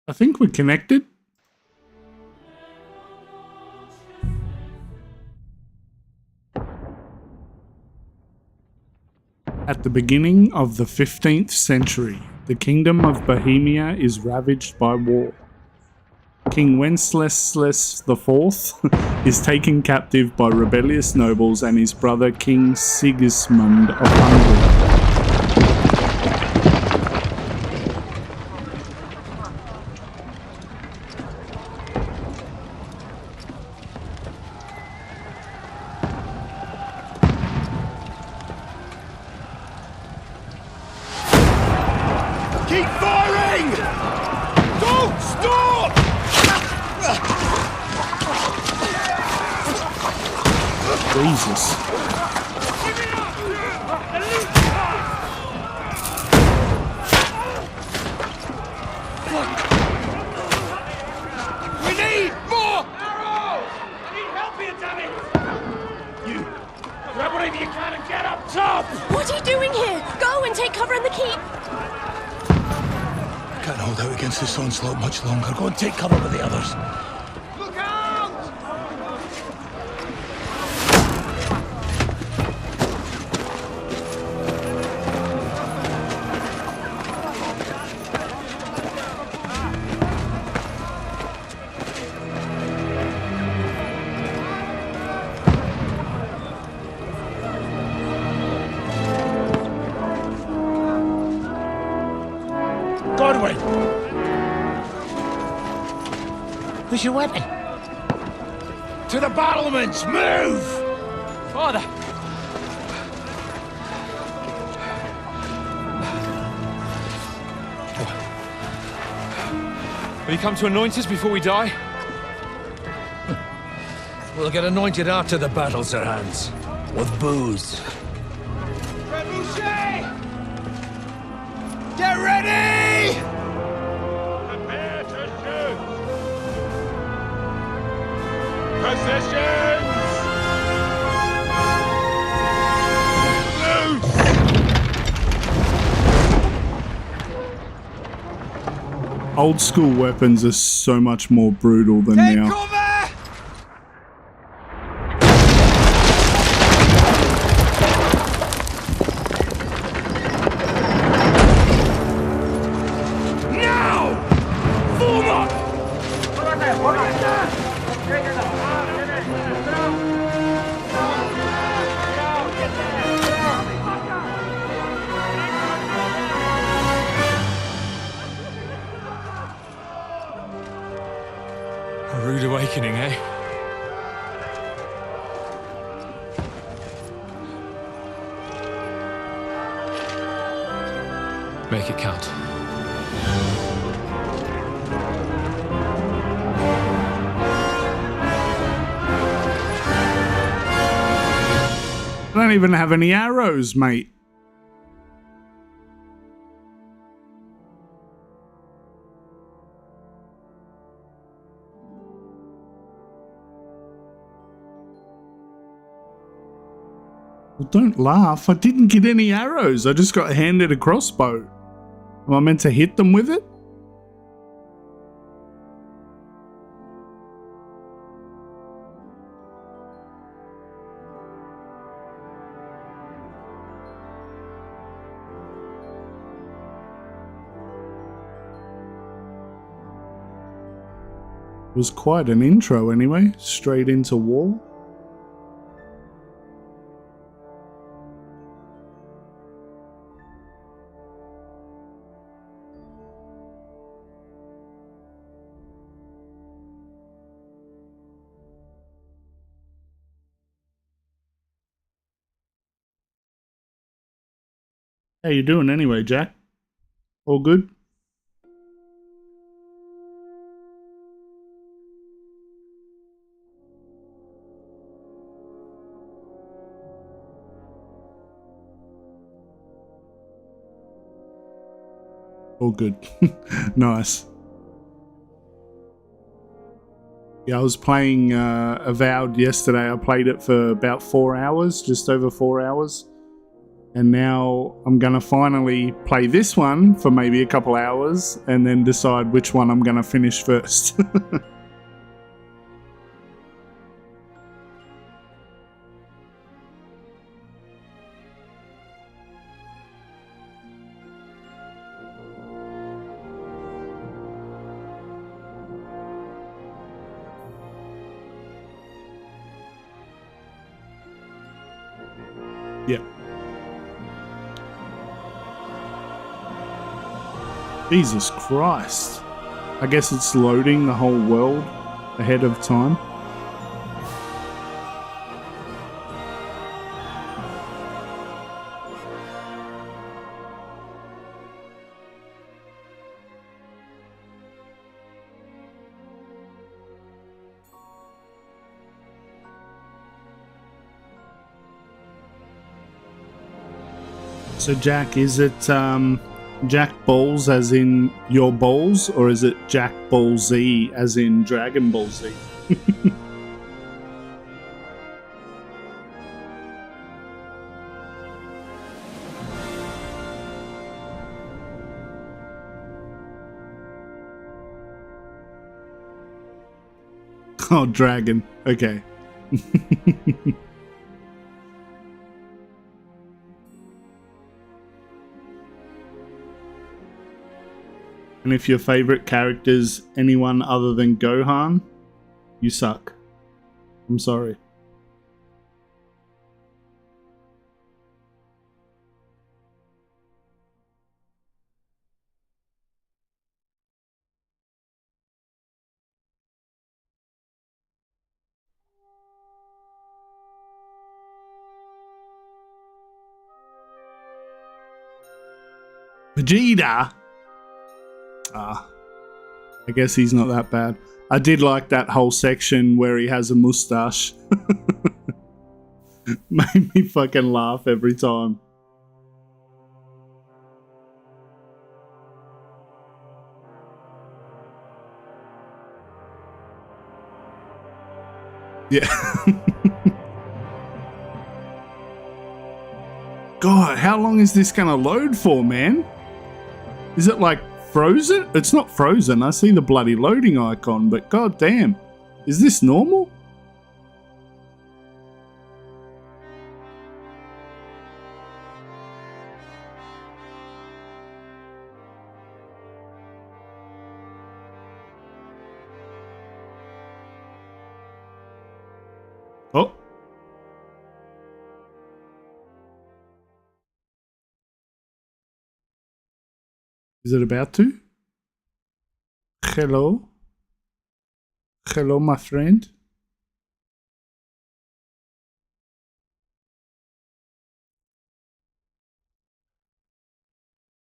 I think we're connected. At the beginning of the 15th century, the Kingdom of Bohemia is ravaged by war. King Wenceslas IV is taken captive by rebellious nobles and his brother King Sigismund of Hungary. Keep firing! Don't stop! Jesus. We need more arrows! I need help here, damn it! You, grab whatever you can and get up top! What are you doing here? Go and take cover in the keep! Can't hold out against this onslaught much longer. Go and take cover with the others. Look out! Godwin! Where's your weapon? To the battlements! Move! Father! Will you come to anoint us before we die? We'll get anointed after the battles are hands. With booze. Trebuchet! Get ready! Prepare to shoot! Positions! Loose! Old school weapons are so much more brutal than Take now. cover! A rude awakening, eh? Make it count. I don't even have any arrows, mate. Well, don't laugh. I didn't get any arrows. I just got handed a crossbow. Am I meant to hit them with it? It was quite an intro anyway. Straight into war. How you doing anyway, Jack? All good? All good. Nice. Yeah, I was playing Avowed yesterday. I played it for about 4 hours, just over 4 hours. And now I'm going to finally play this one for maybe a couple hours and then decide which one I'm going to finish first. Yeah. Jesus Christ. I guess it's loading the whole world ahead of time. So Jack, is it Jack Balls as in your balls, or is it Jack Ball Z as in Dragon Ball Z? Oh, Dragon. Okay. And if your favorite character's anyone other than Gohan, you suck. I'm sorry. Vegeta? I guess he's not that bad. I did like that whole section where he has a mustache. Made me fucking laugh every time. Yeah. God, how long is this gonna load for, man? Is it like frozen? It's not frozen. I see the bloody loading icon, but god damn. Is this normal? Oh. Is it about to? Hello? Hello, my friend?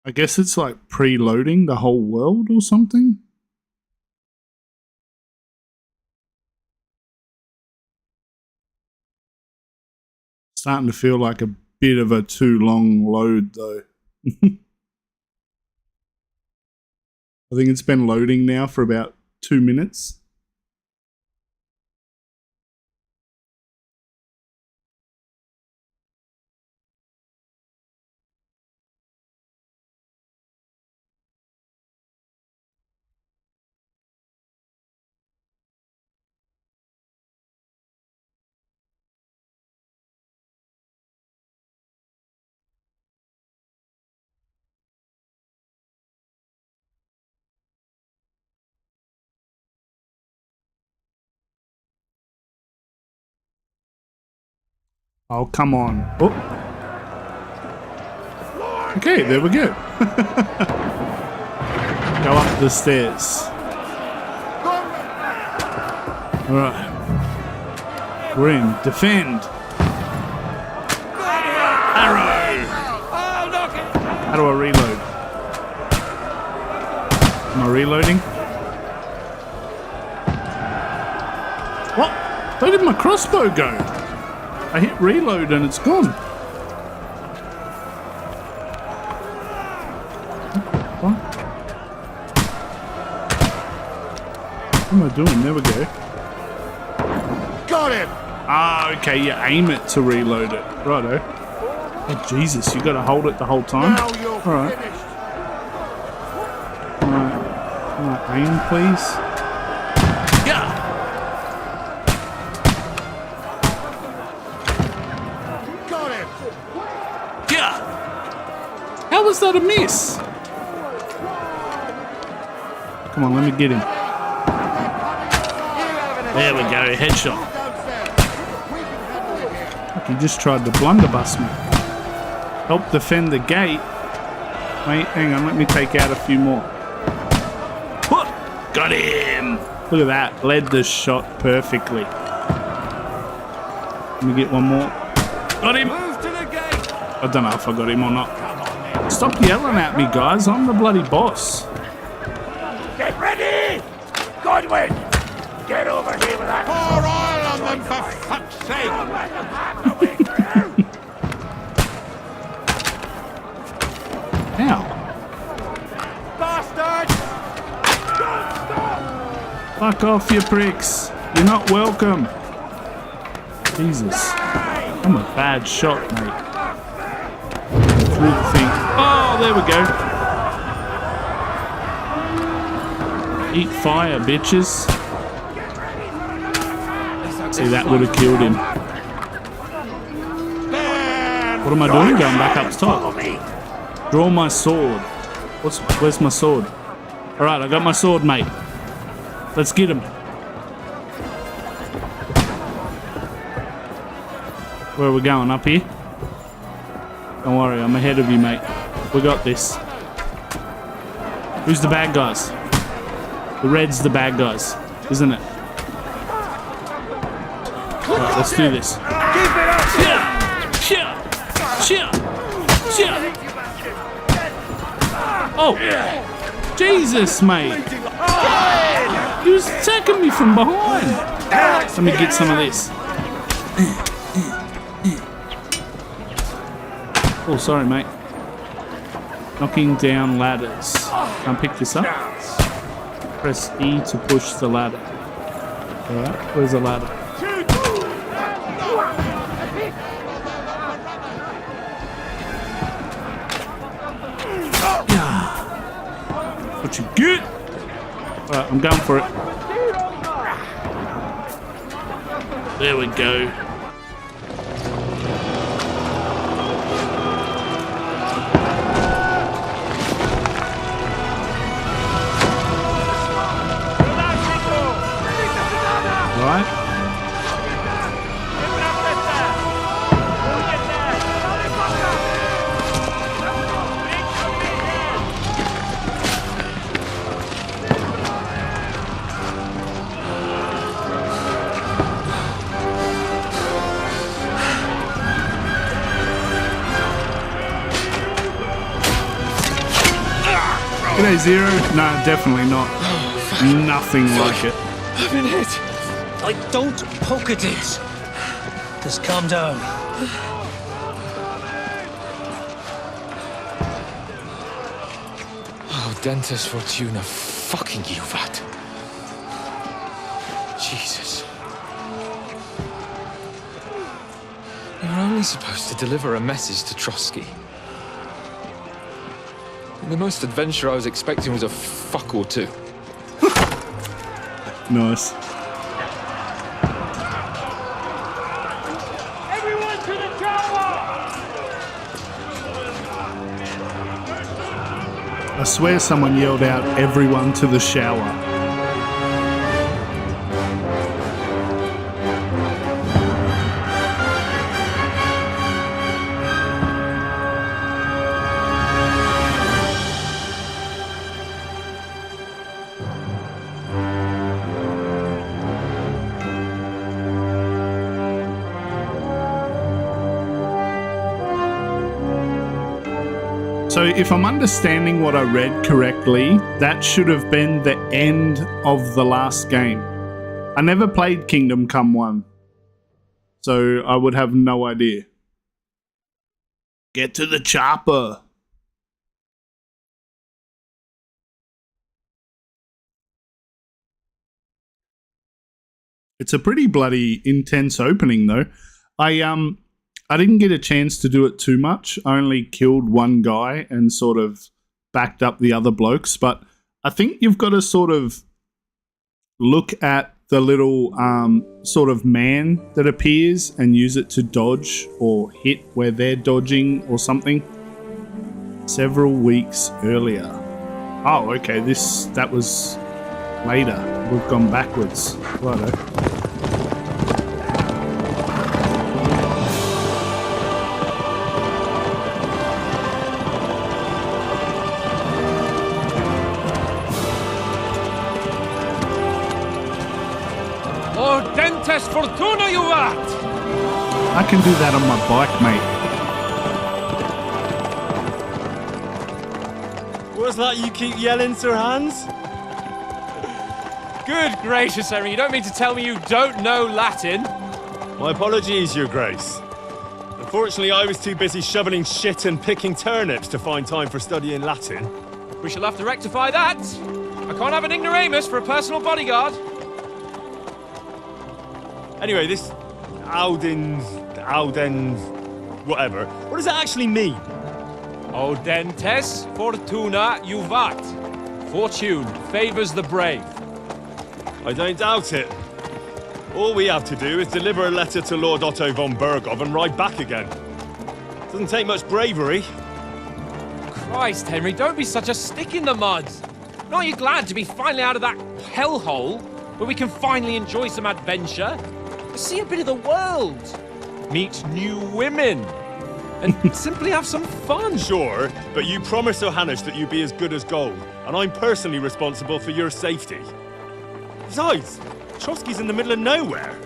I guess it's like preloading the whole world or something? Starting to feel like a bit of a too long load though. I think it's been loading now for about 2 minutes. Oh, come on. Oh. Okay, there we go. Go up the stairs. Alright. We're in. Defend. Arrow. How do I reload? Am I reloading? What? Where did my crossbow go? I hit reload and it's gone. What? What am I doing? There we go. Got him! Ah, okay, you aim it to reload it. Righto. Oh, Jesus, you got to hold it the whole time? Now you're Alright. finished. Alright, aim, please. Yeah! Got him. Yeah! How was that a miss? Come on, let me get him. There we go, headshot. He just tried to blunderbuss me. Help defend the gate. Wait, hang on, let me take out a few more. Got him! Look at that, led the shot perfectly. Let me get one more. Got him! Move to the gate. I don't know if I got him or not. Stop yelling at me, guys. I'm the bloody boss. Get ready! Godwin! Get over here with that. Pour oil on them for fuck's sake! Don't let them have the way through! How? Bastards! Fuck off, you pricks. You're not welcome. Jesus. I'm a bad shot, mate. Through the thing. Oh, there we go. Eat fire, bitches. See, that would have killed him. What am I doing? Going back up top. Draw my sword. Where's my sword? Alright, I got my sword, mate. Let's get him. Where are we going? Up here? Don't worry, I'm ahead of you, mate. We got this. Who's the bad guys? The red's the bad guys, isn't it? Alright, let's do this. Oh! Jesus, mate! He was attacking me from behind! Let me get some of this. Oh, sorry, mate. Knocking down ladders. Can I pick this up? Press E to push the ladder. Alright, where's the ladder? What you get? Alright, I'm going for it. There we go. Right. G'day, Zero. No, definitely not. Nothing like it. I've been hit. Don't poke at it. Just calm down. Oh, Dentes Fortuna, fucking you, Vat. Jesus. You're only supposed to deliver a message to Trotsky. And the most adventure I was expecting was a fuck or two. Nice. Everyone to the tower! I swear someone yelled out, "Everyone to the shower." So if I'm understanding what I read correctly, that should have been the end of the last game. I never played Kingdom Come 1, so I would have no idea. Get to the chopper. It's a pretty bloody intense opening though. I didn't get a chance to do it too much. I only killed one guy and sort of backed up the other blokes. But I think you've got to sort of look at the little sort of man that appears and use it to dodge or hit where they're dodging or something. Several weeks earlier. Oh, okay. That was later. We've gone backwards. Righto. Dentes fortuna juvat! I can do that on my bike, mate. What's that you keep yelling, Sir Hans? Good gracious, Henry, you don't mean to tell me you don't know Latin? My apologies, Your Grace. Unfortunately, I was too busy shoveling shit and picking turnips to find time for studying Latin. We shall have to rectify that. I can't have an ignoramus for a personal bodyguard. Anyway, this Audens, whatever. What does that actually mean? Audentes fortuna juvat. Fortune favors the brave. I don't doubt it. All we have to do is deliver a letter to Lord Otto von Bergov and ride back again. Doesn't take much bravery. Christ, Henry, don't be such a stick in the mud. Aren't you glad to be finally out of that hellhole where we can finally enjoy some adventure? See a bit of the world, meet new women, and simply have some fun. Sure, but you promised Johannes that you'd be as good as gold, and I'm personally responsible for your safety. Besides, Trotsky's in the middle of nowhere,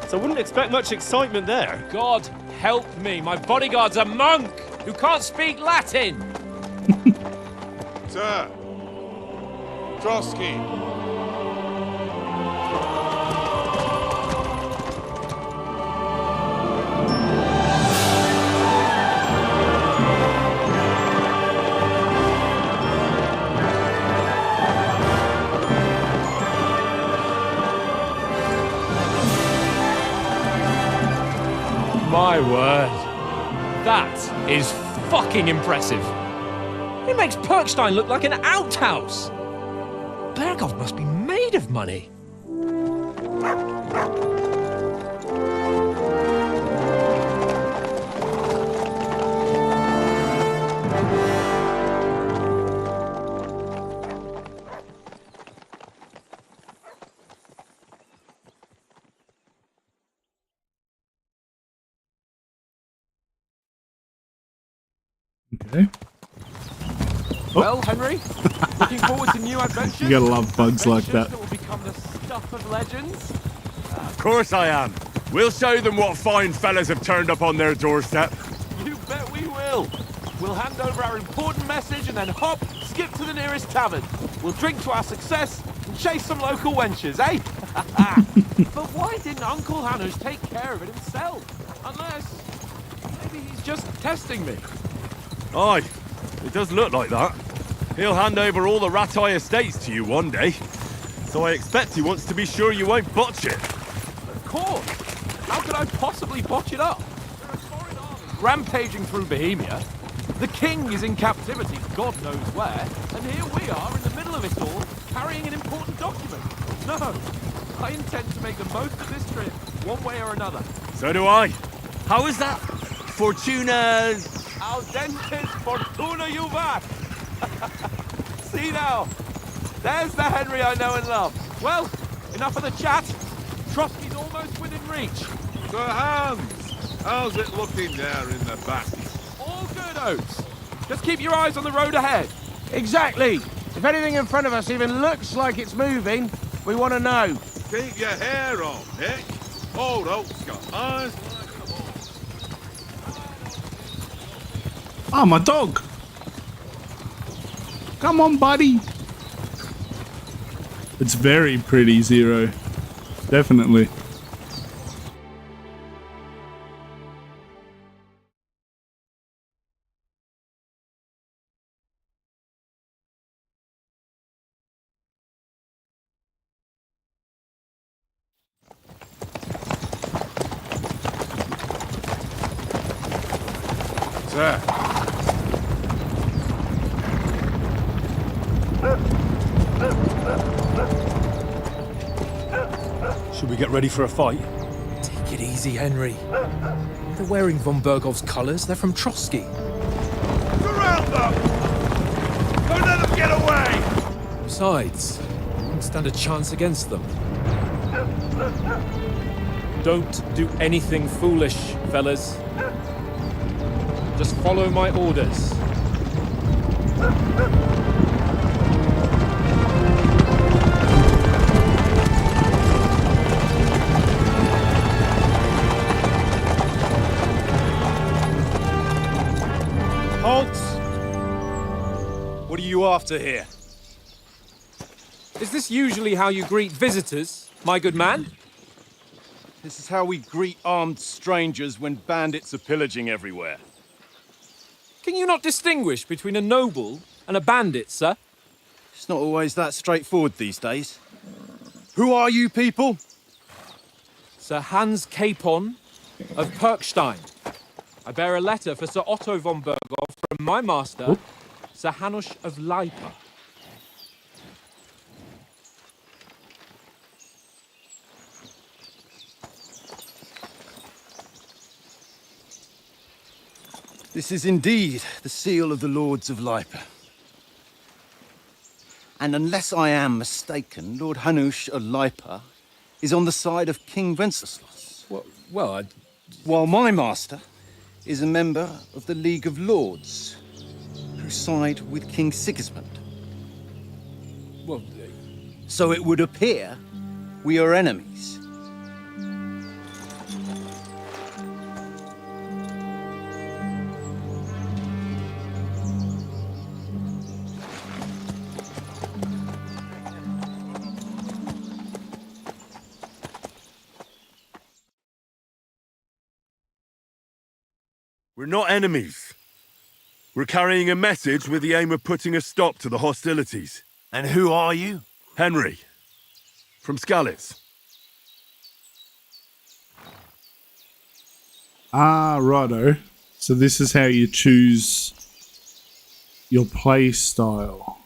so I wouldn't expect much excitement there. God help me, my bodyguard's a monk who can't speak Latin. Sir, Trotsky. My word. That is fucking impressive. It makes Perkstein look like an outhouse. Bergov must be made of money. Okay. Well, Henry, looking forward to new adventures. You gotta love bugs like that. That will become the stuff of legends. Of course I am. We'll show them what fine fellas have turned up on their doorstep. You bet we will. We'll hand over our important message and then hop, skip to the nearest tavern. We'll drink to our success and chase some local wenches, eh? But why didn't Uncle Hanners take care of it himself? Unless maybe he's just testing me. Aye, it does look like that. He'll hand over all the Ratai estates to you one day. So I expect he wants to be sure you won't botch it. Of course. How could I possibly botch it up? There are foreign armies rampaging through Bohemia. The king is in captivity, God knows where. And here we are in the middle of it all, carrying an important document. No, I intend to make the most of this trip, one way or another. So do I. How is that? Fortuna... Audentes fortuna juvat! See now, there's the Henry I know and love. Well, enough of the chat. Trotsky's almost within reach. Sir Hans, how's it looking there in the back? All good, Oates. Just keep your eyes on the road ahead. Exactly. If anything in front of us even looks like it's moving, we want to know. Keep your hair on, Nick. Old Oak's got eyes like a hawk. Oh, my dog. Come on, buddy. It's very pretty, Zero. Definitely. There. Should we get ready for a fight? Take it easy, Henry. They're wearing von Bergov's colours. They're from Trotsky. Surround them! Don't let them get away! Besides, we won't stand a chance against them. Don't do anything foolish, fellas. Just follow my orders. Halt! What are you after here? Is this usually how you greet visitors, my good man? This is how we greet armed strangers when bandits are pillaging everywhere. Can you not distinguish between a noble and a bandit, sir? It's not always that straightforward these days. Who are you people? Sir Hans Capon of Perkstein. I bear a letter for Sir Otto von Bergov from my master, Sir Hanush of Lipa. This is indeed the seal of the Lords of Lipa. And unless I am mistaken, Lord Hanush of Lipa is on the side of King Wenceslas. While my master is a member of the League of Lords, who side with King Sigismund. So it would appear we are enemies. We're not enemies. We're carrying a message with the aim of putting a stop to the hostilities. And who are you? Henry, from Skalitz. Ah, righto. So this is how you choose your play style.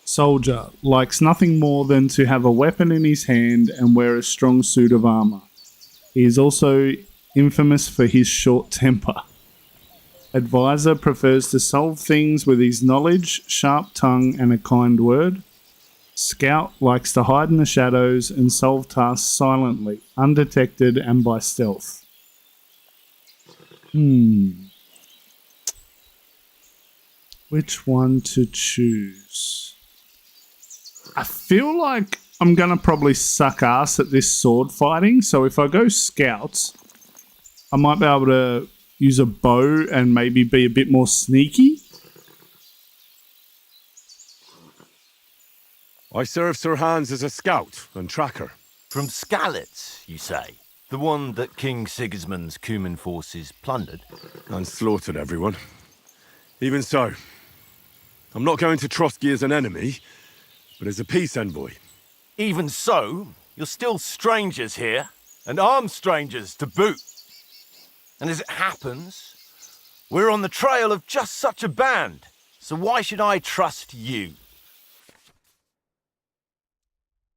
Soldier likes nothing more than to have a weapon in his hand and wear a strong suit of armor. He is also infamous for his short temper. Advisor prefers to solve things with his knowledge, sharp tongue, and a kind word. Scout likes to hide in the shadows and solve tasks silently, undetected, and by stealth. Which one to choose? I feel like I'm going to probably suck ass at this sword fighting, so if I go Scout, I might be able to use a bow and maybe be a bit more sneaky. I serve Sir Hans as a scout and tracker. From Skalitz, you say? The one that King Sigismund's Cuman forces plundered? And slaughtered everyone. Even so, I'm not going to Trotsky as an enemy, but as a peace envoy. Even so, you're still strangers here, and armed strangers to boot. And as it happens, we're on the trail of just such a band, so why should I trust you?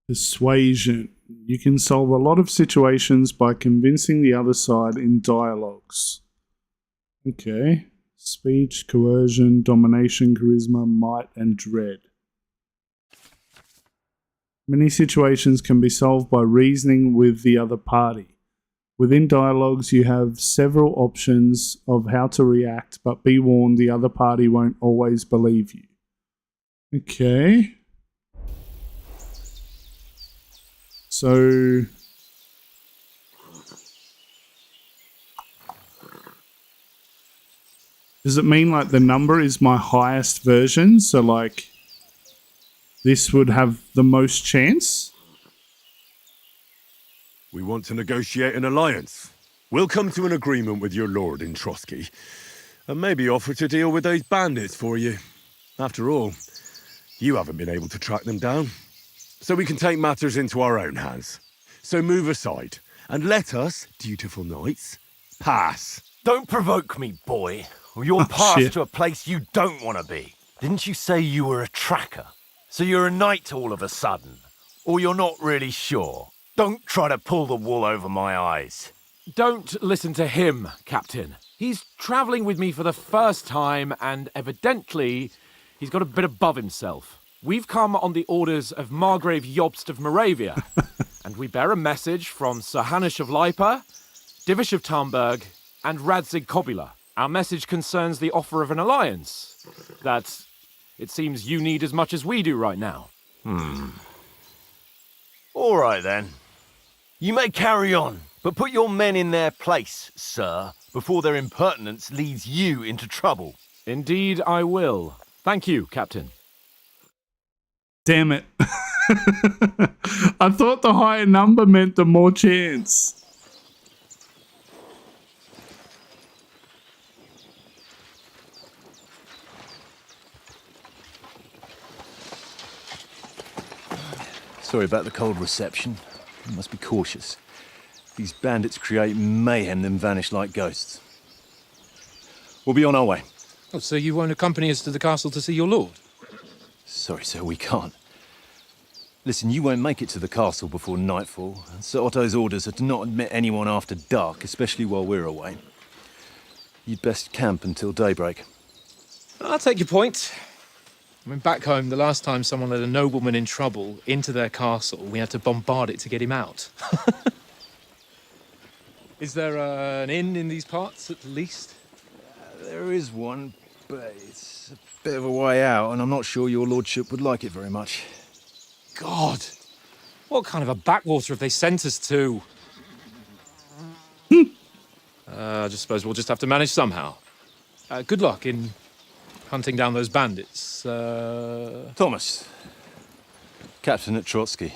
Persuasion. You can solve a lot of situations by convincing the other side in dialogues. Okay. Speech, coercion, domination, charisma, might, and dread. Many situations can be solved by reasoning with the other party. Within dialogues, you have several options of how to react, but be warned, the other party won't always believe you. Okay. So does it mean like the number is my highest version? So like this would have the most chance? We want to negotiate an alliance. We'll come to an agreement with your lord in Trotsky, and maybe offer to deal with those bandits for you. After all, you haven't been able to track them down. So we can take matters into our own hands. So move aside, and let us, dutiful knights, pass. Don't provoke me, boy, or you'll Oh, pass shit. to a place you don't want to be. Didn't you say you were a tracker? So you're a knight all of a sudden? Or you're not really sure? Don't try to pull the wool over my eyes. Don't listen to him, Captain. He's travelling with me for the first time, and evidently, he's got a bit above himself. We've come on the orders of Margrave Jobst of Moravia, and we bear a message from Sir Hanush of Lipa, Divish of Tarnberg, and Radzig Kobula. Our message concerns the offer of an alliance that it seems you need as much as we do right now. All right, then. You may carry on, but put your men in their place, sir, before their impertinence leads you into trouble. Indeed, I will. Thank you, Captain. Damn it. I thought the higher number meant the more chance. Sorry about the cold reception. You must be cautious. These bandits create mayhem, then vanish like ghosts. We'll be on our way. Oh, so you won't accompany us to the castle to see your lord? Sorry, sir, we can't. Listen, you won't make it to the castle before nightfall. And Sir Otto's orders are to not admit anyone after dark, especially while we're away. You'd best camp until daybreak. I'll take your point. I mean, back home, the last time someone led a nobleman in trouble into their castle, we had to bombard it to get him out. Is there an inn in these parts, at least? There is one, but it's a bit of a way out, and I'm not sure your lordship would like it very much. God! What kind of a backwater have they sent us to? I just suppose we'll just have to manage somehow. Good luck in hunting down those bandits. Thomas, Captain at Trotsky.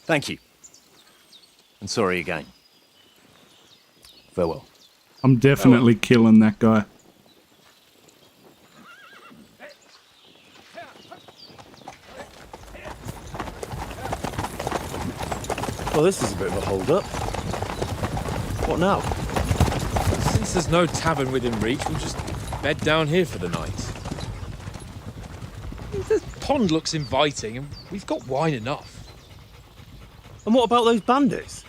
Thank you. And sorry again. Farewell. I'm definitely killing that guy. Well, this is a bit of a hold-up. What now? Since there's no tavern within reach, we'll just bed down here for the night. The pond looks inviting, and we've got wine enough. And what about those bandits?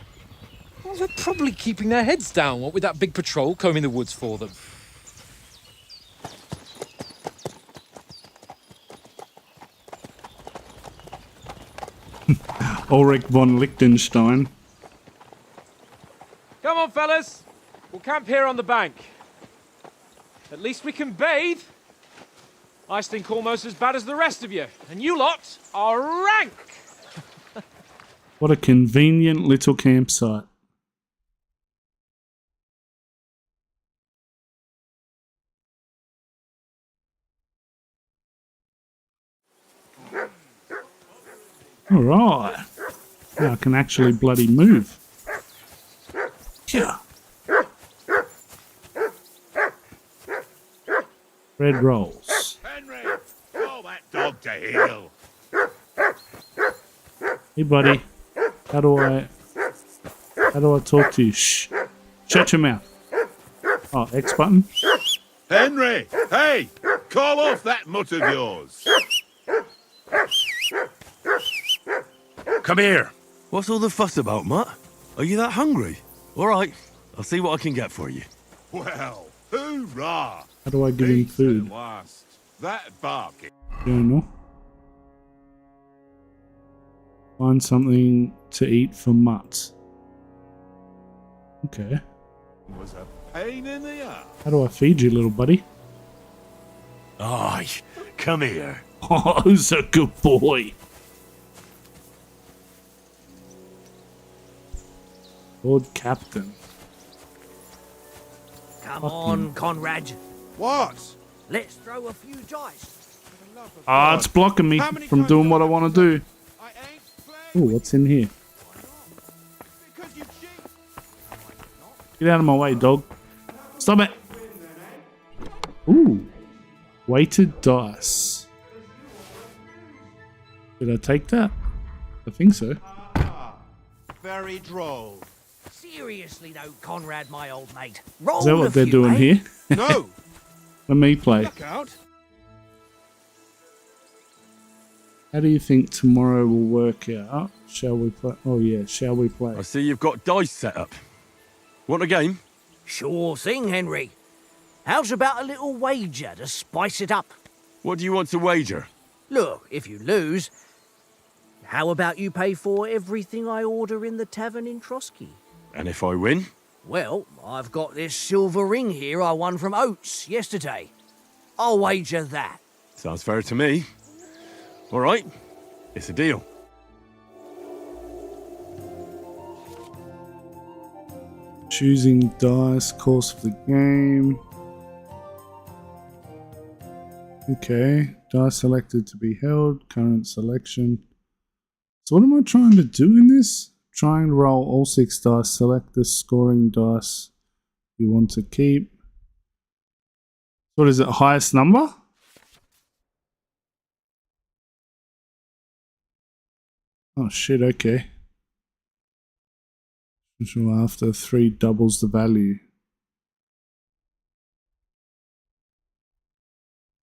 Well, they're probably keeping their heads down, what with that big patrol combing the woods for them. Ulrich von Liechtenstein. Come on, fellas. We'll camp here on the bank. At least we can bathe. I stink almost as bad as the rest of you, and you lot are rank. What a convenient little campsite. All right. Now I can actually bloody move. Yeah. Red rolls. Henry, call that dog to heel. Hey, buddy. How do I talk to you? Shh. Shut your mouth. Oh, X button. Henry, hey, call off that mutt of yours. Come here. What's all the fuss about, Mutt? Are you that hungry? All right, I'll see what I can get for you. Well, hoorah! How do I give him Beats food? at last. That bark. Journal. Find something to eat for Mutt. Okay. Was a pain in the ass. How do I feed you, little buddy? Aye, come here. Oh, who's a good boy? Lord Captain. Come on, Conrad. What? Let's throw a few dice. Ah, it's blocking me from doing what I want to do. Oh, what's in here? Get out of my way, dog. Stop it. Ooh. Weighted dice. Did I take that? I think so. Very droll. See Seriously though, Conrad, my old mate. Is that what they're doing here? No! Let me play. Look out! How do you think tomorrow will work out? Shall we play? Oh yeah, shall we play? I see you've got dice set up. Want a game? Sure thing, Henry. How's about a little wager to spice it up? What do you want to wager? Look, if you lose, how about you pay for everything I order in the tavern in Trotsky? And if I win? Well, I've got this silver ring here I won from Oates yesterday. I'll wager that. Sounds fair to me. All right, it's a deal. Choosing dice, course of the game. Okay, dice selected to be held, current selection. So what am I trying to do in this? Trying to roll all 6 dice, select the scoring dice you want to keep. What is it, highest number? Oh shit, okay. So after 3 doubles the value.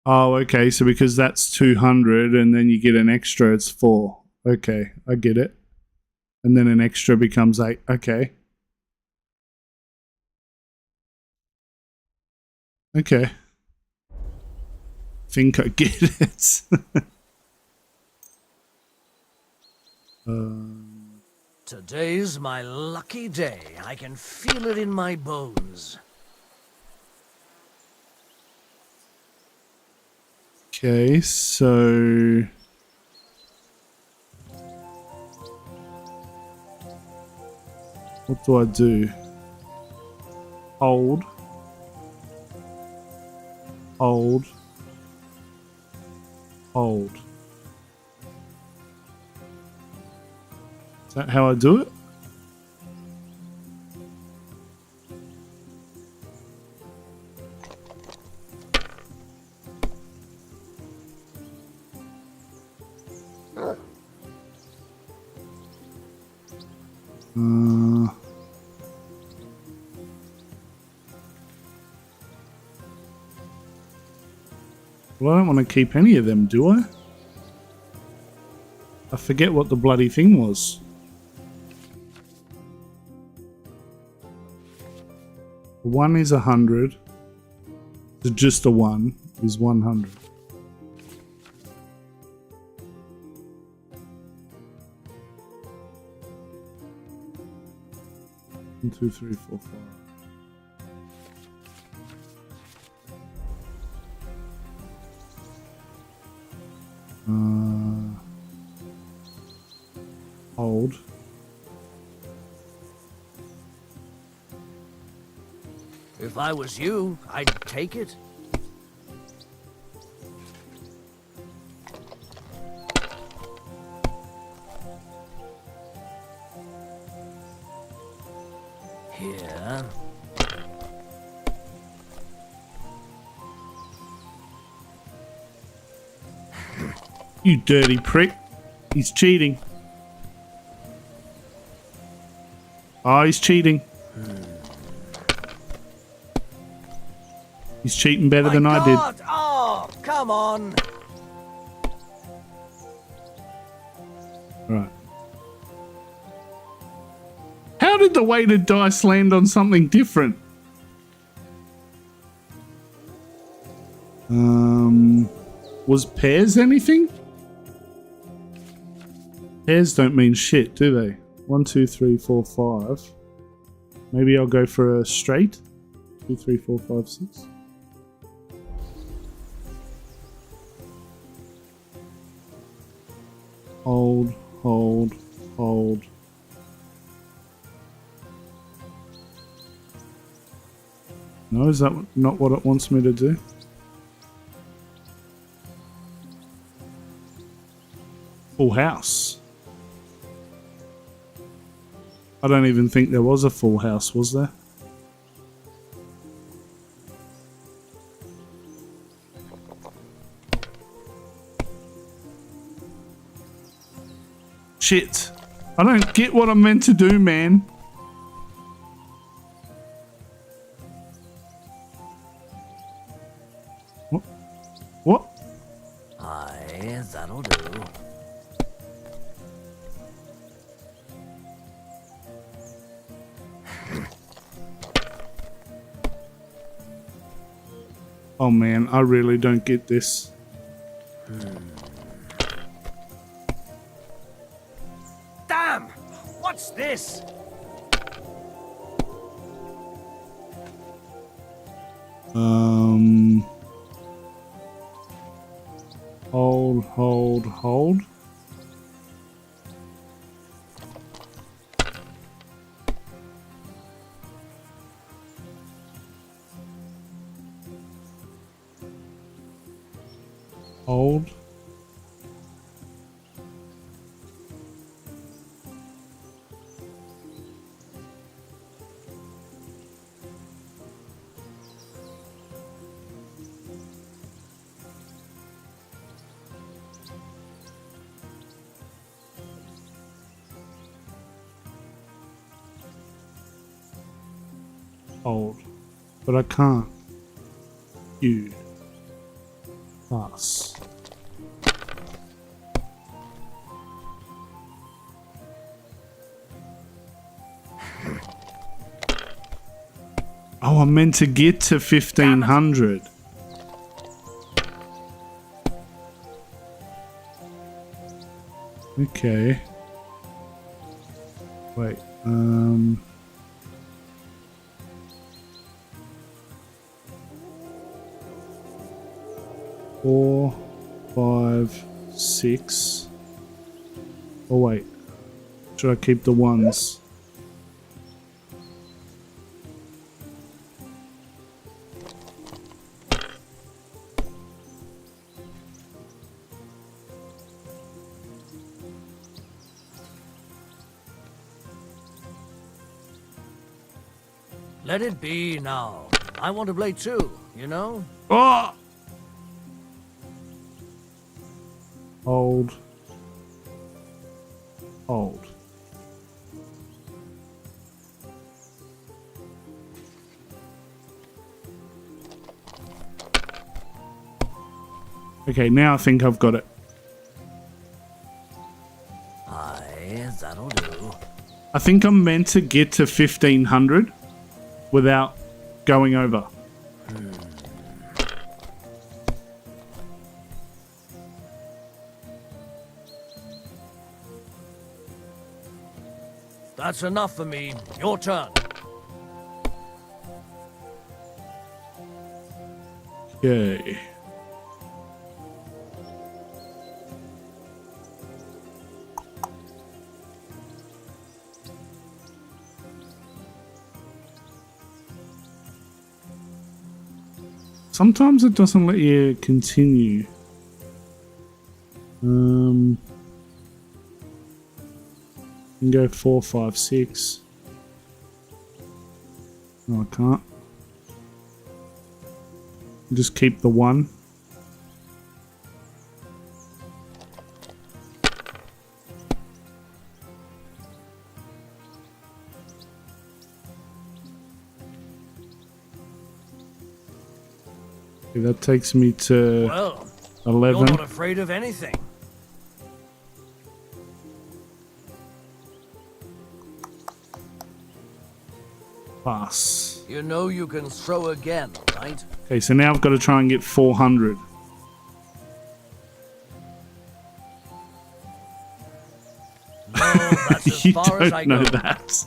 Oh, okay, so because that's 200 and then you get an extra, it's 4. Okay, I get it. And then an extra becomes 8. Okay. Okay. Think I get it. Today's my lucky day. I can feel it in my bones. Okay, so what do I do? Hold. Hold. Hold. Is that how I do it? Well, I don't want to keep any of them, do I? I forget what the bloody thing was. One is 100. So just a 1 is 100. One, two, three, four, five. Hold. If I was you, I'd take it. Here. You dirty prick. He's cheating. Oh, he's cheating. He's cheating better than I did. Oh, come on. Right. How did the weighted dice land on something different? Was pairs anything? Pairs don't mean shit, do they? 1, 2, 3, 4, 5. Maybe I'll go for a straight. 2, 3, 4, 5, 6. Hold, hold, hold. No, is that not what it wants me to do? Full house. I don't even think there was a full house, was there? Shit. I don't get what I'm meant to do, man. Oh man, I really don't get this. Damn! What's this? Hold. Hold. Hold. But I can't. You. Pass. Oh, I'm meant to get to 1500. Okay. Wait, 4, 5, 6. Oh wait, should I keep the ones? Let it be now. I want to play too, you know? Oh! Hold. Hold. Okay, now I think I've got it. Aye, that'll do. I think I'm meant to get to 1500 without going over. That's enough for me. Your turn. Okay. Sometimes it doesn't let you continue. You can go 4, 5, 6. No, I can't. Just keep the 1. Okay, that takes me to Well, 11. you're not afraid of anything. Pass. You know you can throw again, right? Okay, so now I've got to try and get 400. No, that's as You far as don't I know go. that.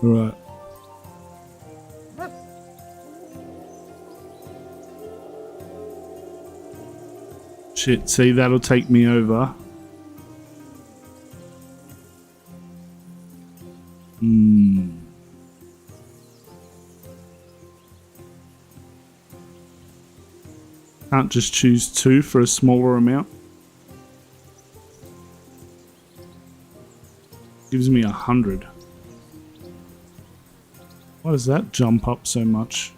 Right. Shit, see, that'll take me over. Can't just choose 2 for a smaller amount. Gives me 100. Why does that jump up so much?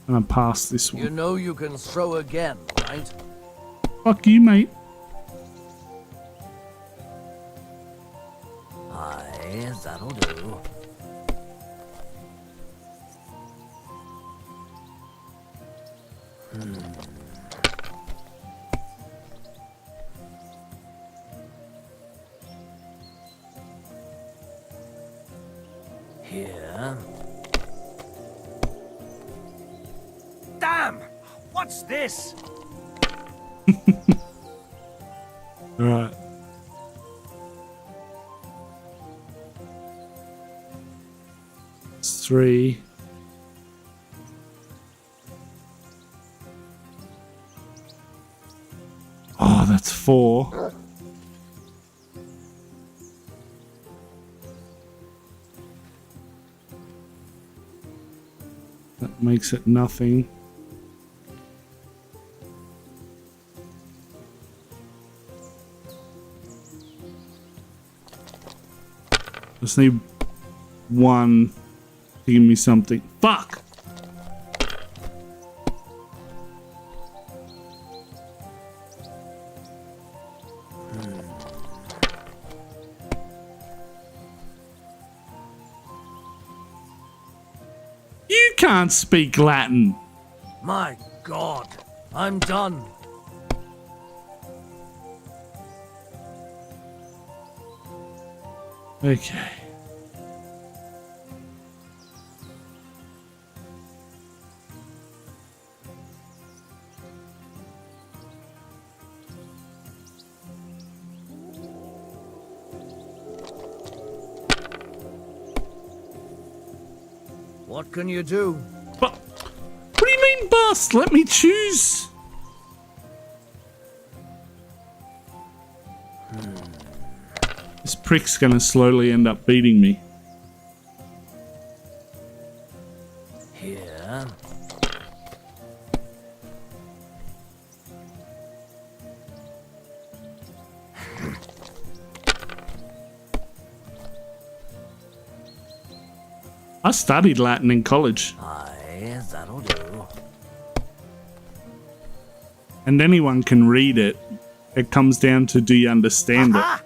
I'm gonna pass this one. You know you can throw again, right? Fuck you, mate. Aye, that'll do. Here. Damn! What's this? Right. It's 3. Oh, that's 4. That makes it nothing. Just need 1 to give me something. Fuck! You can't speak Latin. My God, I'm done. Okay. What can you do? But what do you mean bust? Let me choose. This prick's gonna slowly end up beating me. Here. I studied Latin in college. Aye, that'll do. And anyone can read it. It comes down to, do you understand it? Ha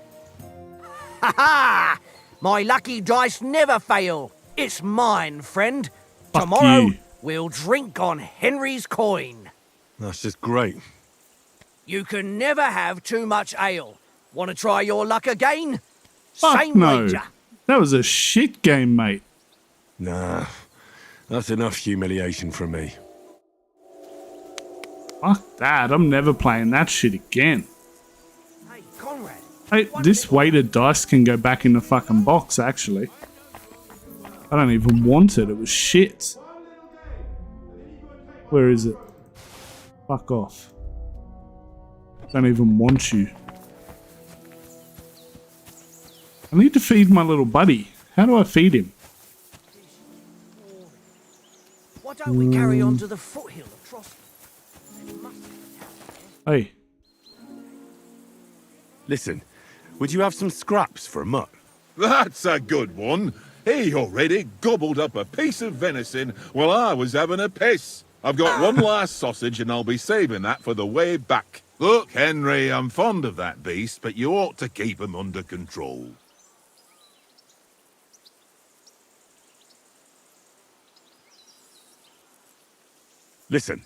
ha! My lucky dice never fail. It's mine, friend. Fuck Tomorrow, you. we'll drink on Henry's coin. That's just great. You can never have too much ale. Want to try your luck again? Fuck Same no. wager. That was a shit game, mate. Nah, that's enough humiliation from me. Fuck that. I'm never playing that shit again. Hey, Conrad. Hey, this weighted dice can go back in the fucking box, actually. I don't even want it. It was shit. Where is it? Fuck off. Don't even want you. I need to feed my little buddy. How do I feed him? Why don't we carry on to the foothill of Trost? Hey. Listen, would you have some scraps for a mutt? That's a good one. He already gobbled up a piece of venison while I was having a piss. I've got one last sausage and I'll be saving that for the way back. Look, Henry, I'm fond of that beast, but you ought to keep him under control. Listen,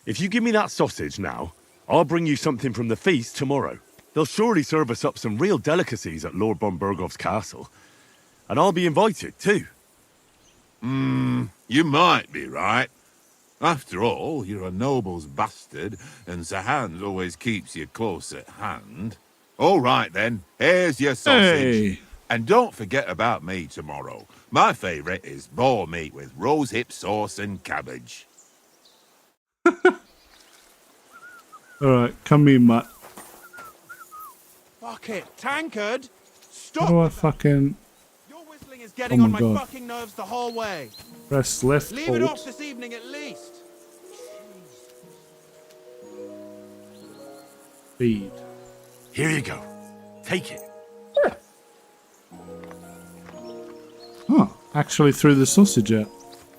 if you give me that sausage now, I'll bring you something from the feast tomorrow. They'll surely serve us up some real delicacies at Lord Bonbergov's castle. And I'll be invited, too. You might be right. After all, you're a noble's bastard, and Sir Hans always keeps you close at hand. All right, then. Here's your sausage. Hey. And don't forget about me tomorrow. My favourite is boar meat with rosehip sauce and cabbage. Alright, come here, mutt. Fuck it, Tankard! How Stop! do I fucking... Your whistling is getting Oh on my my God. fucking nerves the whole way. Press left, Leave it alt. off this evening at least. Feed. Here you go. Take it. Oh, actually threw the sausage out.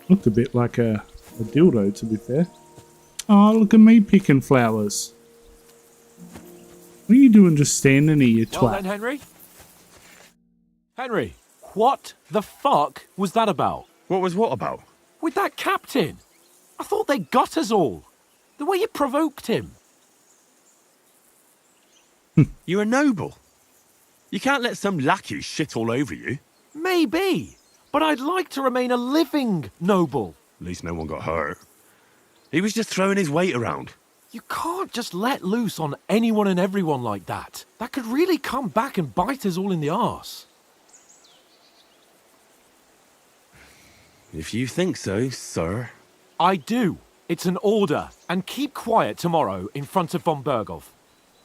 Looked a bit like a dildo, to be fair. Oh, look at me picking flowers. What are you doing just standing here, you Well then, twat? Henry? Henry, what the fuck was that about? What was what about? With that captain? I thought they got us all. The way you provoked him. You're a noble. You can't let some lackey shit all over you. Maybe. But I'd like to remain a living noble. At least no one got hurt. He was just throwing his weight around. You can't just let loose on anyone and everyone like that. That could really come back and bite us all in the arse. If you think so, sir. I do. It's an order. And keep quiet tomorrow in front of von Berghoff.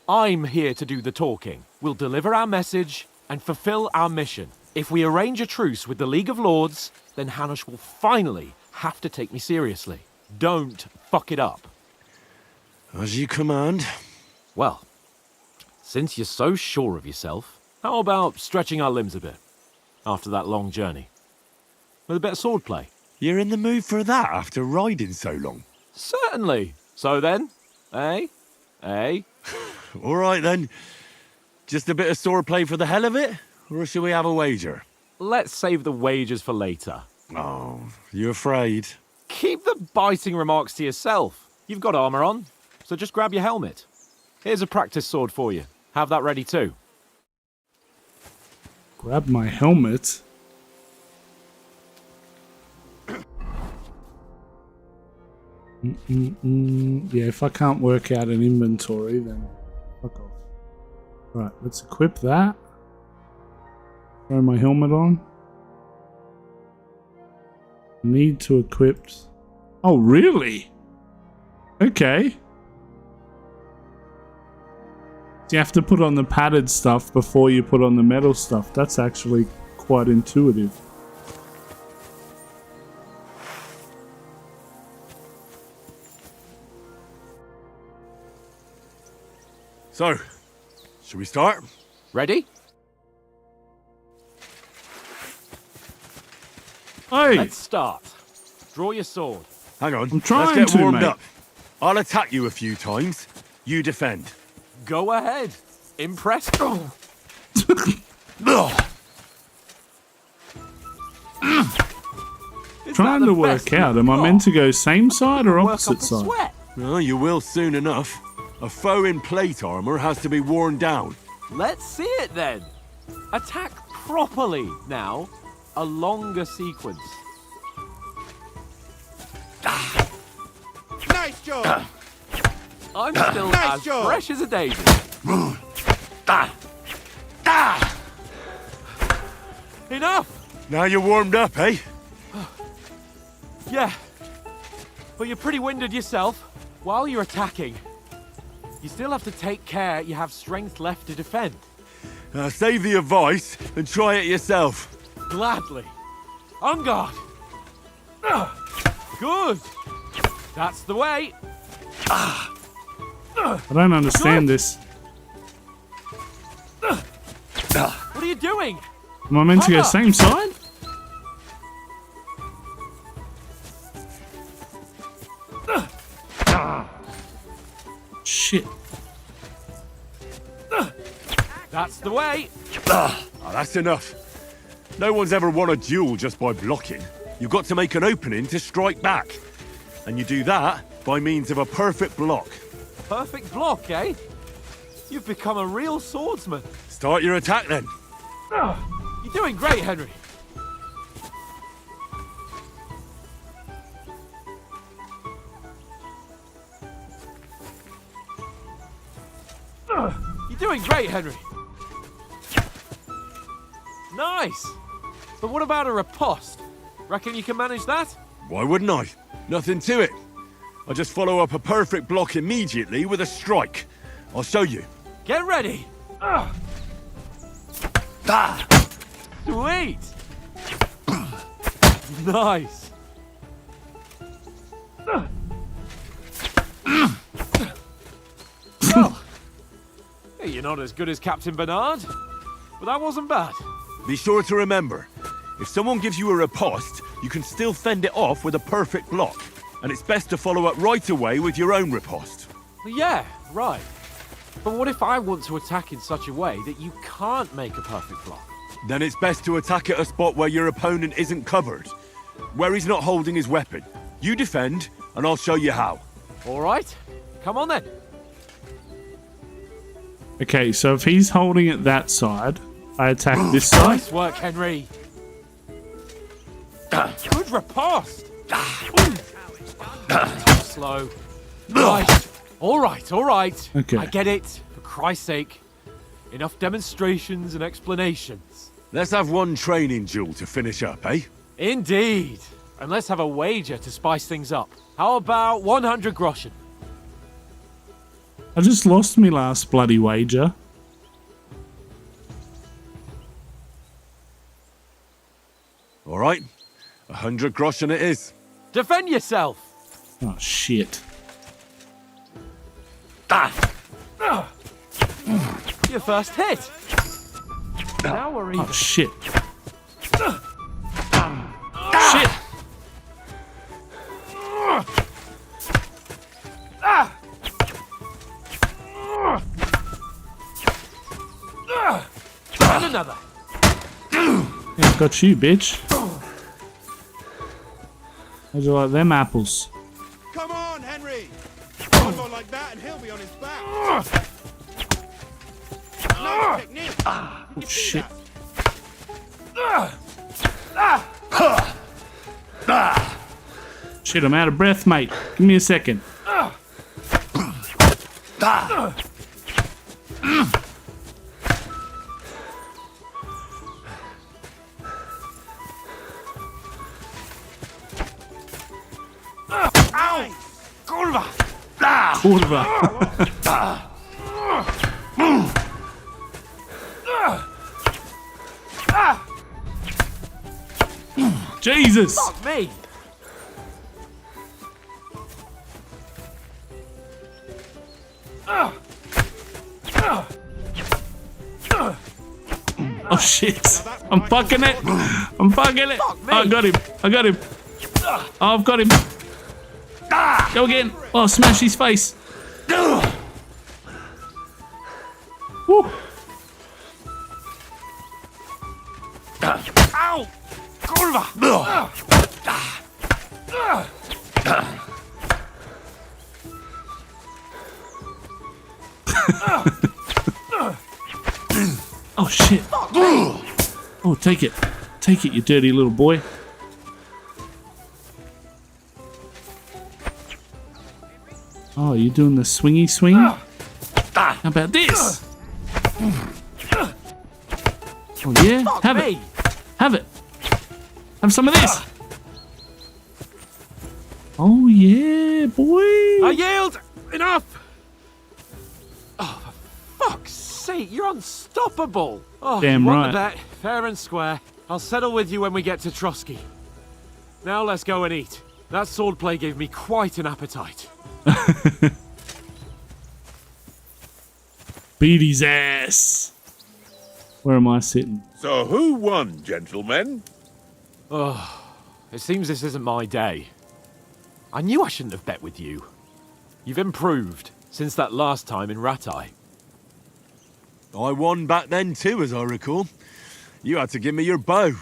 I'm here to do the talking. We'll deliver our message and fulfill our mission. If we arrange a truce with the League of Lords, then Hanush will finally have to take me seriously. Don't fuck it up. As you command. Well, since you're so sure of yourself, how about stretching our limbs a bit after that long journey? With a bit of swordplay. You're in the mood for that after riding so long? Certainly. So then, eh? Eh? All right then. Just a bit of swordplay for the hell of it? Or shall we have a wager? Let's save the wagers for later. Oh, you afraid? Keep the biting remarks to yourself. You've got armor on, so just grab your helmet. Here's a practice sword for you. Have that ready too. Grab my helmet? Yeah, if I can't work out an inventory, then fuck off. Right, let's equip that. Throw my helmet on. Need to equip... Oh, really? Okay. So you have to put on the padded stuff before you put on the metal stuff. That's actually quite intuitive. So, should we start? Ready? Hey! Let's start. Draw your sword. Hang on. I'm trying Let's get to, warmed mate. up. I'll attack you a few times. You defend. Go ahead. Impressed? Trying to work out, am I meant to go same side or opposite side? Well, you will soon enough. A foe in plate armor has to be worn down. Let's see it then. Attack properly now. A longer sequence. Nice job! I'm still Nice as job. fresh as a daisy. Enough! Now you're warmed up, eh? Yeah. But you're pretty winded yourself. While you're attacking, you still have to take care you have strength left to defend. Save the advice and try it yourself. Gladly. On guard. Good. That's the way. I don't understand this. What are you doing? Am I meant to go Cover. same side? Shit. That's the way. Oh, that's enough. No one's ever won a duel just by blocking. You've got to make an opening to strike back. And you do that by means of a perfect block. Perfect block, eh? You've become a real swordsman. Start your attack then. You're doing great, Henry. You're doing great, Henry. Nice. But what about a riposte? Reckon you can manage that? Why wouldn't I? Nothing to it. I just follow up a perfect block immediately with a strike. I'll show you. Get ready. Sweet. Nice. Well, hey, you're not as good as Captain Bernard, but that wasn't bad. Be sure to remember, if someone gives you a riposte, you can still fend it off with a perfect block. And it's best to follow up right away with your own riposte. Yeah, right. But what if I want to attack in such a way that you can't make a perfect block? Then it's best to attack at a spot where your opponent isn't covered, where he's not holding his weapon. You defend, and I'll show you how. All right, come on then. Okay, so if he's holding it that side, I attack this side. Nice work, Henry. Good riposte. Slow. Right. All right. Okay. I get it. For Christ's sake. Enough demonstrations and explanations. Let's have one training duel to finish up, eh? Indeed. And let's have a wager to spice things up. How about 100 groschen? I just lost me last bloody wager. All right. 100 groschen it is. Defend yourself. Oh, shit. Your first hit. Now we're even. Oh, shit. Shit. And another. Yeah, got you, bitch. How'd you like them apples? Come on, Henry! One more like that and he'll be on his back. Nice technique. Oh, shit. Shit, I'm out of breath, mate. Give me a second. Kurva. Jesus. Fuck me. Oh shit. I'm fucking it. I'm fucking it. Oh, I got him. Oh, I've got him. Go again. Oh, smash his face. Woo. Ow! Kurva! Oh shit. Oh, take it. Take it, you dirty little boy. Oh, you doing the swingy swing? How about this? Oh yeah? Have it. Have it. Have some of this. Oh yeah, boy. I yield. Enough. Oh, for fuck's sake, you're unstoppable. Oh, Damn you want right. the bet? Fair and square. I'll settle with you when we get to Trotsky. Now let's go and eat. That swordplay gave me quite an appetite. Beat his ass. Where am I sitting? So who won, gentlemen? Oh, it seems this isn't my day. I knew I shouldn't have bet with you. You've improved since that last time in Ratai. I won back then too, as I recall. You had to give me your bow.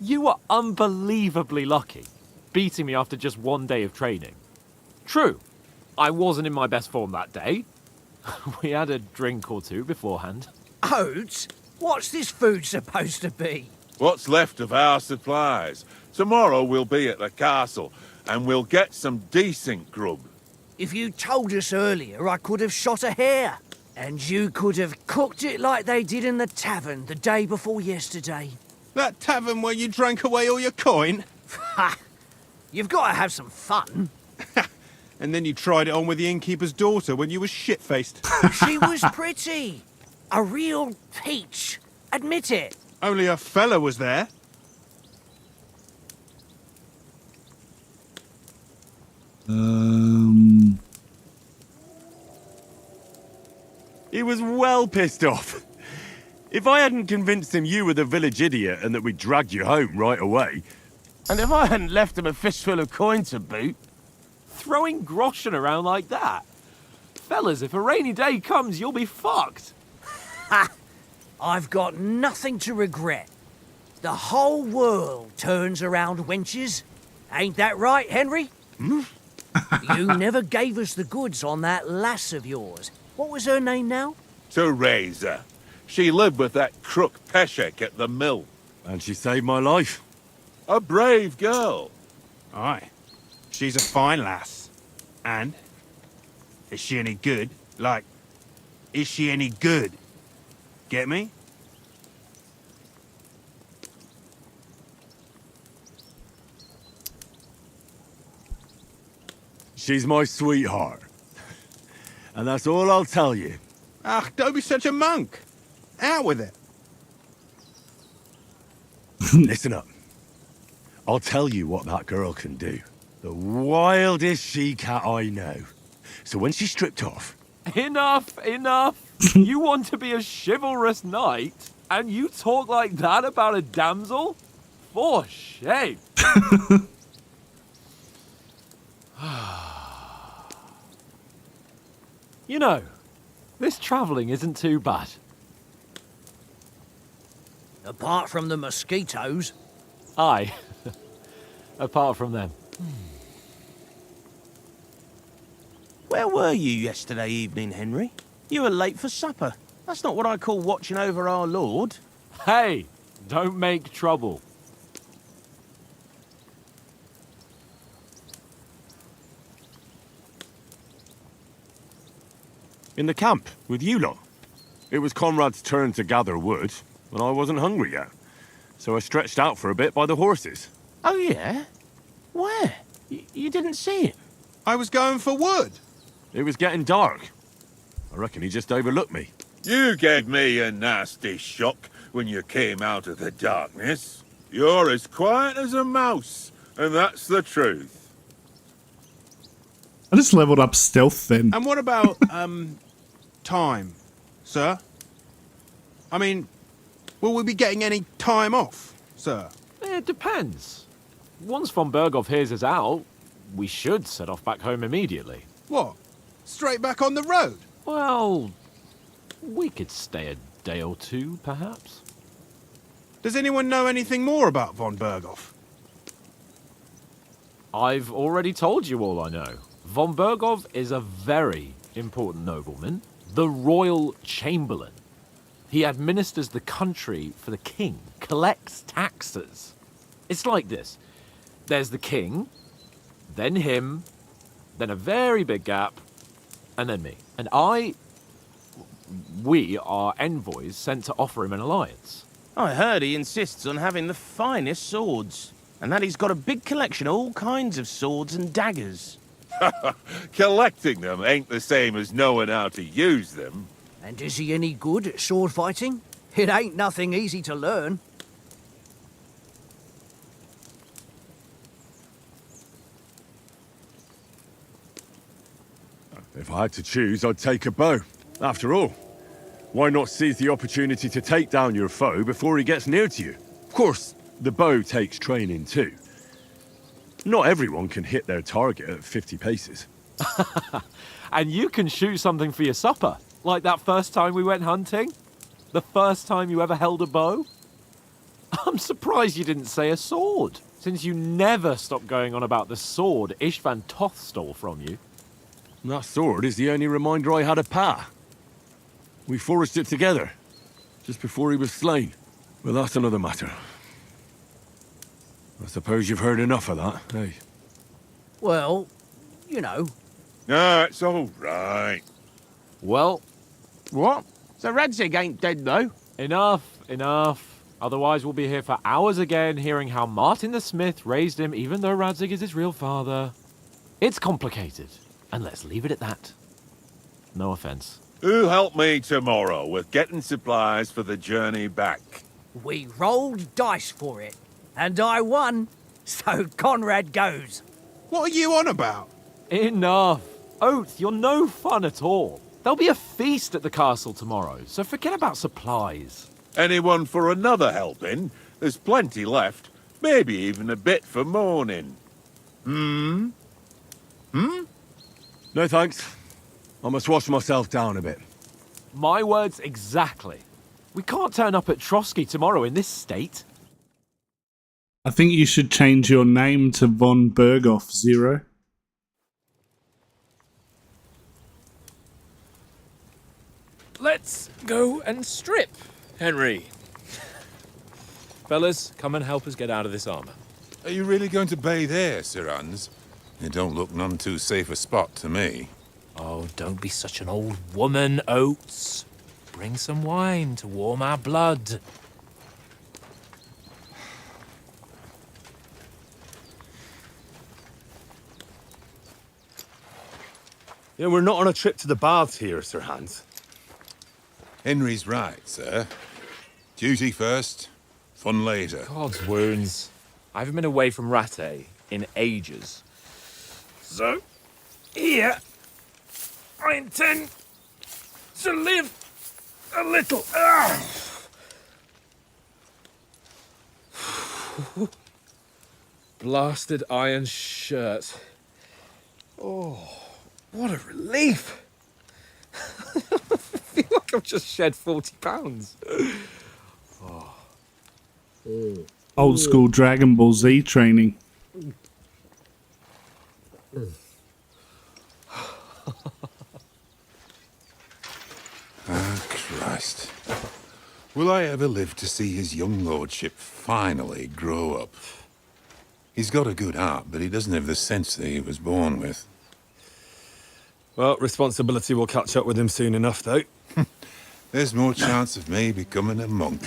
You were unbelievably lucky, beating me after just one day of training. True, I wasn't in my best form that day. We had a drink or two beforehand. Oates? What's this food supposed to be? What's left of our supplies. Tomorrow we'll be at the castle, and we'll get some decent grub. If you told us earlier, I could have shot a hare. And you could have cooked it like they did in the tavern the day before yesterday. That tavern where you drank away all your coin? Ha! You've got to have some fun. And then you tried it on with the innkeeper's daughter when you were shit-faced. She was pretty. A real peach. Admit it. Only a fella was there. He was well pissed off. If I hadn't convinced him you were the village idiot and that we dragged you home right away... And if I hadn't left him a fistful of coin to boot... Throwing groschen around like that? Fellas, if a rainy day comes, you'll be fucked. Ha! I've got nothing to regret. The whole world turns around wenches. Ain't that right, Henry? You never gave us the goods on that lass of yours. What was her name now? Teresa. She lived with that crook Peshek at the mill. And she saved my life. A brave girl. Aye. She's a fine lass. And? Is she any good? Like, is she any good? Get me? She's my sweetheart. And that's all I'll tell you. Ach, don't be such a monk. Out with it. Listen up. I'll tell you what that girl can do. The wildest she-cat I know. So when she's stripped off... Enough, enough. You want to be a chivalrous knight, and you talk like that about a damsel? For shame. You know, this travelling isn't too bad. Apart from the mosquitoes. Aye. Apart from them. Where were you yesterday evening, Henry? You were late for supper. That's not what I call watching over our Lord. Hey, don't make trouble. In the camp, with you lot. It was Conrad's turn to gather wood, and I wasn't hungry yet. So I stretched out for a bit by the horses. Oh, yeah? Where? You didn't see him? I was going for wood. It was getting dark. I reckon he just overlooked me. You gave me a nasty shock when you came out of the darkness. You're as quiet as a mouse, and that's the truth. I just leveled up stealth then. And what about, time, sir? I mean, will we be getting any time off, sir? It depends. Once von Berghoff hears us out, we should set off back home immediately. What? Straight back on the road? Well, we could stay a day or two, perhaps. Does anyone know anything more about von Berghoff? I've already told you all I know. Von Berghoff is a very important nobleman, the royal chamberlain. He administers the country for the king, collects taxes. It's like this. There's the king, then him, then a very big gap, and then me. And we are envoys sent to offer him an alliance. I heard he insists on having the finest swords, and that he's got a big collection of all kinds of swords and daggers. Collecting them ain't the same as knowing how to use them. And is he any good at sword fighting? It ain't nothing easy to learn. If I had to choose, I'd take a bow. After all, why not seize the opportunity to take down your foe before he gets near to you? Of course, the bow takes training too. Not everyone can hit their target at 50 paces. And you can shoot something for your supper, like that first time we went hunting? The first time you ever held a bow? I'm surprised you didn't say a sword, since you never stopped going on about the sword Istvan Toth stole from you. That sword is the only reminder I had of Pa. We forged it together, just before he was slain. But that's another matter. I suppose you've heard enough of that, eh? Well, you know. No, it's all right. Well... What? So Radzig ain't dead, though? Enough, enough. Otherwise we'll be here for hours again, hearing how Martin the Smith raised him, even though Radzig is his real father. It's complicated, and let's leave it at that. No offense. Who'll help me tomorrow with getting supplies for the journey back? We rolled dice for it, and I won, so Conrad goes. What are you on about? Enough. Oath, you're no fun at all. There'll be a feast at the castle tomorrow, so forget about supplies. Anyone for another helping? There's plenty left. Maybe even a bit for morning. No thanks. I must wash myself down a bit. My words exactly. We can't turn up at Trotsky tomorrow in this state. I think you should change your name to Von Berghoff, Zero. Let's go and strip, Henry. Fellas, come and help us get out of this armor. Are you really going to bathe here, Sir Hans? It don't look none too safe a spot to me. Oh, don't be such an old woman, Oates. Bring some wine to warm our blood. Yeah, we're not on a trip to the baths here, Sir Hans. Henry's right, sir. Duty first, fun later. God's wounds. I haven't been away from Rattay in ages. So, here, I intend to live a little. Blasted iron shirt. Oh, what a relief. I feel like I've just shed 40 pounds. Old school Dragon Ball Z training. Ah, Christ. Will I ever live to see his young lordship finally grow up? He's got a good heart, but he doesn't have the sense that he was born with. Well, responsibility will catch up with him soon enough, though. There's more chance of me becoming a monk.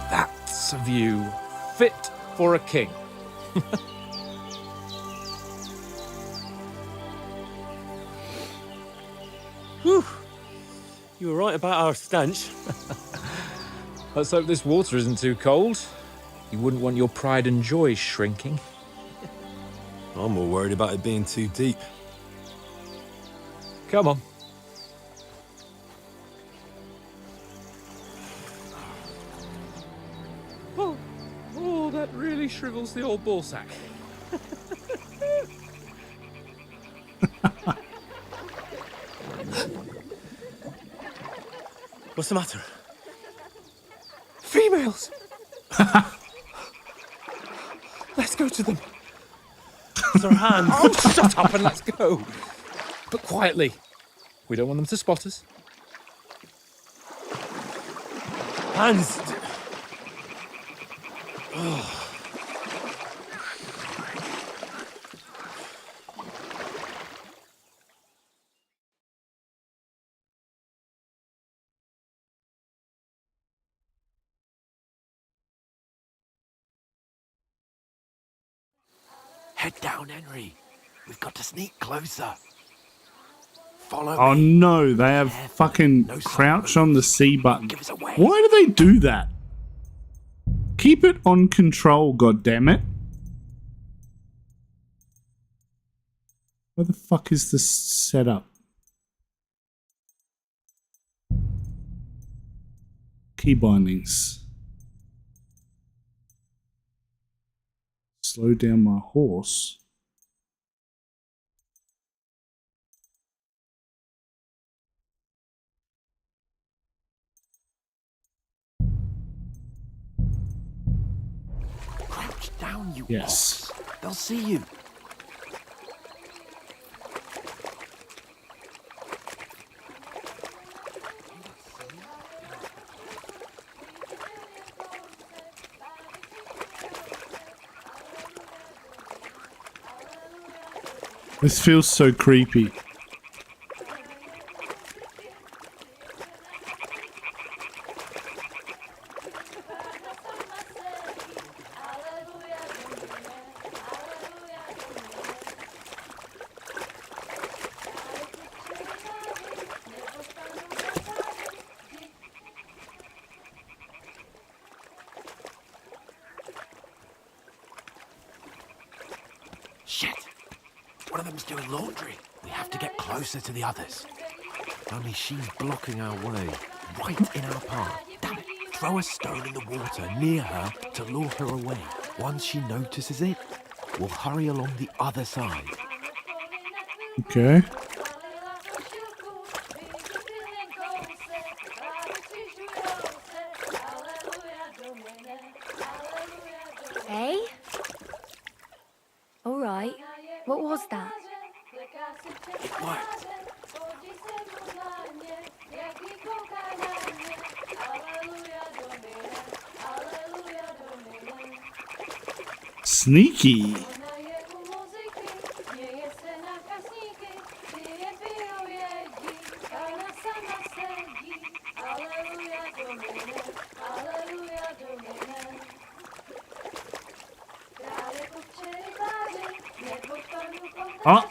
That's a view fit for a king. Whew. You were right about our stench. Let's hope this water isn't too cold. You wouldn't want your pride and joy shrinking. I'm more worried about it being too deep. Come on. Oh, that really shrivels the old ball sack. What's the matter? Females! Let's go to them. Sir Hans! Oh, shut up and let's go. But quietly. We don't want them to spot us. Hans! Oh. Head down, Henry. We've got to sneak closer. Follow Oh me. no, they have fucking crouch on the C button. Why do they do that? Keep it on control, goddammit. Where the fuck is this setup? Key bindings. Slow down my horse. Crouch down, you Yes. ox. They'll see you. This feels so creepy. Shit! One of them's doing laundry. We have to get closer to the others. Only she's blocking our way, right in our path. Damn it! Throw a stone in the water near her to lure her away. Once she notices it, we'll hurry along the other side. Okay. Eh? All right. What was that? It worked. Sneaky. Oh.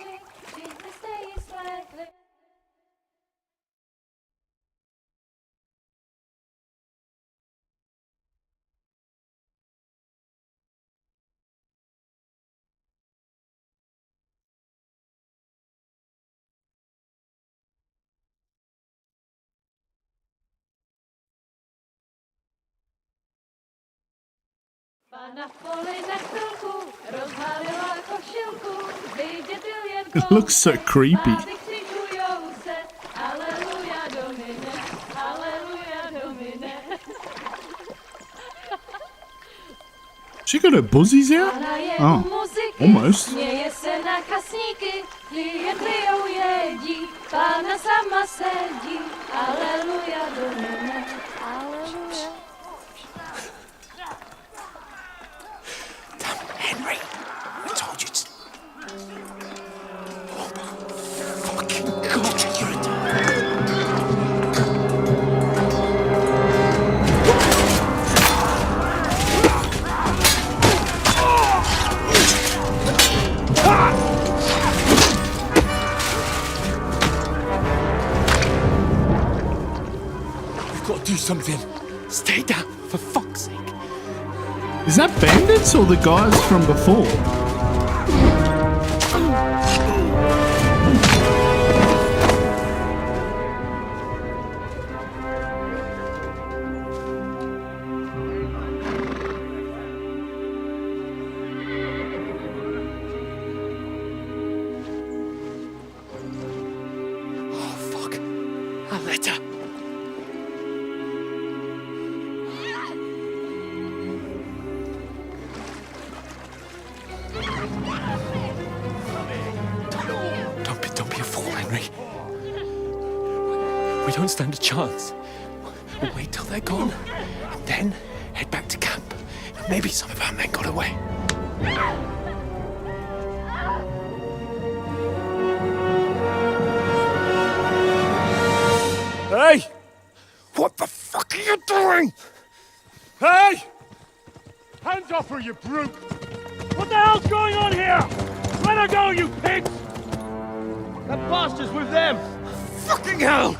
It looks so creepy. She got her buzzies out? Oh, almost. Henry, I told you to... Fucking God, you're a... We've got to do something. Stay down, for fuck's sake. Is that bandits or the guys from before? Oh, fuck. A letter. Don't be a fool, Henry. We don't stand a chance. We'll wait till they're gone, and then head back to camp. Maybe some of our men got away. Hey! What the fuck are you doing? Hey! Hands off her, you brute! What the hell's going on here? Let her go, you pigs! That bastard's with them! Fucking hell!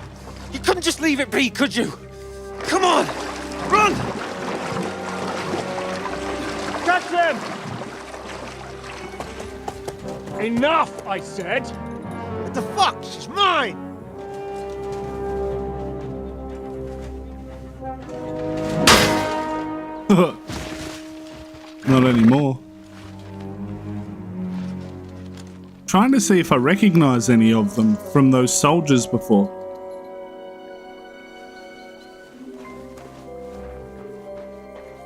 You couldn't just leave it be, could you? Come on! Run! Catch them! Enough, I said! What the fuck? She's mine! Not anymore. Trying to see if I recognize any of them from those soldiers before.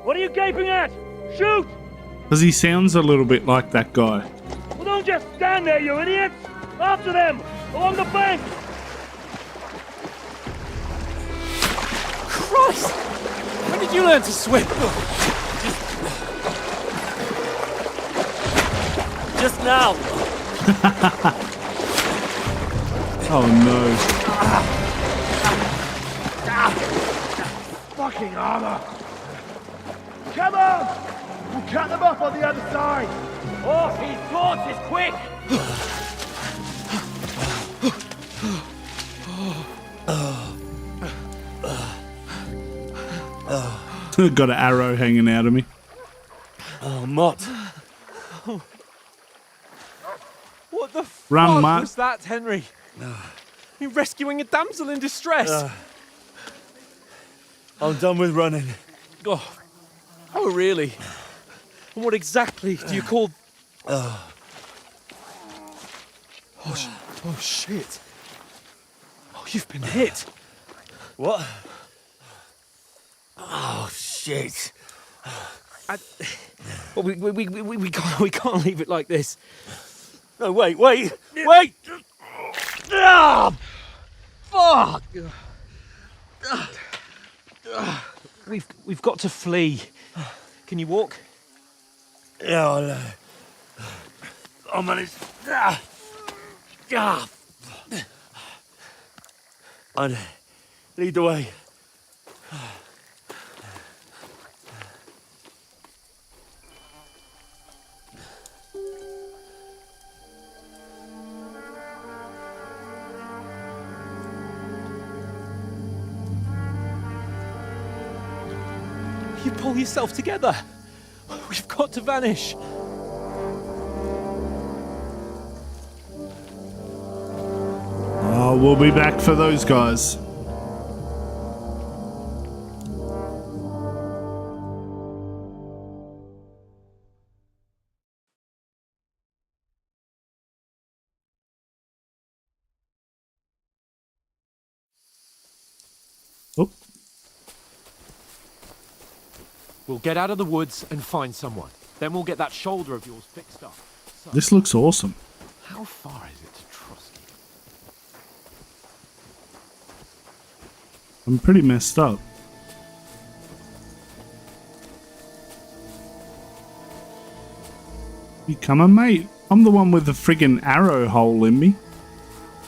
What are you gaping at? Shoot! Because he sounds a little bit like that guy. Well, don't just stand there, you idiots! After them! Along the bank! Christ! When did you learn to swim? Just now! Oh no. Fucking armor! Come on! We'll cut them off on the other side! Oh, his torch is quick! Got an arrow hanging out of me. Oh, Mott. What the Run, fuck Matt. was that, Henry? You rescuing a damsel in distress? I'm done with running. Oh, really? And what exactly do you call... Oh, shit. Oh, you've been hit. What? Oh, shit. Well, we can't leave it like this. No, wait! Ah! Oh! We've got to flee. Can you walk? Yeah, I'll manage. I'd lead the way. You pull yourself together. We've got to vanish. Oh, we'll be back for those guys. Oh. We'll get out of the woods and find someone. Then we'll get that shoulder of yours fixed up. So, This looks awesome. how far is it to Trusky? I'm pretty messed up. You coming, mate? I'm the one with the friggin' arrow hole in me.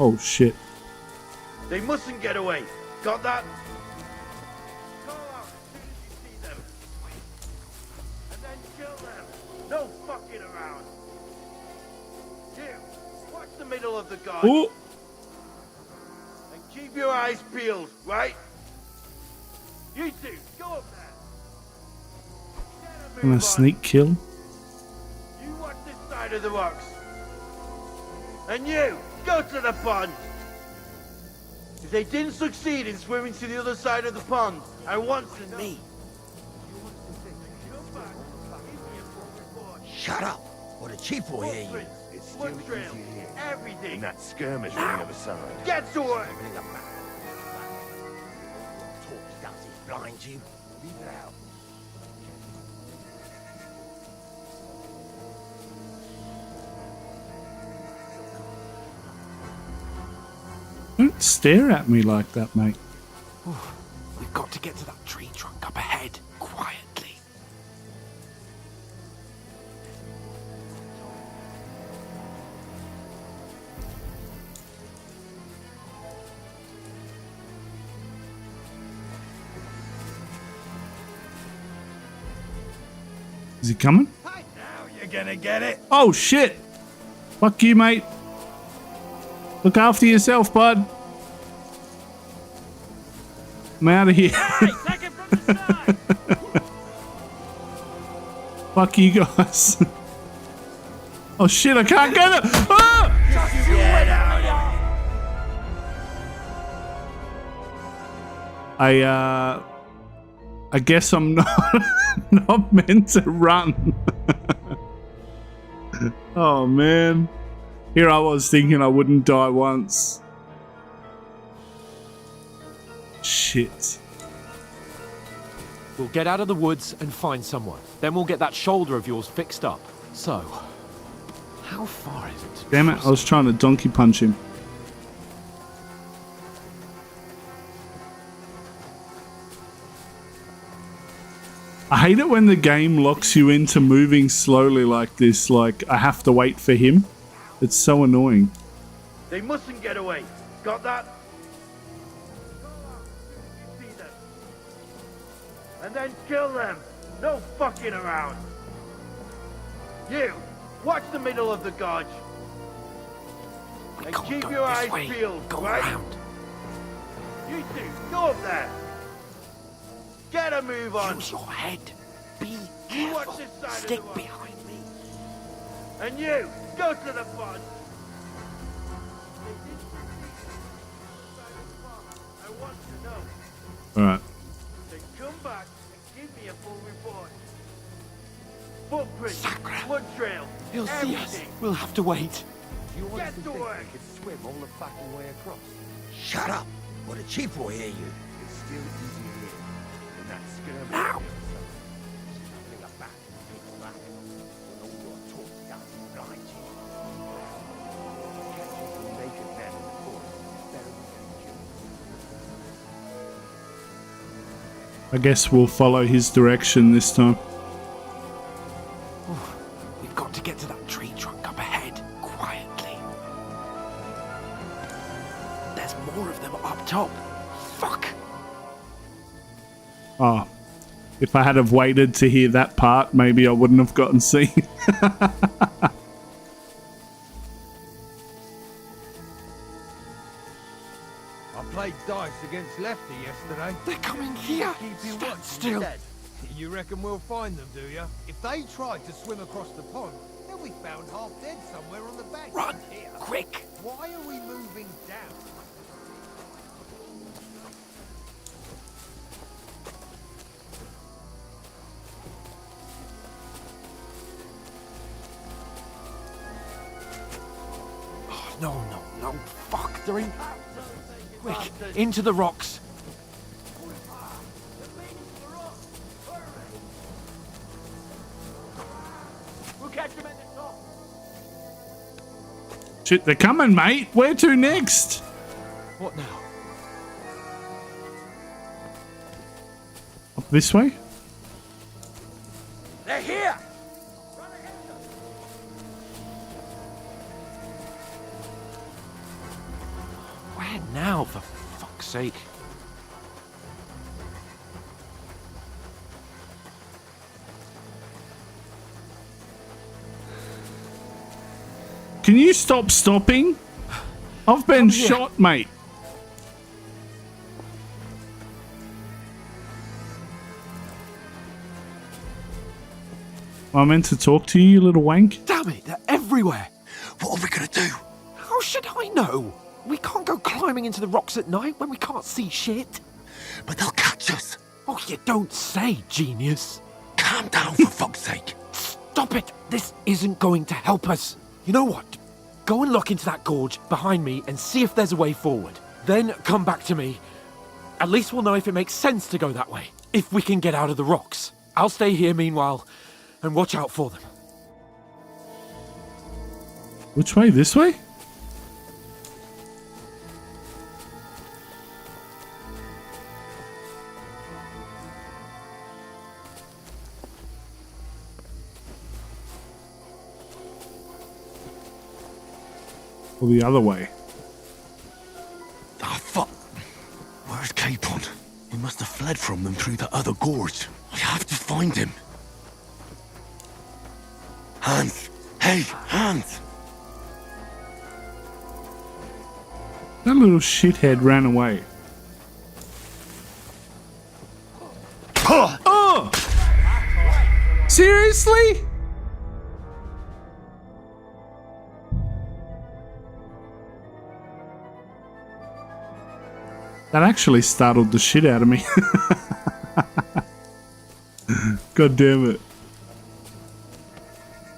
Oh, shit. They mustn't get away. Got that? And then kill them. No fucking around. You, watch the middle of the guard. Ooh. And keep your eyes peeled, right? You two, go up there. And a sneak kill. You watch this side of the rocks. And you, go to the pond. If they didn't succeed in swimming to the other side of the pond, I want to know. Me. Shut up, or the chief will hear you. It's still easier here. Everything. In that skirmish on the other side. Get to work. Talk does it blind you? Leave it out. Don't stare at me like that, mate. We've got to get to that tree trunk up ahead, quietly. Is he coming? Now you're gonna get it. Oh, shit. Fuck you, mate. Look after yourself, bud. I'm out of here. Fuck you guys. Oh shit, I can't get it. Ah! I guess I'm not meant to run. Oh man. Here I was thinking I wouldn't die once. Shit. We'll get out of the woods and find someone. Then we'll get that shoulder of yours fixed up. So, how far is it? Damn it, I was trying to donkey punch him. I hate it when the game locks you into moving slowly like this, like I have to wait for him. It's so annoying. They mustn't get away. Got that? You see them. And then kill them. No fucking around. You, watch the middle of the gorge. And keep your eyes peeled, right? Around. You two, go up there. Get a move on. Use your head. Be You watch this side Stick of the rock. behind me. And you, go to the pond. I want to know. Alright. Then come back and give me a full report. Footprints, blood trail, He'll see us. everything. We'll have to wait. Get to work. Swim all the fucking way across. Shut up, or the chief will hear you. It's still easier here. In that skirmish. Now. Traveling up back, pitch black. When all your talk does blind you. Catching some naked men in the forest is better than getting killed. I guess we'll follow his direction this time. We've got to get to that tree trunk up ahead, quietly. There's more of them up top. Fuck. Oh, if I had have waited to hear that part, maybe I wouldn't have gotten seen. I played dice against Lefty yesterday. They're coming here. Stand still. You reckon we'll find them, do you? If they tried to swim across the pond, they'll be found half dead somewhere on the bank. Run! Here. Quick! Why are we moving down? Oh, no. Fuck, they're in. Quick, into the rocks. We'll catch them at the top. Shit, they're coming, mate. Where to next? What now? Up this way? They're here! Where now, for fuck's sake? Can you stop stopping? I've been shot, mate. I meant to talk to you, you little wank. Damn it, they're everywhere. What are we gonna do? How should I know? We can't go climbing into the rocks at night when we can't see shit. But they'll catch us. Oh, you don't say, genius. Calm down, for fuck's sake. Stop it. This isn't going to help us. You know what? Go and look into that gorge behind me and see if there's a way forward. Then come back to me. At least we'll know if it makes sense to go that way. If we can get out of the rocks. I'll stay here meanwhile and watch out for them. Which way? This way? Or the other way? Ah, fuck. Where's Capon? He must have fled from them through the other gorge. I have to find him. Hans! Hey, Hans! That little shithead ran away. Oh! Seriously? That actually startled the shit out of me. God damn it.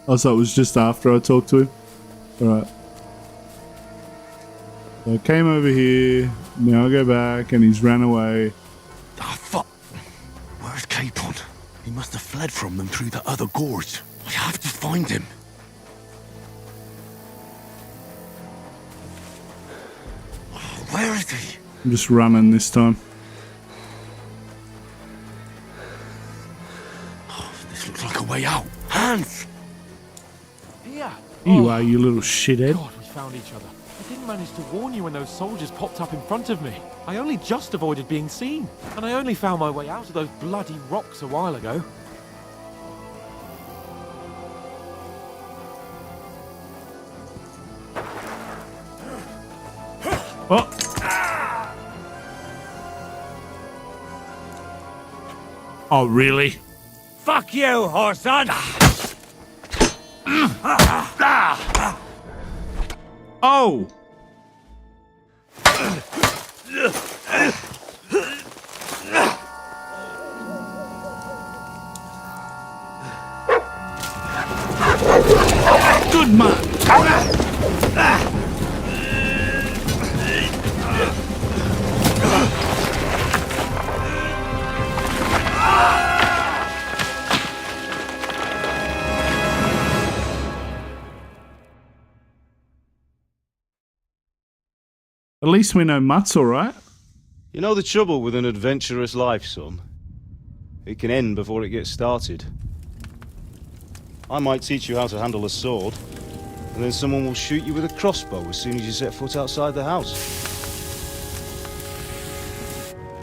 Also, it was just after I talked to him. Alright. So I came over here, now I go back, and he's ran away. Ah, fuck. Where's Capon? He must have fled from them through the other gorge. I have to find him. Where is he? I'm just running this time. This looks like a way out. Hans! Here. Here you are, you little shithead. God, we found each other. I didn't manage to warn you when those soldiers popped up in front of me. I only just avoided being seen. And I only found my way out of those bloody rocks a while ago. Oh! Oh, really? Fuck you, Horson! Oh! Good man! At least we know Mutt's alright. You know the trouble with an adventurous life, son? It can end before it gets started. I might teach you how to handle a sword, and then someone will shoot you with a crossbow as soon as you set foot outside the house.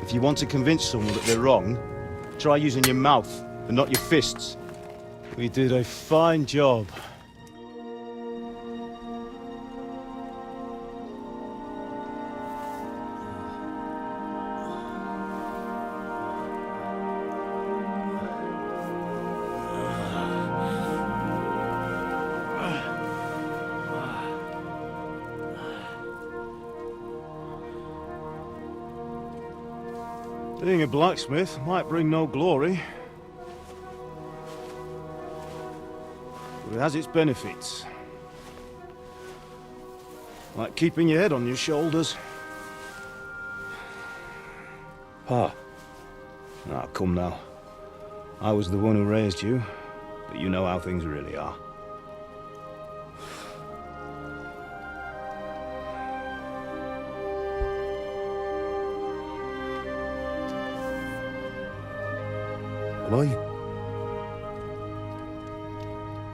If you want to convince someone that they're wrong, try using your mouth and not your fists. We did a fine job. Being a blacksmith might bring no glory, but it has its benefits. Like keeping your head on your shoulders. Pa. Ah, come now. I was the one who raised you, but you know how things really are.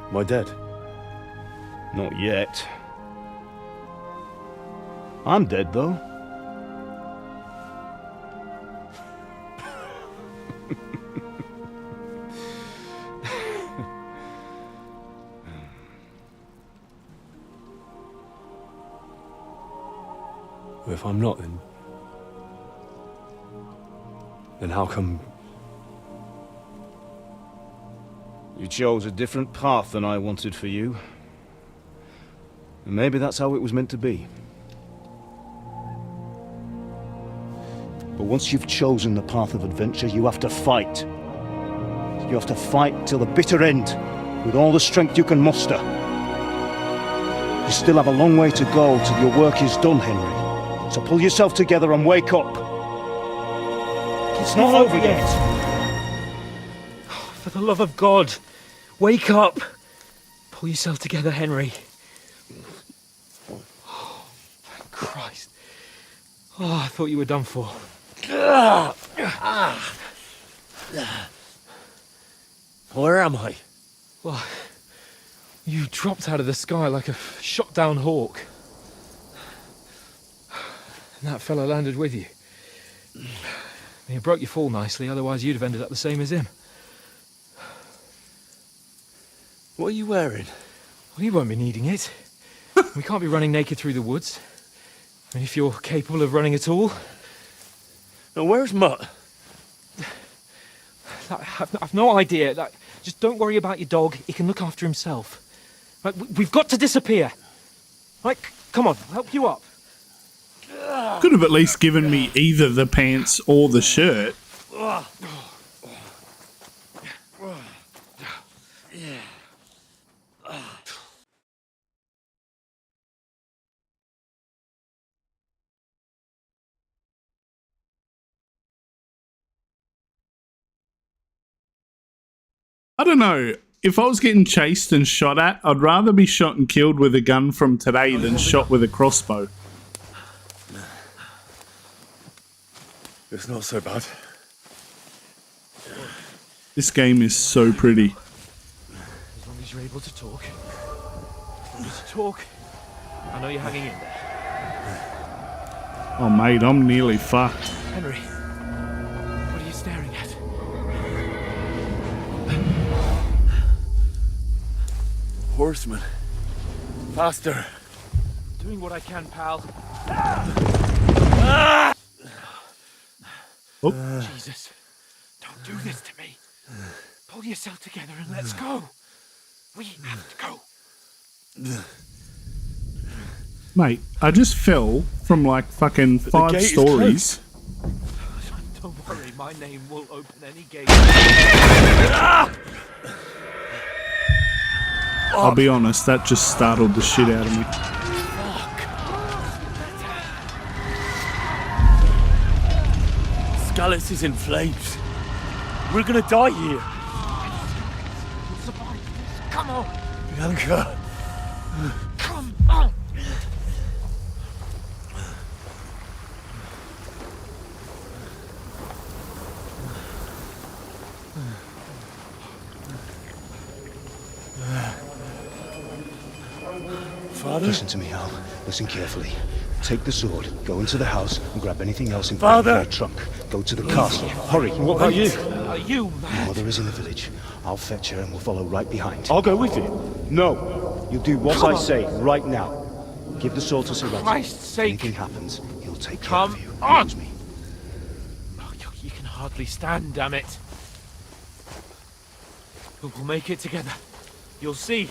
Am I dead? Not yet. I'm dead, though. If I'm not, then how come... You chose a different path than I wanted for you. And maybe that's how it was meant to be. But once you've chosen the path of adventure, you have to fight. You have to fight till the bitter end, with all the strength you can muster. You still have a long way to go till your work is done, Henry. So pull yourself together and wake up. It's not over yet. For the love of God, wake up! Pull yourself together, Henry. Oh, thank Christ. Oh, I thought you were done for. Where am I? Well, you dropped out of the sky like a shot-down hawk. And that fella landed with you. He broke your fall nicely, otherwise you'd have ended up the same as him. What are you wearing? Well, you won't be needing it. We can't be running naked through the woods. I mean, if you're capable of running at all. Now, where's Mutt? I've no idea. Just don't worry about your dog. He can look after himself. Right, we've got to disappear. Right, come on, I'll help you up. Could have at least given me either the pants or the shirt. I don't know. If I was getting chased and shot at, I'd rather be shot and killed with a gun from today than shot with a crossbow. It's not so bad. This game is so pretty. As long as you're able to talk. Just talk. I know you're hanging in there. Oh, mate, I'm nearly fucked. Henry, what are you staring at? Horseman. Faster. Doing what I can, pal. Oh. Jesus, don't do this to me. Pull yourself together and let's go. We have to go. Mate, I just fell from like fucking 5 stories. Don't worry, my name will open any gate. I'll be honest, that just startled the shit out of me. Scarlet is in flames. We're gonna die here. Come on. Bianca. Come on. Father? Listen to me, Hal. Listen carefully. Take the sword, go into the house, and grab anything else in your trunk. Go to the castle. Hurry. What about you? Are you mad? Mother is in the village. I'll fetch her and we'll follow right behind. I'll go with you. No. You do what I say right now. Give the sword to Sir Roger. Christ's sake. If anything happens, he'll take care Come of you. on! Me. Oh, you can hardly stand, damn it. But we'll make it together. You'll see.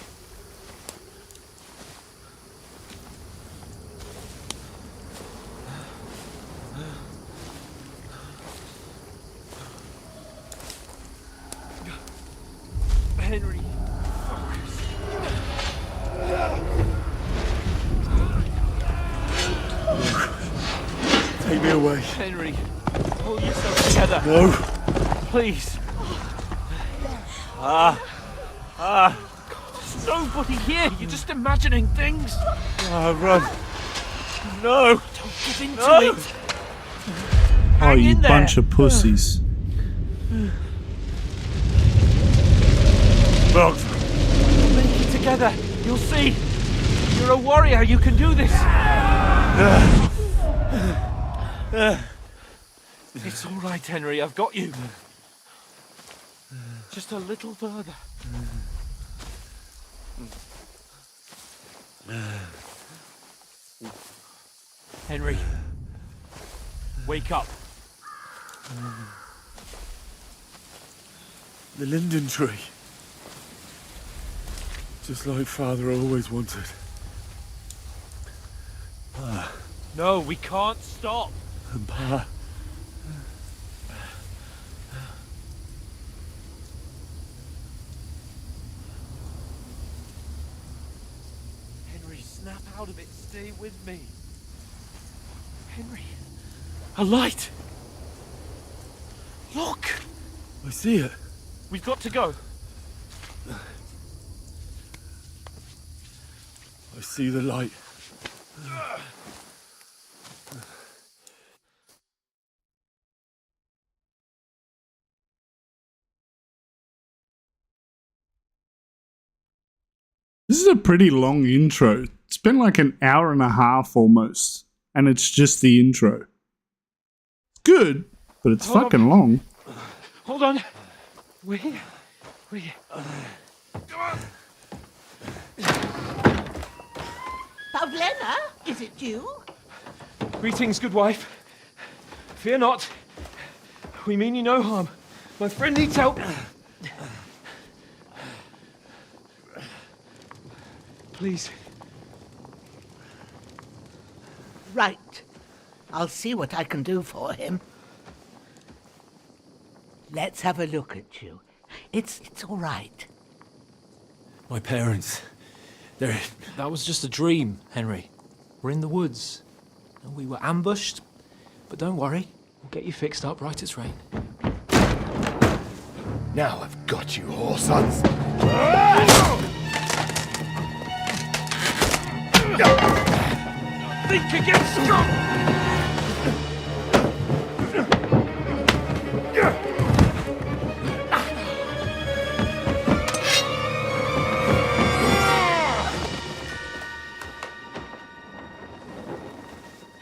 Henry. Take me away. Henry, pull yourself together. No. Please. There's nobody here. You're just imagining things. Run. No. Don't give in to it. Oh, Hang you in there. bunch of pussies. Look. We'll make it together. You'll see. You're a warrior. You can do this. It's all right, Henry. I've got you. Just a little further. Henry, wake up. The linden tree. Just like Father always wanted. No, we can't stop. And Pa. Henry, snap out of it. Stay with me. Henry, a light. Look. I see it. We've got to go. I see the light. This is a pretty long intro. It's been like an hour and a half almost. And it's just the intro. It's good, but it's fucking long. Hold on. Wait. Pavlena, is it you? Greetings, good wife. Fear not. We mean you no harm. My friend needs help. Please. Right. I'll see what I can do for him. Let's have a look at you. It's all right. My parents. They're... That was just a dream, Henry. We're in the woods. We were ambushed, but don't worry. We'll get you fixed up right as rain. Now I've got you, whore sons. Think again, strong!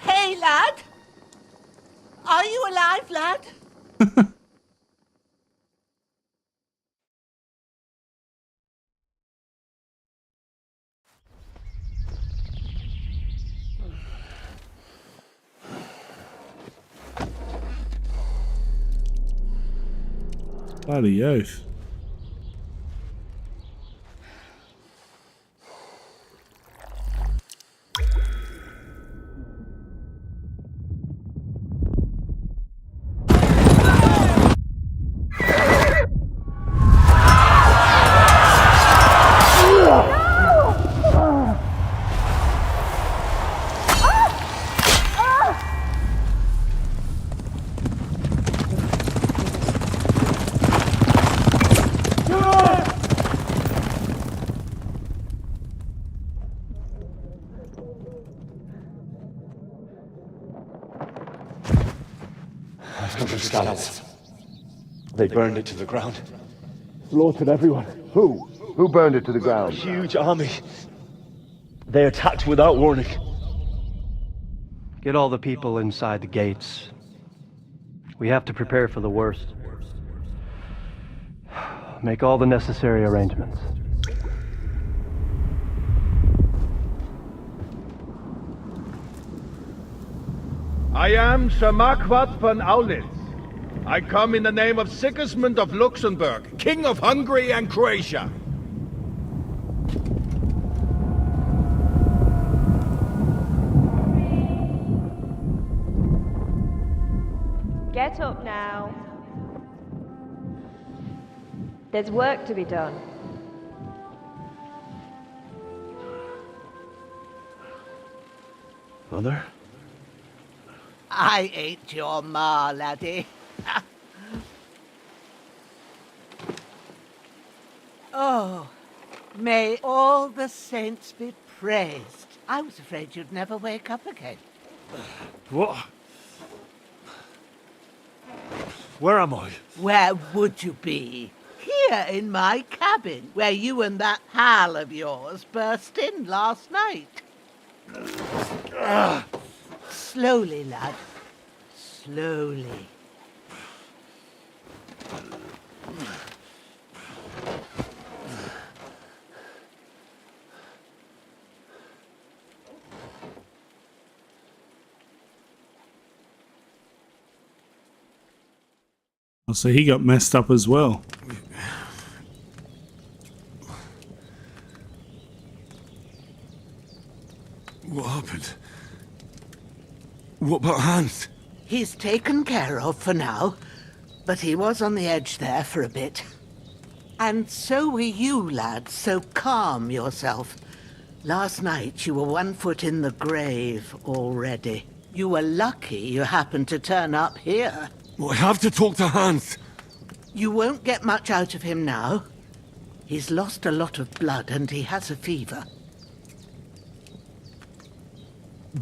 Hey, lad! Are you alive, lad? Bloody oath. Scallops. They burned it to the ground. Slaughtered everyone. Who? Who burned it to the ground? A huge army. They attacked without warning. Get all the people inside the gates. We have to prepare for the worst. Make all the necessary arrangements. I am Sir Marquardt von Aulitz. I come in the name of Sigismund of Luxembourg, King of Hungary and Croatia. Get up now. There's work to be done. Mother? I ain't your ma, laddie. Oh, may all the saints be praised. I was afraid you'd never wake up again. What? Where am I? Where would you be? Here in my cabin, where you and that pal of yours burst in last night. Slowly, lad. Slowly. Oh, so he got messed up as well. What happened? What about Hans? He's taken care of for now, but he was on the edge there for a bit. And so were you, lad, so calm yourself. Last night you were 1 foot in the grave already. You were lucky you happened to turn up here. I have to talk to Hans. You won't get much out of him now. He's lost a lot of blood and he has a fever.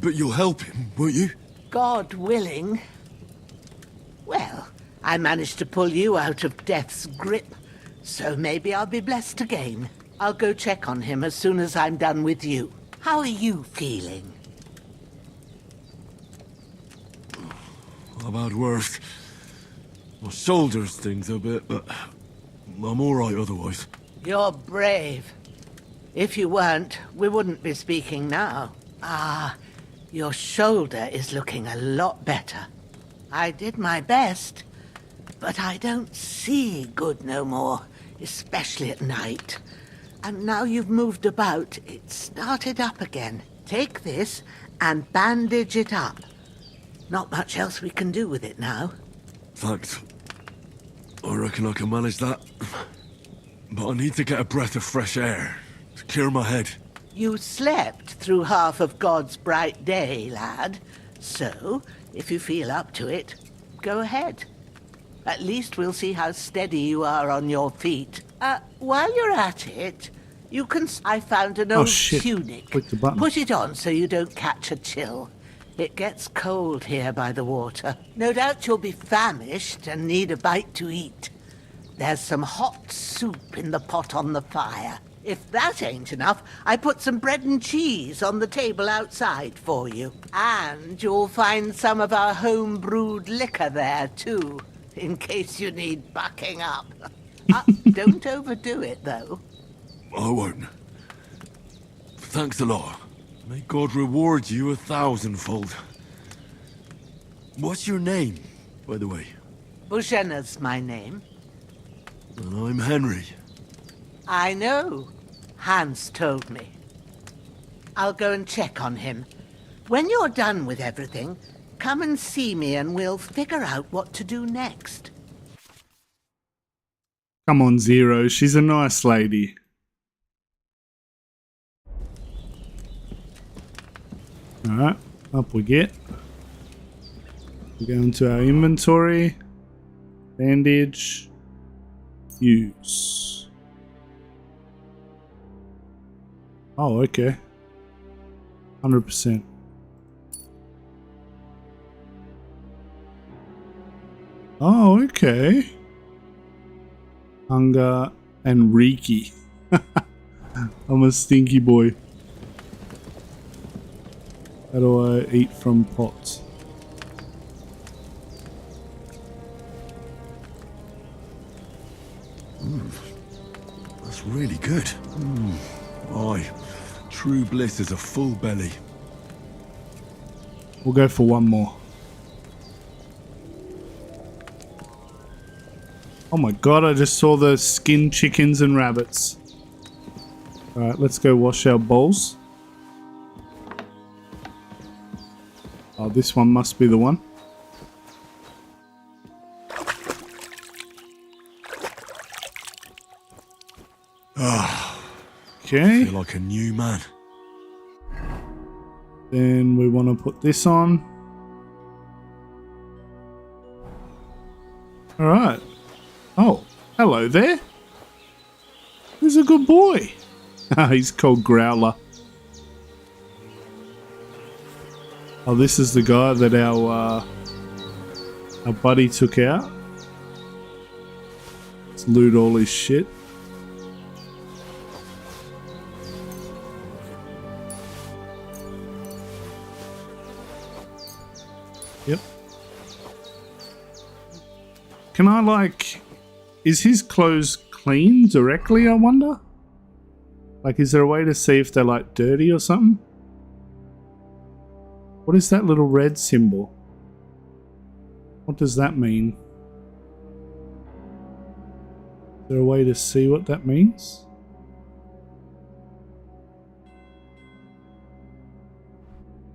But you'll help him, won't you? God willing. Well, I managed to pull you out of death's grip, so maybe I'll be blessed again. I'll go check on him as soon as I'm done with you. How are you feeling? I've had worse. My shoulder stings a bit, but I'm all right otherwise. You're brave. If you weren't, we wouldn't be speaking now. Ah, your shoulder is looking a lot better. I did my best, but I don't see good no more, especially at night. And now you've moved about, it started up again. Take this and bandage it up. Not much else we can do with it now. Thanks. I reckon I can manage that. But I need to get a breath of fresh air to clear my head. You slept through half of God's bright day, lad. So, if you feel up to it, go ahead. At least we'll see how steady you are on your feet. While you're at it, you can... I found an old tunic. Click the button. Put it on so you don't catch a chill. It gets cold here by the water. No doubt you'll be famished and need a bite to eat. There's some hot soup in the pot on the fire. If that ain't enough, I put some bread and cheese on the table outside for you. And you'll find some of our home-brewed liquor there, too, in case you need bucking up. Don't overdo it, though. I won't. Thanks a lot. May God reward you 1,000-fold. What's your name, by the way? Bushenna's my name. And I'm Henry. I know. Hans told me. I'll go and check on him. When you're done with everything, come and see me and we'll figure out what to do next. Come on, Zero. She's a nice lady. Alright, up we get. We go into our inventory. Bandage. Use. Oh, okay. 100%. Oh, okay. Hunger and Reiki. I'm a stinky boy. How do I eat from pots? That's really good. Aye, true bliss is a full belly. We'll go for one more. Oh my god, I just saw the skinned chickens and rabbits. Alright, let's go wash our bowls. Oh, this one must be the one. Okay. I feel like a new man. Then we want to put this on. Alright. Oh, hello there. Who's a good boy? He's called Growler. Oh, this is the guy that our buddy took out. Let's loot all his shit. Yep. Can I, like... Is his clothes clean directly, I wonder? Like, is there a way to see if they're, like, dirty or something? What is that little red symbol? What does that mean? Is there a way to see what that means?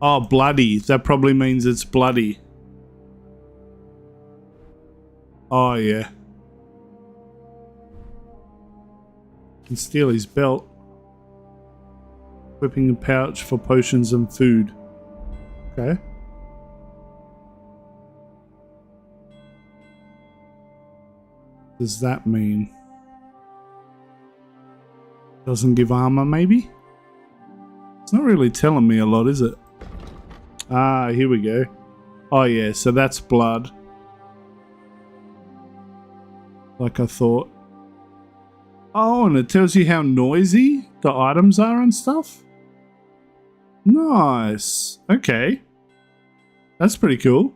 Oh, bloody. That probably means it's bloody. Oh, yeah. Can steal his belt. Equipping a pouch for potions and food. Okay. What does that mean? Doesn't give armor, maybe? It's not really telling me a lot, is it? Ah, here we go. Oh yeah, so that's blood. Like I thought. Oh, and it tells you how noisy the items are and stuff? Nice. Okay. That's pretty cool.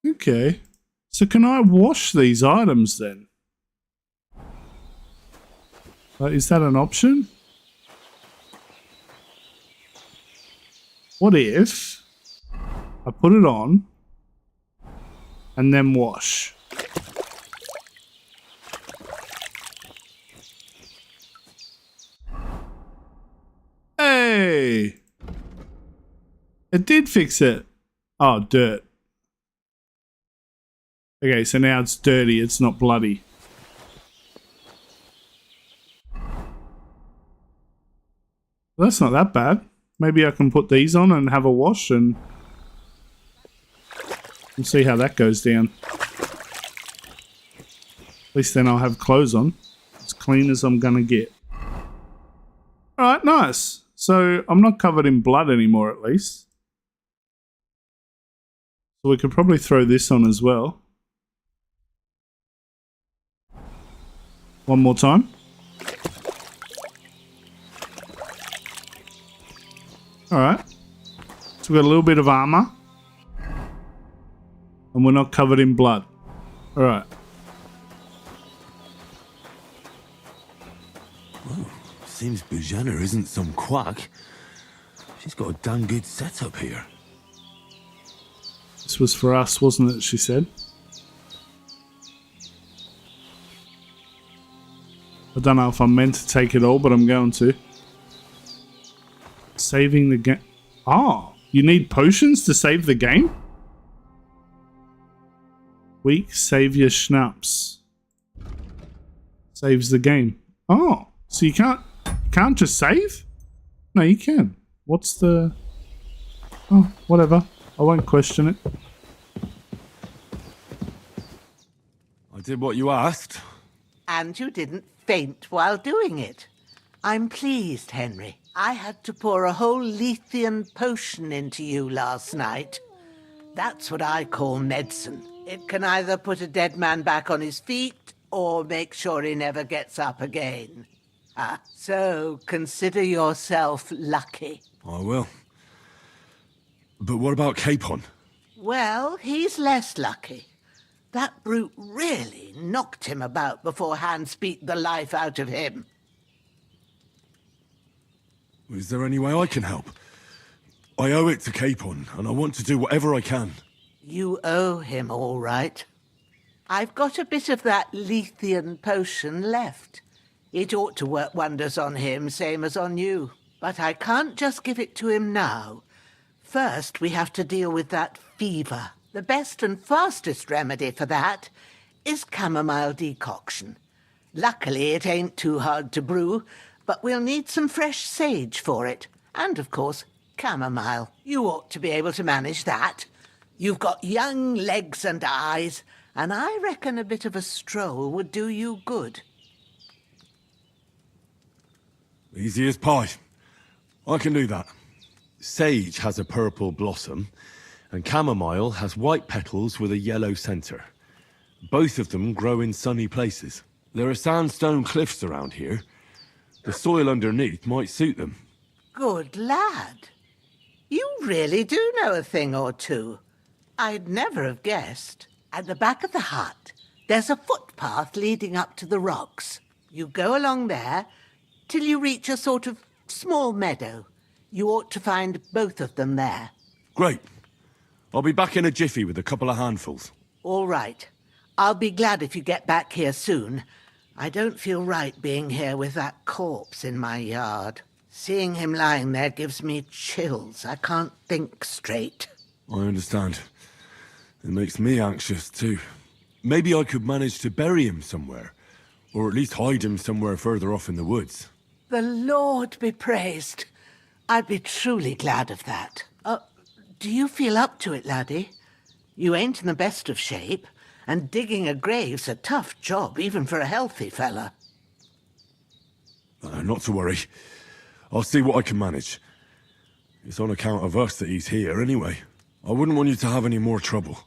Okay. So can I wash these items then? Is that an option? What if I put it on and then wash? Hey! It did fix it. Oh, dirt. Okay, so now it's dirty, it's not bloody. Well, that's not that bad. Maybe I can put these on and have a wash and we'll see how that goes down. At least then I'll have clothes on. As clean as I'm gonna get. Alright, nice. So I'm not covered in blood anymore at least. So we could probably throw this on as well. One more time. Alright. So we've got a little bit of armor. And we're not covered in blood. Alright. Well, seems Bujana isn't some quack. She's got a damn good setup here. This was for us, wasn't it, she said. I don't know if I'm meant to take it all, but I'm going to. Saving the game. Oh, you need potions to save the game? Weak savior schnapps. Saves the game. Oh, so you can't just save? No, you can. What's the... Oh, whatever. I won't question it. I did what you asked. And you didn't faint while doing it. I'm pleased, Henry. I had to pour a whole Lethean potion into you last night. That's what I call medicine. It can either put a dead man back on his feet or make sure he never gets up again. So consider yourself lucky. I will. But what about Capon? Well, he's less lucky. That brute really knocked him about before Hans beat the life out of him. Is there any way I can help? I owe it to Capon, and I want to do whatever I can. You owe him, all right. I've got a bit of that Lethean potion left. It ought to work wonders on him, same as on you. But I can't just give it to him now. First, we have to deal with that fever. The best and fastest remedy for that is chamomile decoction. Luckily, it ain't too hard to brew, but we'll need some fresh sage for it. And, of course, chamomile. You ought to be able to manage that. You've got young legs and eyes, and I reckon a bit of a stroll would do you good. Easy as pie. I can do that. Sage has a purple blossom, and chamomile has white petals with a yellow center. Both of them grow in sunny places. There are sandstone cliffs around here. The soil underneath might suit them. Good lad. You really do know a thing or two. I'd never have guessed. At the back of the hut, there's a footpath leading up to the rocks. You go along there till you reach a sort of small meadow. You ought to find both of them there. Great. I'll be back in a jiffy with a couple of handfuls. All right. I'll be glad if you get back here soon. I don't feel right being here with that corpse in my yard. Seeing him lying there gives me chills. I can't think straight. I understand. It makes me anxious too. Maybe I could manage to bury him somewhere, or at least hide him somewhere further off in the woods. The Lord be praised. I'd be truly glad of that. Do you feel up to it, laddie? You ain't in the best of shape, and digging a grave's a tough job, even for a healthy fella. Not to worry. I'll see what I can manage. It's on account of us that he's here anyway. I wouldn't want you to have any more trouble.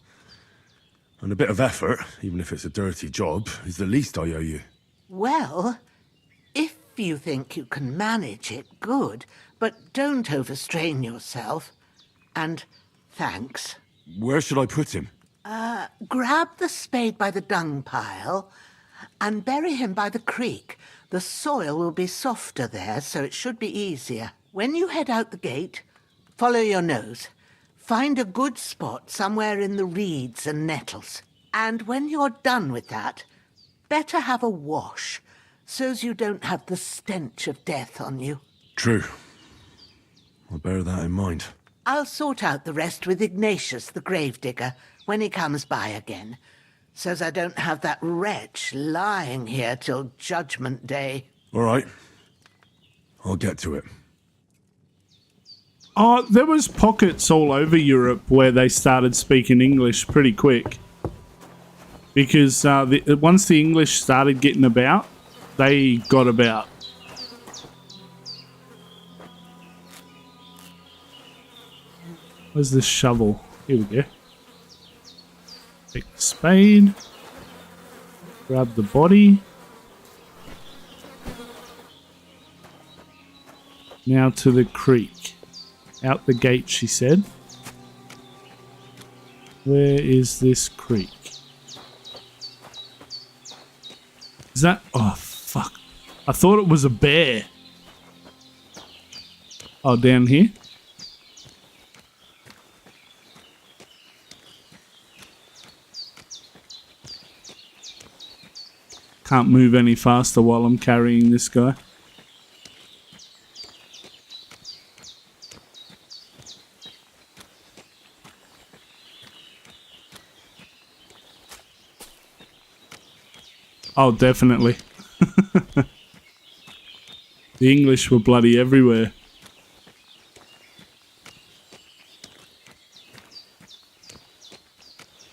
And a bit of effort, even if it's a dirty job, is the least I owe you. Well, if you think you can manage it, good, but don't overstrain yourself. And thanks. Where should I put him? Grab the spade by the dung pile and bury him by the creek. The soil will be softer there, so it should be easier. When you head out the gate, follow your nose. Find a good spot somewhere in the reeds and nettles. And when you're done with that, better have a wash, so's you don't have the stench of death on you. True. I'll bear that in mind. I'll sort out the rest with Ignatius, the gravedigger, when he comes by again, so's I don't have that wretch lying here till Judgment Day. All right. I'll get to it. Oh, there was pockets all over Europe where they started speaking English pretty quick. Because once the English started getting about, they got about. Where's this shovel? Here we go. Take the spade. Grab the body. Now to the creek. Out the gate, she said. Where is this creek? Is that... Oh, fuck. I thought it was a bear. Oh, down here? Can't move any faster while I'm carrying this guy. Oh, definitely. The English were bloody everywhere.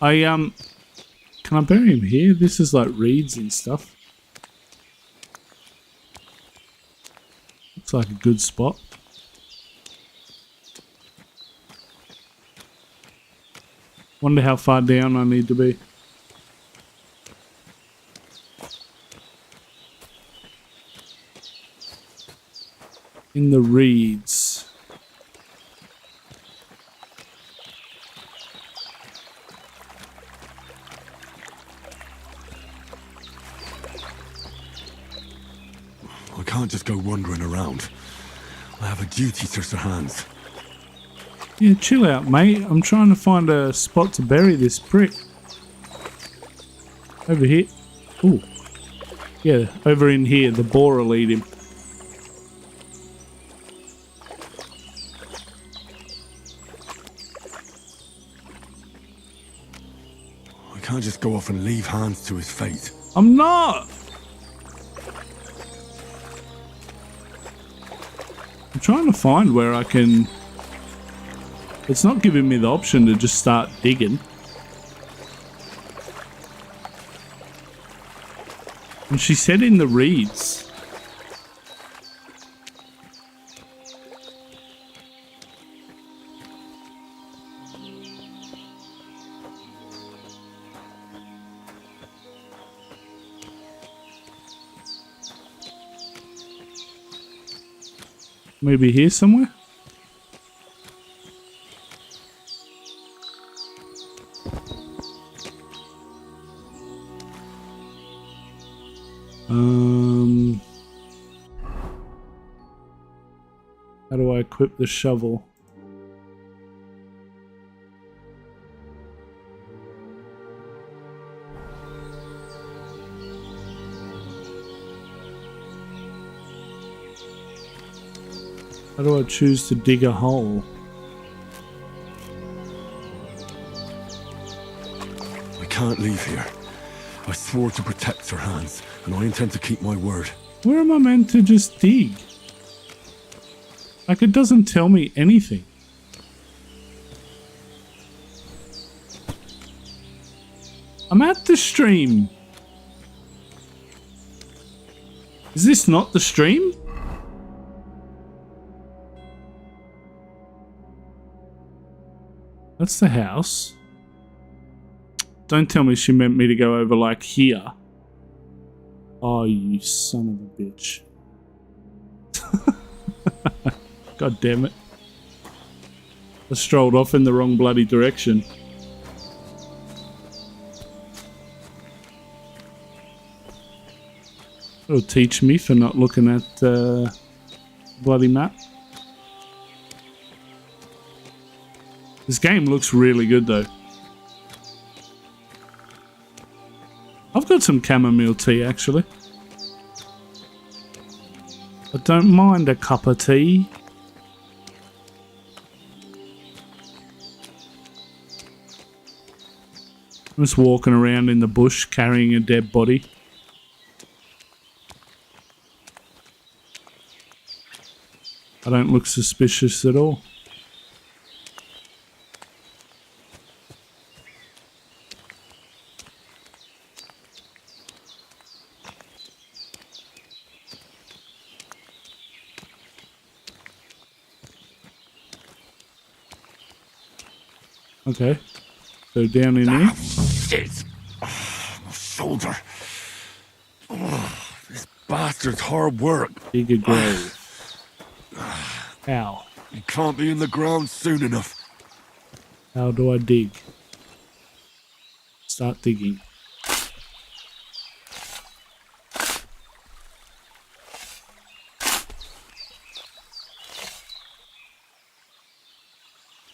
Can I bury him here? This is like reeds and stuff. Looks like a good spot. Wonder how far down I need to be. In the reeds. I can't just go wandering around. I have a duty to Sir Hans. Yeah, chill out, mate. I'm trying to find a spot to bury this prick. Over here. Ooh. Yeah, over in here. The boar will eat him. I can't just go off and leave Hans to his fate. I'm not! I'm trying to find where I can... It's not giving me the option to just start digging. And she said in the reeds. Maybe here somewhere? How do I equip the shovel? How do I choose to dig a hole? I can't leave here. I swore to protect Sir Hans, and I intend to keep my word. Where am I meant to just dig? Like, it doesn't tell me anything. I'm at the stream. Is this not the stream? That's the house. Don't tell me she meant me to go over like here. Oh, you son of a bitch. God damn it. I strolled off in the wrong bloody direction. It'll teach me for not looking at bloody map. This game looks really good though. I've got some chamomile tea actually. I don't mind a cup of tea. I'm just walking around in the bush carrying a dead body. I don't look suspicious at all. Okay. So down in here. Shit! My shoulder. This bastard's hard work. Dig a grave. Ow. You can't be in the ground soon enough. How do I dig? Start digging.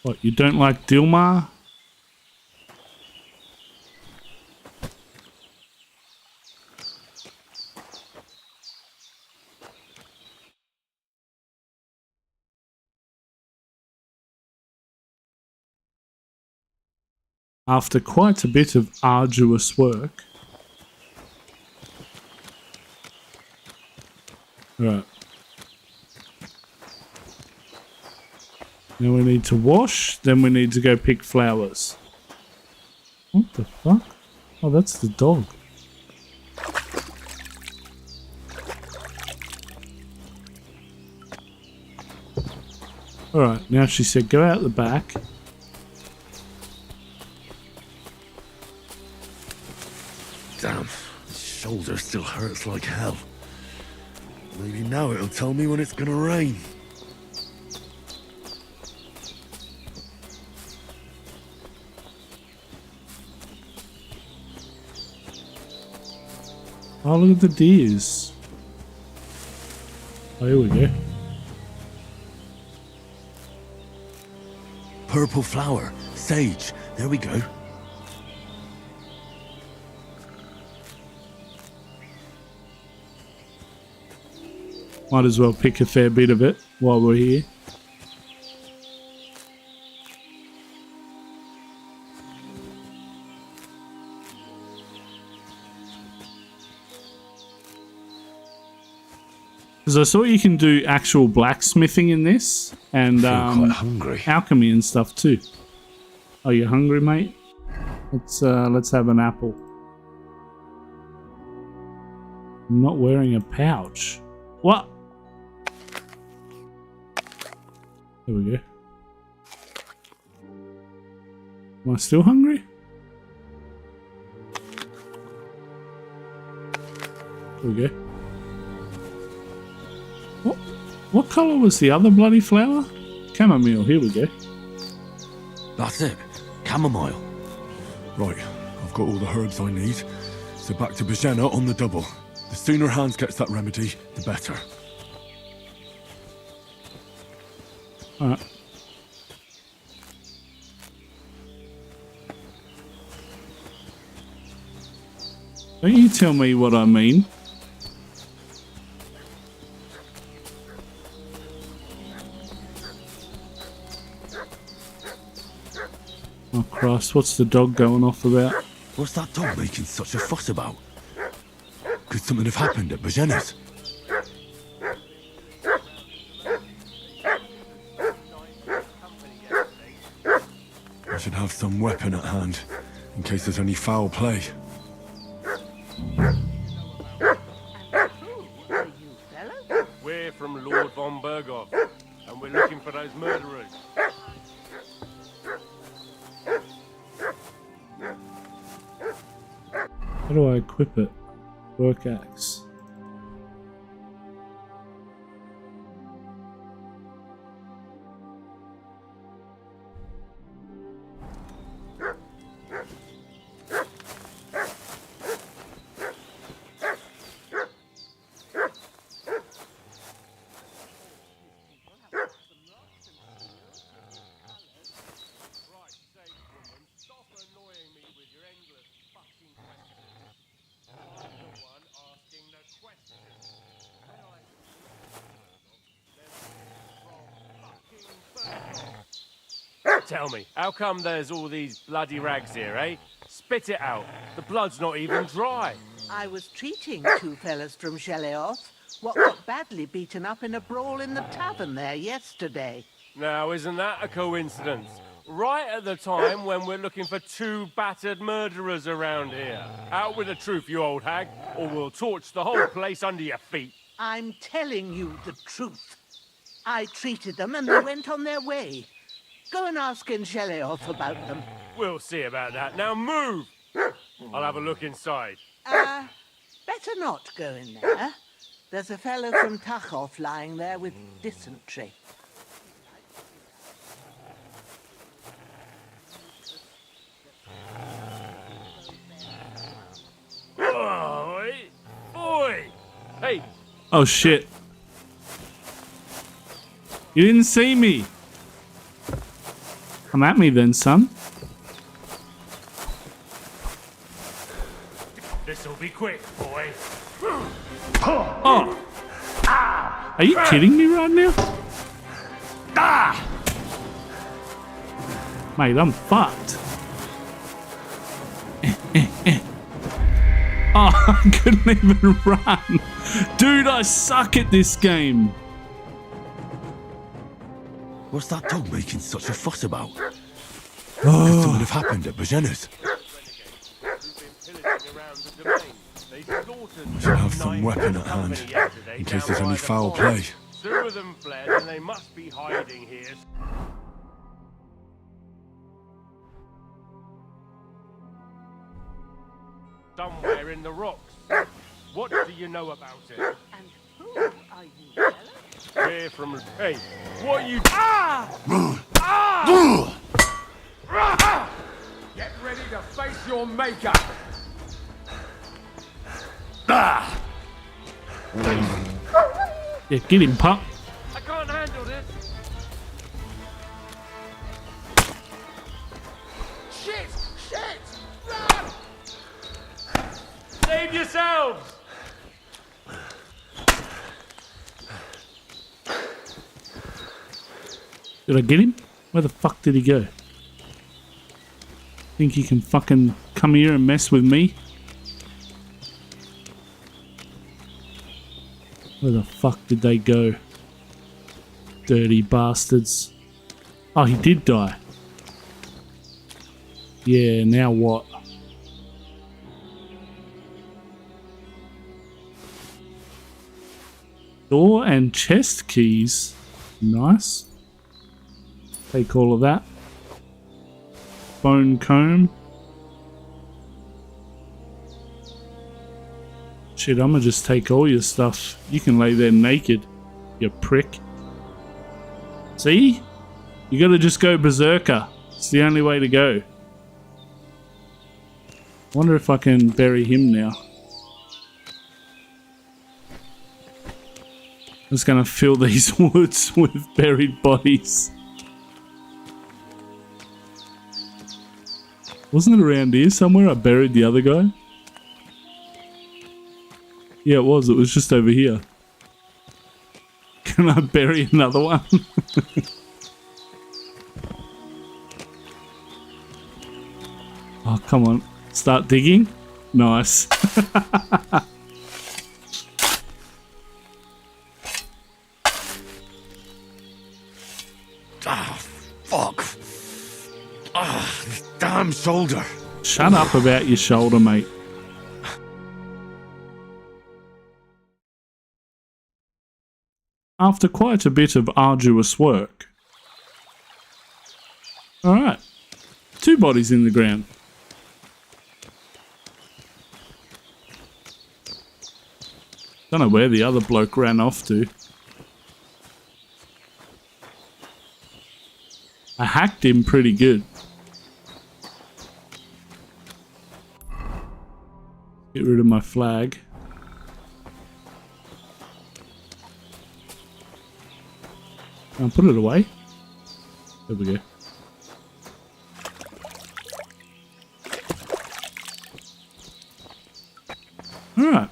What, you don't like Dilmar? After quite a bit of arduous work. Right. Now we need to wash, then we need to go pick flowers. What the fuck? Oh, that's the dog. Alright, now she said go out the back. Damn, the shoulder still hurts like hell. Maybe now it'll tell me when it's gonna rain. Oh, look at the deers. Oh, here we go. Purple flower, sage. There we go. Might as well pick a fair bit of it while we're here. Because I saw you can do actual blacksmithing in this, and quite hungry. alchemy and stuff too. Are you hungry, mate? Let's have an apple. I'm not wearing a pouch. What? There we go. Am I still hungry? There we go. What colour was the other bloody flower? Chamomile, here we go. That's it. Chamomile. Right, I've got all the herbs I need. So back to Bajena on the double. The sooner Hans gets that remedy, the better. Alright. Don't you tell me what I mean. Oh Christ, what's the dog going off about? What's that dog making such a fuss about? Could something have happened at Bajena's? I should have some weapon at hand, in case there's any foul play. We're from Lord von Berghoff, and we're looking for those murderers. How do I equip it? Work axe. Tell me, how come there's all these bloody rags here, eh? Spit it out. The blood's not even dry. I was treating two fellas from Sheleoth, what got badly beaten up in a brawl in the tavern there yesterday. Now, isn't that a coincidence? Right at the time when we're looking for two battered murderers around here. Out with the truth, you old hag, or we'll torch the whole place under your feet. I'm telling you the truth. I treated them and they went on their way. Go and ask in Sheleoth about them. We'll see about that. Now move! I'll have a look inside. Better not go in there. There's a fellow from Tachoff lying there with dysentery. Oi! Oi! Hey! Oh shit. You didn't see me. Come at me then, son. This'll be quick, boy. Oh! Are you kidding me right now? Mate, I'm fucked. Oh, I couldn't even run. Dude, I suck at this game. What's that dog making such a fuss about? Oh. Could something have happened at Bajena's? I should have some weapon at hand, in case there's any foul play. Two of them fled, and they must be hiding here. Somewhere in the rocks. What do you know about it? And who are you, fella? We're from... Hey, what you... Get ready to face your maker. Ah! Yeah, get him, pup. I can't handle this. Shit! Shit! Run! Save yourselves! Did I get him? Where the fuck did he go? Think he can fucking come here and mess with me? Where the fuck did they go? Dirty bastards. Oh, he did die. Yeah, now what? Door and chest keys. Nice. Take all of that. Bone comb. Shit, I'm gonna just take all your stuff. You can lay there naked, you prick. See? You gotta just go berserker. It's the only way to go. Wonder if I can bury him now. I'm just gonna fill these woods with buried bodies. Wasn't it around here somewhere I buried the other guy? Yeah, it was. It was just over here. Can I bury another one? Oh, come on. Start digging? Nice. Ah, fuck. Ah, this damn shoulder. Shut up about your shoulder, mate. After quite a bit of arduous work. Alright. 2 bodies in the ground. Don't know where the other bloke ran off to. I hacked him pretty good. Get rid of my flag. I'll put it away. There we go. Alright.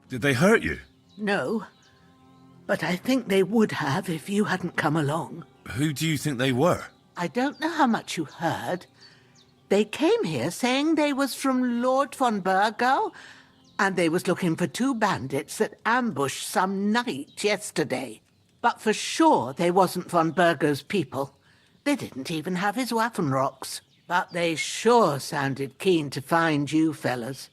Did they hurt you? No, but I think they would have if you hadn't come along. Who do you think they were? I don't know how much you heard. They came here saying they was from Lord von Burgo, and they was looking for 2 bandits that ambushed some knight yesterday. But for sure they wasn't von Burgo's people. They didn't even have his Waffenrocks. But they sure sounded keen to find you fellas.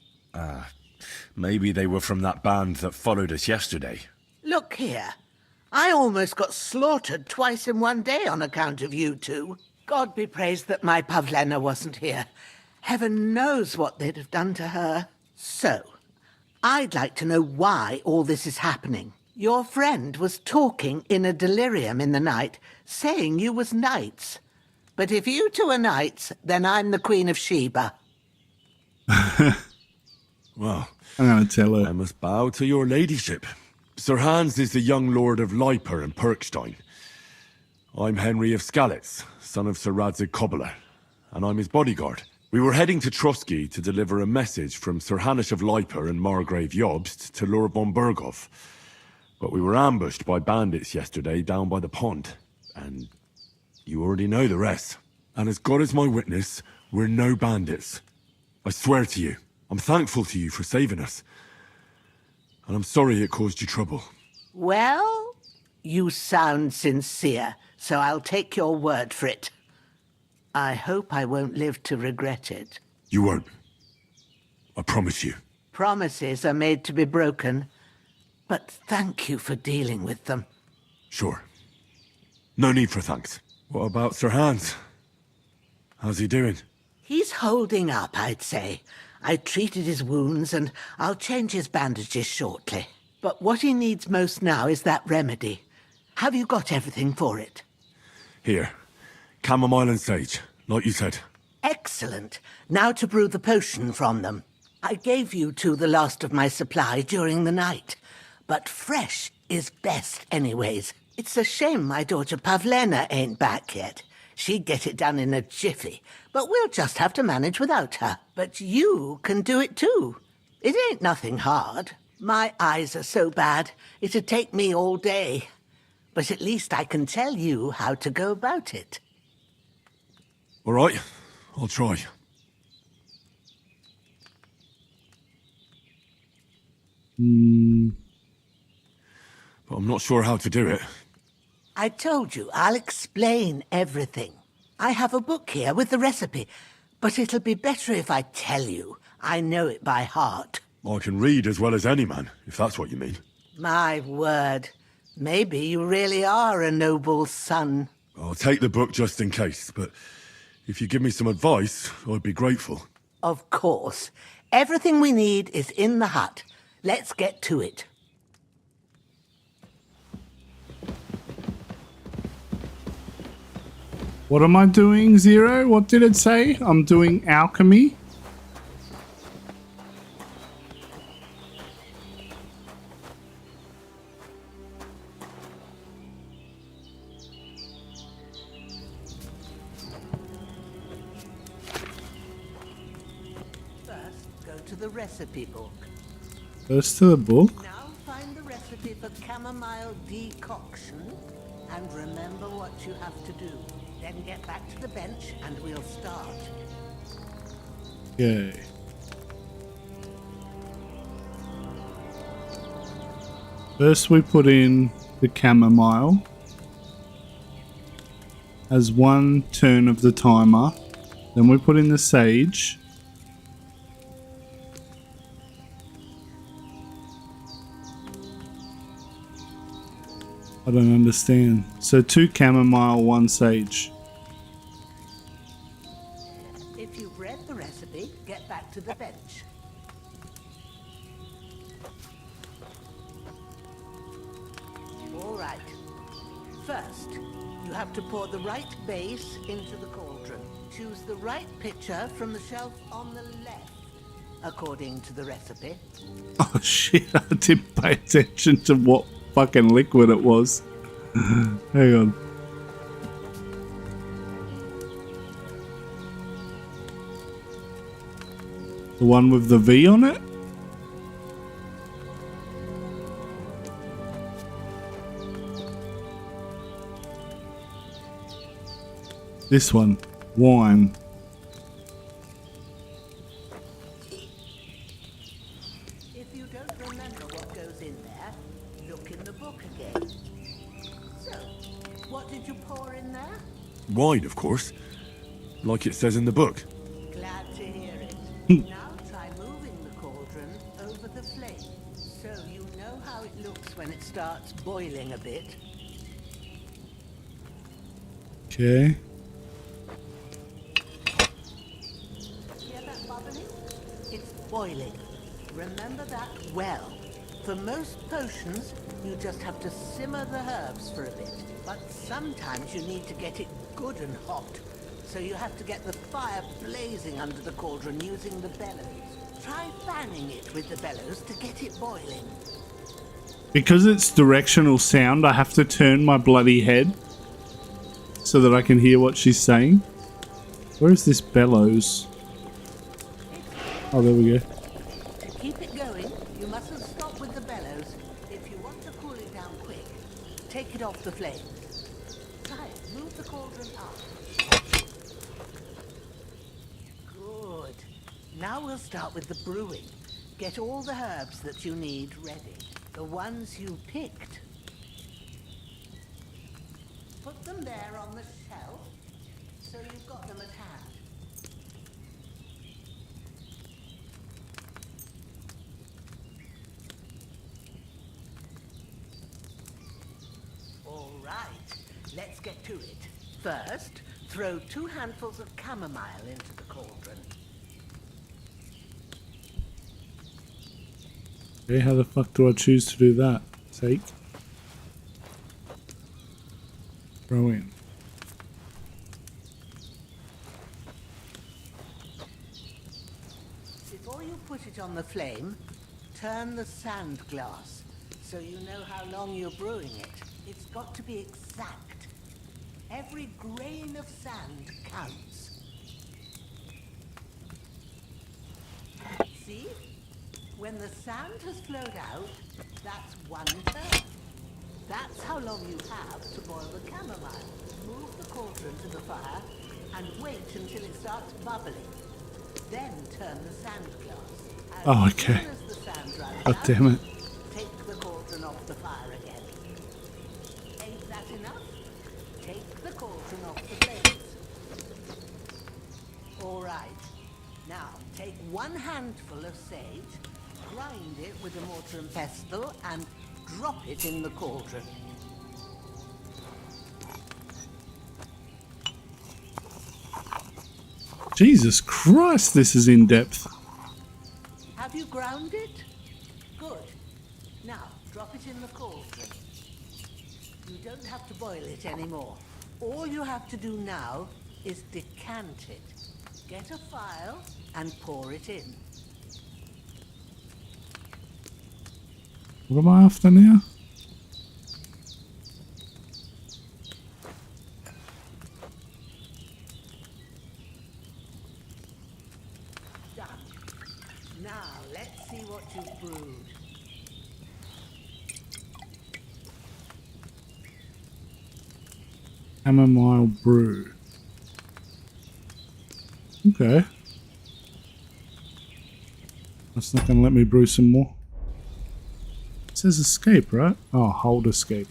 Maybe they were from that band that followed us yesterday. Look here. I almost got slaughtered twice in one day on account of you 2. God be praised that my Pavlena wasn't here. Heaven knows what they'd have done to her. So, I'd like to know why all this is happening. Your friend was talking in a delirium in the night, saying you was knights. But if you 2 are knights, then I'm the Queen of Sheba. Well, I'm gonna tell her. I must bow to your ladyship. Sir Hans is the young lord of Leiper and Perkstein. I'm Henry of Skalitz, son of Sir Radzig Kobyla, and I'm his bodyguard. We were heading to Trusky to deliver a message from Sir Hanush of Leiper and Margrave Jobst to Lord von Burgov. But we were ambushed by bandits yesterday down by the pond, and you already know the rest. And as God is my witness, we're no bandits. I swear to you, I'm thankful to you for saving us. And I'm sorry it caused you trouble. Well, you sound sincere, so I'll take your word for it. I hope I won't live to regret it. You won't. I promise you. Promises are made to be broken, but thank you for dealing with them. Sure. No need for thanks. What about Sir Hans? How's he doing? He's holding up, I'd say. I treated his wounds, and I'll change his bandages shortly. But what he needs most now is that remedy. Have you got everything for it? Here. Chamomile and sage, like you said. Excellent. Now to brew the potion from them. I gave you two the last of my supply during the night, but fresh is best anyways. It's a shame my daughter Pavlena ain't back yet. She'd get it done in a jiffy, but we'll just have to manage without her. But you can do it too. It ain't nothing hard. My eyes are so bad, it'd take me all day. But at least I can tell you how to go about it. All right, I'll try. But I'm not sure how to do it. I told you, I'll explain everything. I have a book here with the recipe, but it'll be better if I tell you. I know it by heart. I can read as well as any man, if that's what you mean. My word. Maybe you really are a noble son. I'll take the book just in case, but if you give me some advice, I'd be grateful. Of course. Everything we need is in the hut. Let's get to it. What am I doing, Zero? What did it say? I'm doing alchemy? First, go to the recipe book. First to the book? Now find the recipe for chamomile decoction and remember what you have to do. Then get back to the bench and we'll start. Okay. First we put in the chamomile as one turn of the timer. Then we put in the sage. I don't understand. So 2 chamomile, 1 sage. If you've read the recipe, get back to the bench. All right. First, you have to pour the right base into the cauldron. Choose the right pitcher from the shelf on the left, according to the recipe. Oh shit, I didn't pay attention to what fucking liquid it was. Hang on. The one with the V on it? This one. Wine. If you don't remember what goes in there, look in the book again. So, what did you pour in there? Wine, of course. Like it says in the book. Glad to hear it. Now try moving the cauldron over the flame, so you know how it looks when it starts boiling a bit. Okay. Hear that bubbling? It's boiling. Remember that well. For most potions, you just have to simmer the herbs for a bit. But sometimes you need to get it good and hot. So you have to get the fire blazing under the cauldron using the bellows. Try fanning it with the bellows to get it boiling. Because it's directional sound, I have to turn my bloody head so that I can hear what she's saying. Where is this bellows? Oh, there we go. To keep it going, you mustn't stop with the bellows. If you want to cool it down quick, take it off the flames. Try it. Move the cauldron up. Good. Now we'll start with the brewing. Get all the herbs that you need ready. The ones you picked. Put them there on the shelf, so you've got them at hand. All right, let's get to it. First, throw 2 handfuls of chamomile into the cauldron. Okay, how the fuck do I choose to do that? Take. Throw in. it on the flame, turn the sand glass so you know how long you're brewing it. It's got to be exact. Every grain of sand counts. See? When the sand has flowed out, that's 1 turn. That's how long you have to boil the chamomile. Move the cauldron to the fire and wait until it starts bubbling. Then turn the sand glass. Oh, okay. As soon as the sand runs God out, damn it. take the cauldron off the fire again. Ain't that enough? Take the cauldron off the flames. All right. Now, take 1 handful of sage, grind it with a mortar and pestle, and drop it in the cauldron. Jesus Christ, this is in depth. Have you ground it? Good. Now, drop it in the cauldron. You don't have to boil it anymore. All you have to do now is decant it. Get a phial and pour it in. What am I after now? Done. Now, let's see what you've brewed. Chamomile brew. Okay. That's not going to let me brew some more. It says escape, right? Oh, hold escape.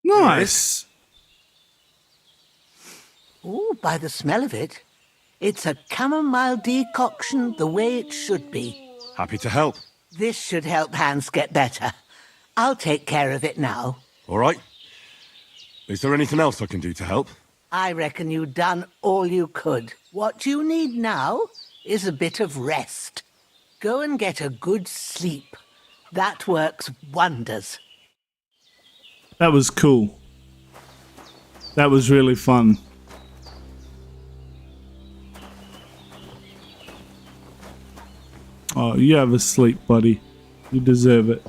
Nice! Ooh, by the smell of it, it's a chamomile decoction the way it should be. Happy to help. This should help Hans get better. I'll take care of it now. All right. Is there anything else I can do to help? I reckon you've done all you could. What you need now is a bit of rest. Go and get a good sleep. That works wonders. That was cool. That was really fun. Oh, you have a sleep, buddy. You deserve it.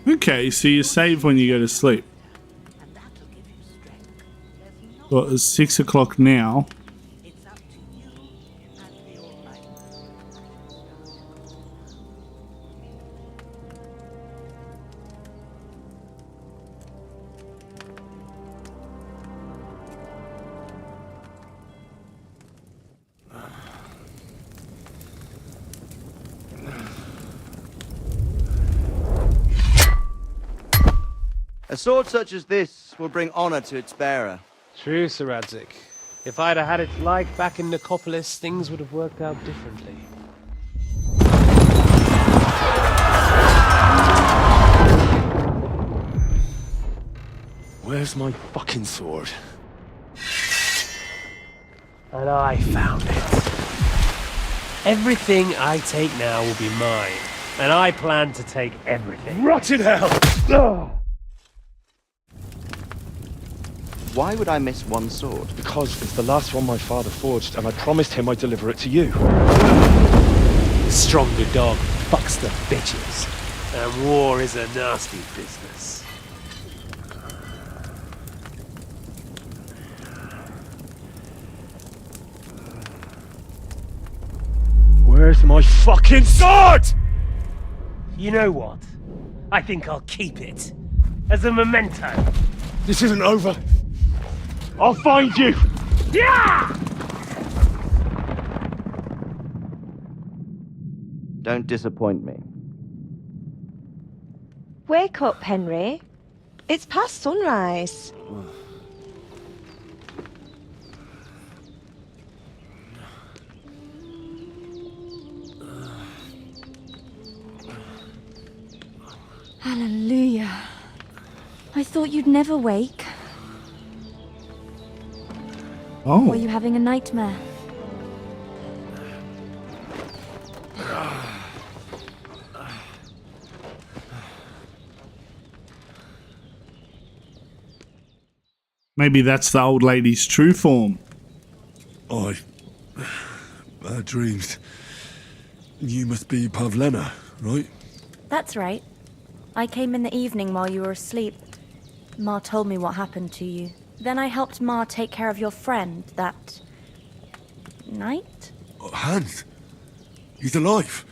Okay, so you save when you go to sleep. Well, it's 6 o'clock now. A sword such as this will bring honor to its bearer. True, Sir Radzik. If I'd have had its like back in Nicopolis, things would have worked out differently. Where's my fucking sword? And I found it. Everything I take now will be mine, and I plan to take everything. Rotted hell! Why would I miss one sword? Because it's the last one my father forged, and I promised him I'd deliver it to you. Stronger dog fucks the bitches, and war is a nasty business. Where's my fucking sword? You know what? I think I'll keep it. As a memento. This isn't over. I'll find you! Yeah! Don't disappoint me. Wake up, Henry. It's past sunrise. Hallelujah. I thought you'd never wake. Oh. Were you having a nightmare? Maybe that's the old lady's true form. Bad dreams. You must be Pavlena, right? That's right. I came in the evening while you were asleep. Ma told me what happened to you. Then I helped Ma take care of your friend that night? Hans? He's alive.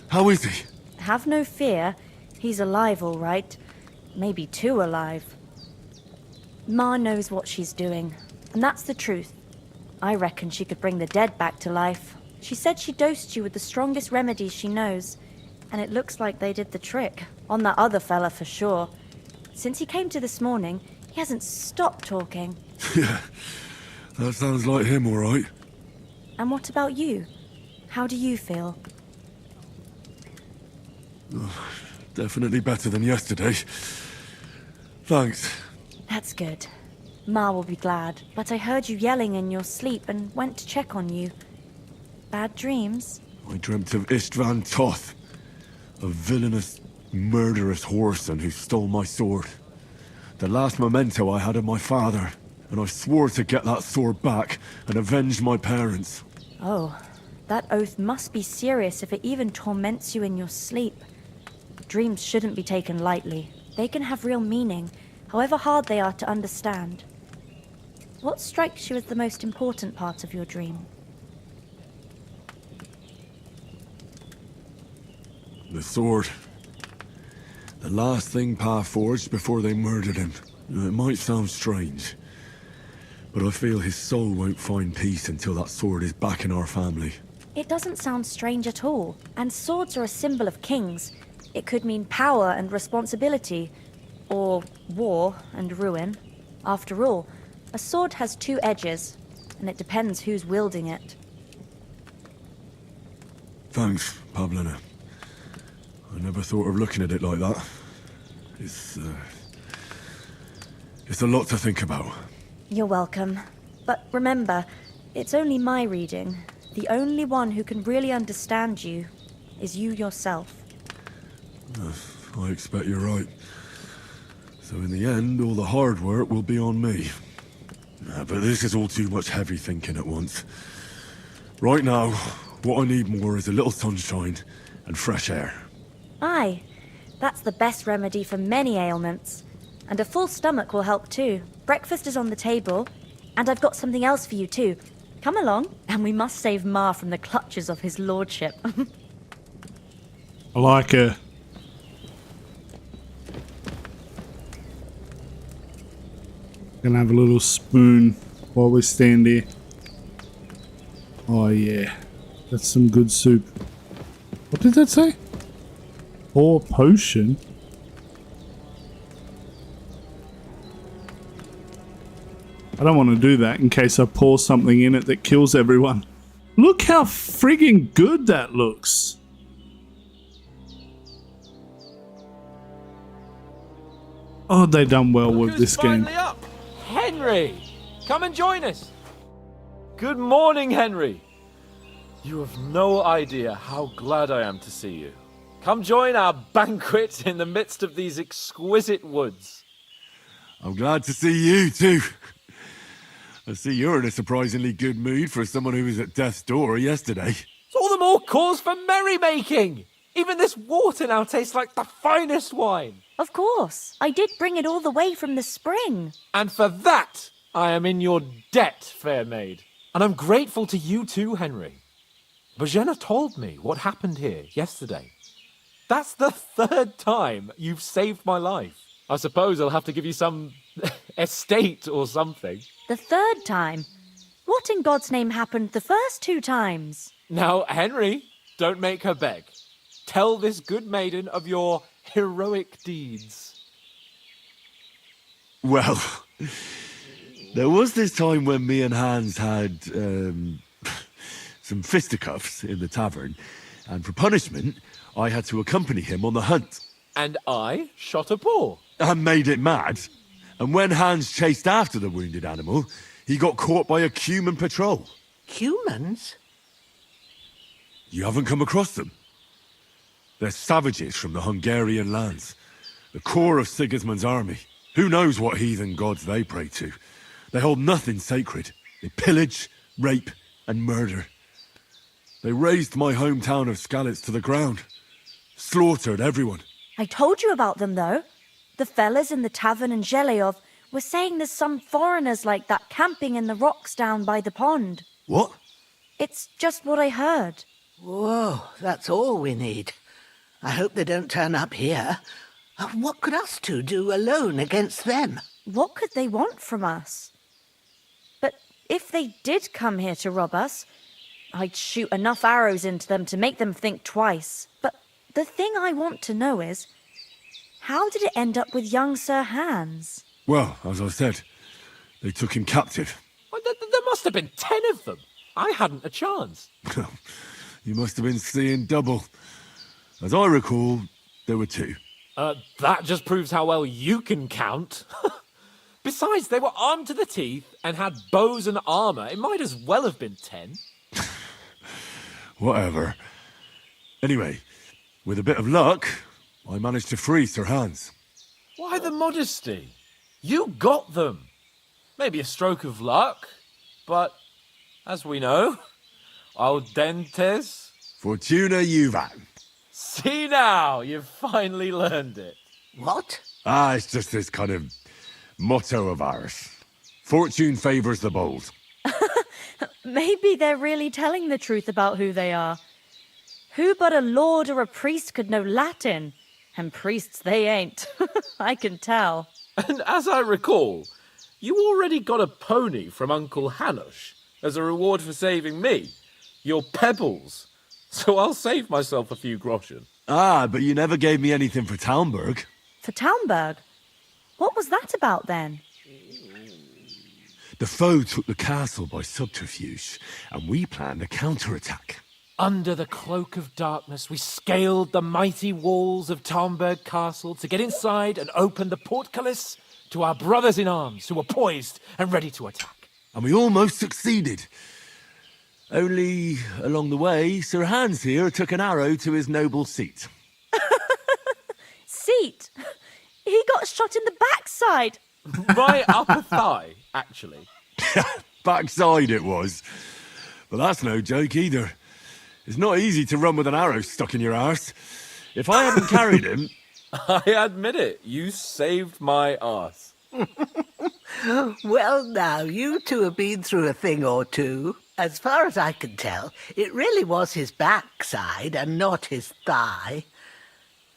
How is he? Have no fear. He's alive, all right. Maybe too alive. Ma knows what she's doing, and that's the truth. I reckon she could bring the dead back to life. She said she dosed you with the strongest remedies she knows, and it looks like they did the trick. On that other fella for sure. Since he came to this morning, he hasn't stopped talking. Yeah, that sounds like him, all right. And what about you? How do you feel? Definitely better than yesterday. Thanks. That's good. Ma will be glad, but I heard you yelling in your sleep and went to check on you. Bad dreams? I dreamt of Istvan Toth, a villainous, murderous whoreson who stole my sword. The last memento I had of my father, and I swore to get that sword back and avenge my parents. Oh, that oath must be serious if it even torments you in your sleep. Dreams shouldn't be taken lightly. They can have real meaning, however hard they are to understand. What strikes you as the most important part of your dream? The sword. The last thing Pa forged before they murdered him. It might sound strange, but I feel his soul won't find peace until that sword is back in our family. It doesn't sound strange at all, and swords are a symbol of kings. It could mean power and responsibility, or war and ruin. After all, a sword has two edges, and it depends who's wielding it. Thanks, Pavlena. I never thought of looking at it like that. It's a lot to think about. You're welcome. But remember, it's only my reading. The only one who can really understand you is you yourself. I expect you're right. So in the end, all the hard work will be on me. But this is all too much heavy thinking at once. Right now, what I need more is a little sunshine and fresh air. Aye, that's the best remedy for many ailments. And a full stomach will help too. Breakfast is on the table, and I've got something else for you too. Come along, and we must save Ma from the clutches of his lordship. I like her. Gonna have a little spoon while we stand here. Oh yeah, that's some good soup. What did that say? Pour potion? I don't want to do that in case I pour something in it that kills everyone. Look how friggin' good that looks. Oh, they done well with this game. Up? Henry! Come and join us! Good morning, Henry! You have no idea how glad I am to see you. Come join our banquet in the midst of these exquisite woods. I'm glad to see you too. I see you're in a surprisingly good mood for someone who was at death's door yesterday. It's all the more cause for merrymaking! Even this water now tastes like the finest wine. Of course. I did bring it all the way from the spring. And for that, I am in your debt, fair maid. And I'm grateful to you too, Henry. Bojena told me what happened here yesterday. That's the third time you've saved my life. I suppose I'll have to give you some estate or something. The third time? What in God's name happened the first two times? Now, Henry, don't make her beg. Tell this good maiden of your heroic deeds. Well, there was this time when me and Hans had some fisticuffs in the tavern, and for punishment, I had to accompany him on the hunt. And I shot a boar. And made it mad. And when Hans chased after the wounded animal, he got caught by a Cuman patrol. Humans? You haven't come across them? They're savages from the Hungarian lands. The core of Sigismund's army. Who knows what heathen gods they pray to. They hold nothing sacred. They pillage, rape, and murder. They razed my hometown of Skalitz to the ground. Slaughtered everyone. I told you about them, though. The fellas in the tavern in Zheleov were saying there's some foreigners like that camping in the rocks down by the pond. What? It's just what I heard. Whoa, that's all we need. I hope they don't turn up here. What could us two do alone against them? What could they want from us? But if they did come here to rob us, I'd shoot enough arrows into them to make them think twice. But the thing I want to know is, how did it end up with young Sir Hans? Well, as I said, they took him captive. Well, there must have been 10 of them. I hadn't a chance. You must have been seeing double. As I recall, there were 2. That just proves how well you can count. Besides, they were armed to the teeth and had bows and armour. It might as well have been 10. Whatever. Anyway, with a bit of luck, I managed to free Sir Hans. Why the modesty? You got them. Maybe a stroke of luck, but as we know, audentes. Fortuna juvat. See now, you've finally learned it. What? It's just this kind of motto of ours. Fortune favours the bold. Maybe they're really telling the truth about who they are. Who but a lord or a priest could know Latin? And priests they ain't. I can tell. And as I recall, you already got a pony from Uncle Hanush as a reward for saving me. Your pebbles. So I'll save myself a few groschen. But you never gave me anything for Talmberg. For Talmberg? What was that about then? The foe took the castle by subterfuge, and we planned a counterattack. Under the cloak of darkness, we scaled the mighty walls of Talmberg Castle to get inside and open the portcullis to our brothers in arms who were poised and ready to attack. And we almost succeeded. Only, along the way, Sir Hans here took an arrow to his noble seat. Seat? He got shot in the backside. My upper thigh, actually. Backside it was. But that's no joke either. It's not easy to run with an arrow stuck in your arse. If I hadn't carried him... I admit it, you saved my arse. Well, now, you two have been through a thing or two. As far as I can tell, it really was his backside and not his thigh.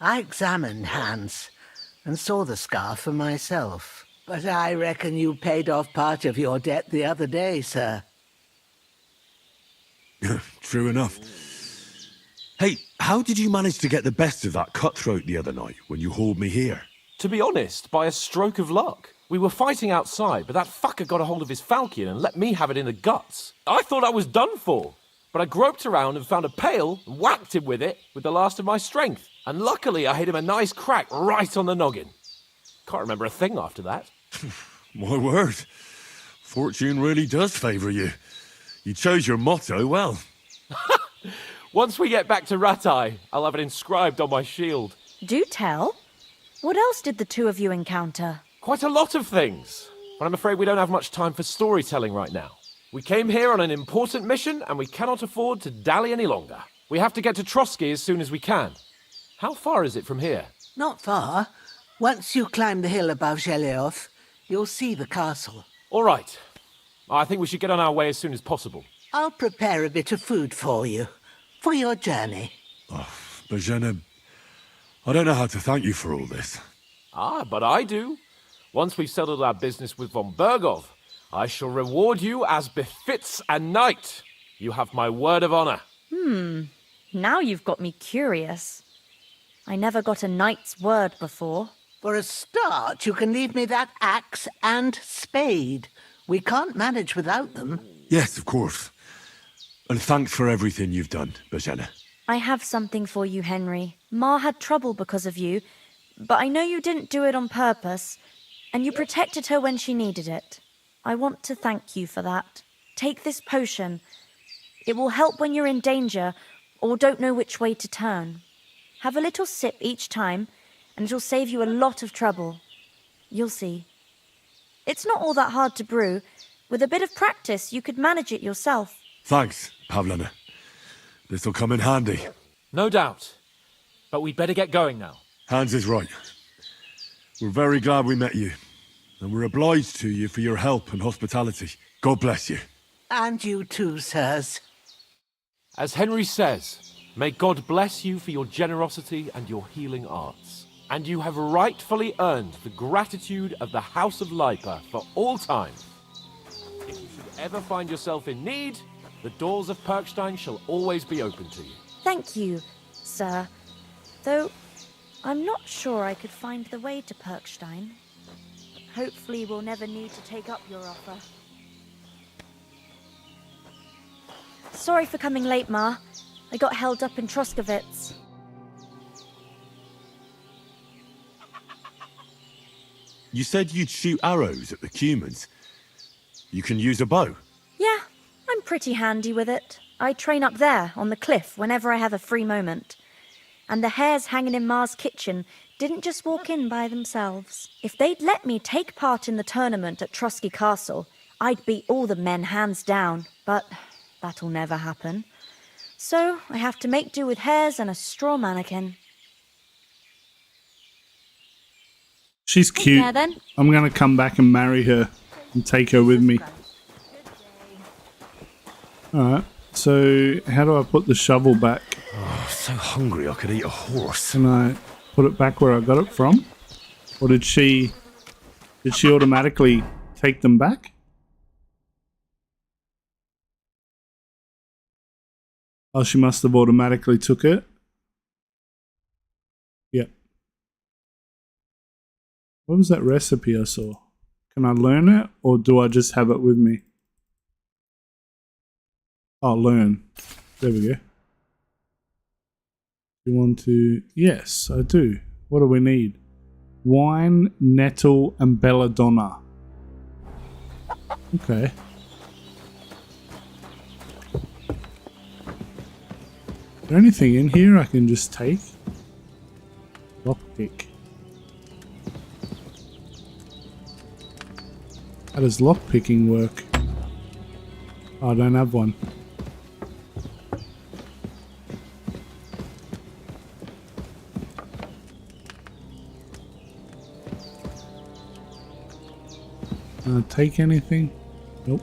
I examined Hans and saw the scar for myself. But I reckon you paid off part of your debt the other day, sir. True enough. Hey, how did you manage to get the best of that cutthroat the other night when you hauled me here? To be honest, by a stroke of luck. We were fighting outside, but that fucker got a hold of his falchion and let me have it in the guts. I thought I was done for, but I groped around and found a pail and whacked him with it with the last of my strength. And luckily I hit him a nice crack right on the noggin. Can't remember a thing after that. My word. Fortune really does favour you. You chose your motto well. Once we get back to Ratai, I'll have it inscribed on my shield. Do tell. What else did the two of you encounter? Quite a lot of things, but I'm afraid we don't have much time for storytelling right now. We came here on an important mission, and we cannot afford to dally any longer. We have to get to Trotsky as soon as we can. How far is it from here? Not far. Once you climb the hill above Zheleov, you'll see the castle. All right. I think we should get on our way as soon as possible. I'll prepare a bit of food for you, for your journey. Bozhena, I don't know how to thank you for all this. But I do. Once we've settled our business with von Bergov, I shall reward you as befits a knight. You have my word of honor. Now you've got me curious. I never got a knight's word before. For a start, you can leave me that axe and spade. We can't manage without them. Yes, of course. And thanks for everything you've done, Bozhena. I have something for you, Henry. Ma had trouble because of you, but I know you didn't do it on purpose, and you protected her when she needed it. I want to thank you for that. Take this potion. It will help when you're in danger or don't know which way to turn. Have a little sip each time, and it'll save you a lot of trouble. You'll see. It's not all that hard to brew. With a bit of practice, you could manage it yourself. Thanks, Pavlena. This'll come in handy. No doubt. But we'd better get going now. Hans is right. We're very glad we met you. And we're obliged to you for your help and hospitality. God bless you. And you too, sirs. As Henry says, may God bless you for your generosity and your healing arts. And you have rightfully earned the gratitude of the House of Lipa for all time. If you should ever find yourself in need, the doors of Perkstein shall always be open to you. Thank you, sir. Though, I'm not sure I could find the way to Perkstein. Hopefully we'll never need to take up your offer. Sorry for coming late, Ma. I got held up in Troskowitz. You said you'd shoot arrows at the humans. You can use a bow. Yeah, I'm pretty handy with it. I train up there, on the cliff, whenever I have a free moment. And the hares hanging in Ma's kitchen didn't just walk in by themselves. If they'd let me take part in the tournament at Trotsky Castle, I'd beat all the men hands down, but that'll never happen. So I have to make do with hares and a straw mannequin. She's cute. care, then. I'm going to come back and marry her and take her with me. Alright, so how do I put the shovel back? Oh, so hungry I could eat a horse. Can I put it back where I got it from? Or did she automatically take them back? Oh, she must have automatically took it. Yep. What was that recipe I saw? Can I learn it or do I just have it with me? Oh, learn. There we go. You want to... Yes, I do. What do we need? Wine, nettle, and belladonna. Okay. Is there anything in here I can just take? Lockpick. How does lockpicking work? Oh, I don't have one. Take anything? Nope.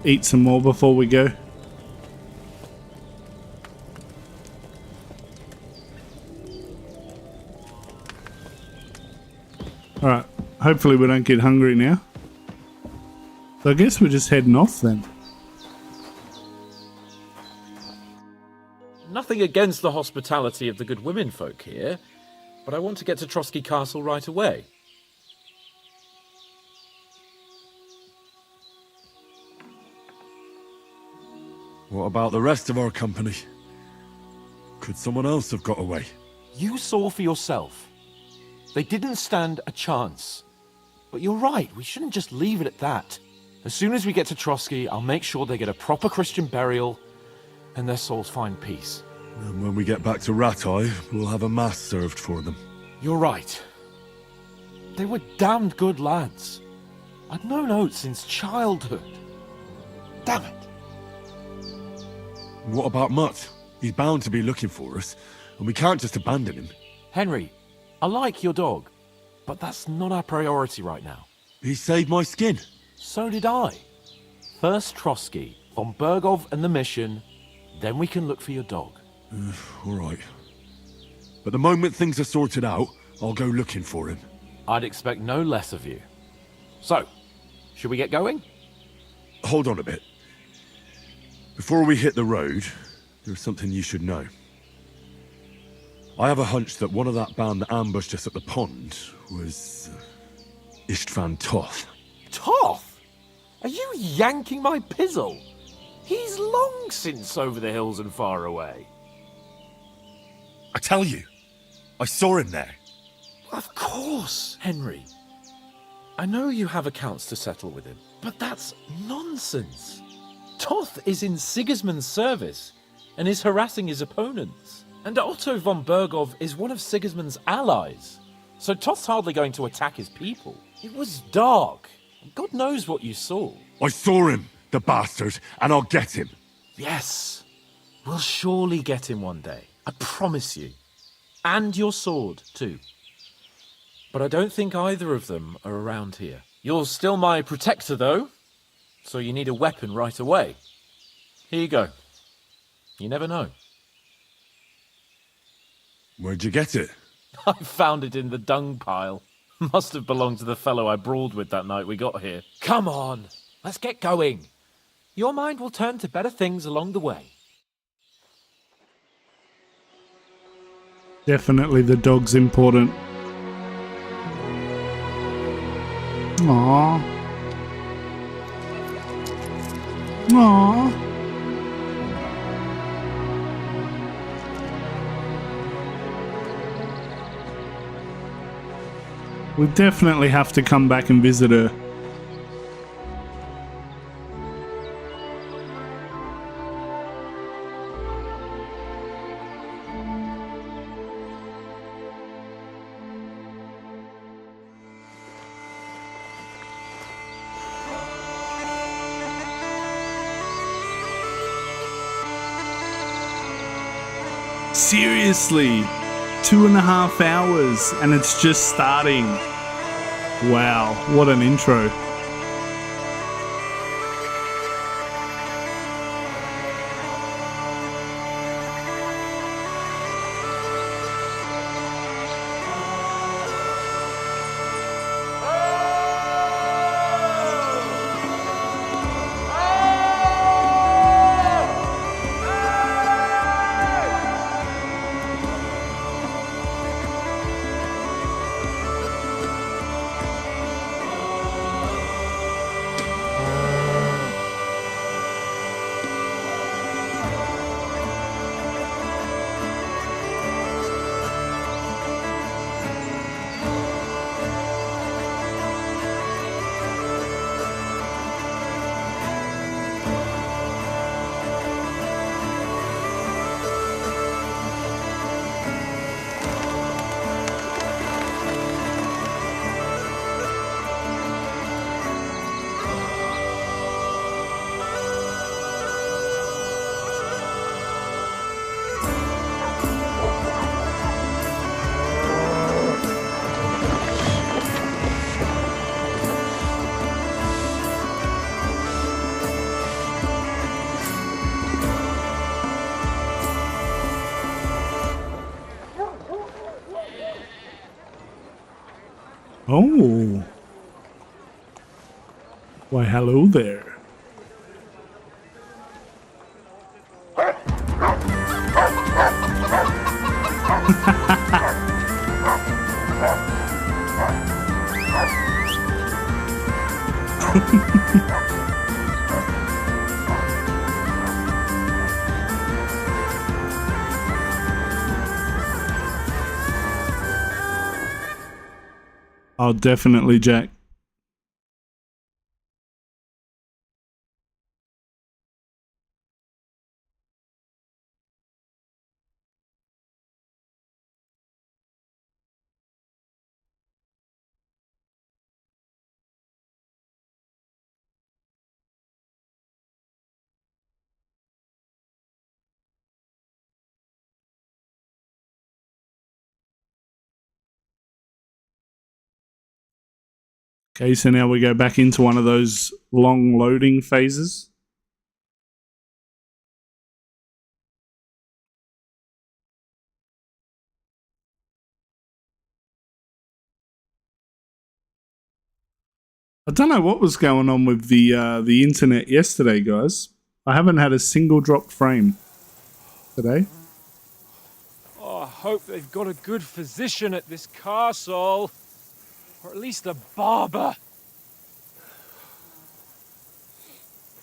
Eat some more before we go. Alright, hopefully we don't get hungry now. So I guess we're just heading off then. Nothing against the hospitality of the good women folk here, but I want to get to Trotsky Castle right away. What about the rest of our company? Could someone else have got away? You saw for yourself. They didn't stand a chance. But you're right, we shouldn't just leave it at that. As soon as we get to Trotsky, I'll make sure they get a proper Christian burial and their souls find peace. And when we get back to Ratai, we'll have a mass served for them. You're right. They were damned good lads. I'd known Oates since childhood. Damn it. What about Mutt? He's bound to be looking for us, and we can't just abandon him. Henry, I like your dog, but that's not our priority right now. He saved my skin. So did I. First Trotsky, von Bergov and the mission, then we can look for your dog. All right. But the moment things are sorted out, I'll go looking for him. I'd expect no less of you. So, should we get going? Hold on a bit. Before we hit the road, there's something you should know. I have a hunch that one of that band that ambushed us at the pond was Istvan Toth. Toth? Are you yanking my pizzle? He's long since over the hills and far away. I tell you, I saw him there. Of course, Henry. I know you have accounts to settle with him, but that's nonsense. Toth is in Sigismund's service and is harassing his opponents. And Otto von Bergov is one of Sigismund's allies. So Toth's hardly going to attack his people. It was dark. God knows what you saw. I saw him, the bastard, and I'll get him. Yes. We'll surely get him one day. I promise you. And your sword, too. But I don't think either of them are around here. You're still my protector, though. So you need a weapon right away. Here you go. You never know. Where'd you get it? I found it in the dung pile. Must have belonged to the fellow I brawled with that night we got here. Come on, let's get going. Your mind will turn to better things along the way. Definitely the dog's important. Aww. Aww. We definitely have to come back and visit her. Seriously, 2.5 hours and it's just starting. Wow, what an intro. Oh. Why, hello there. Oh, definitely, Jack. Okay, so now we go back into one of those long loading phases. I don't know what was going on with the internet yesterday, guys. I haven't had a single drop frame today. Oh, I hope they've got a good physician at this castle. Or at least a barber.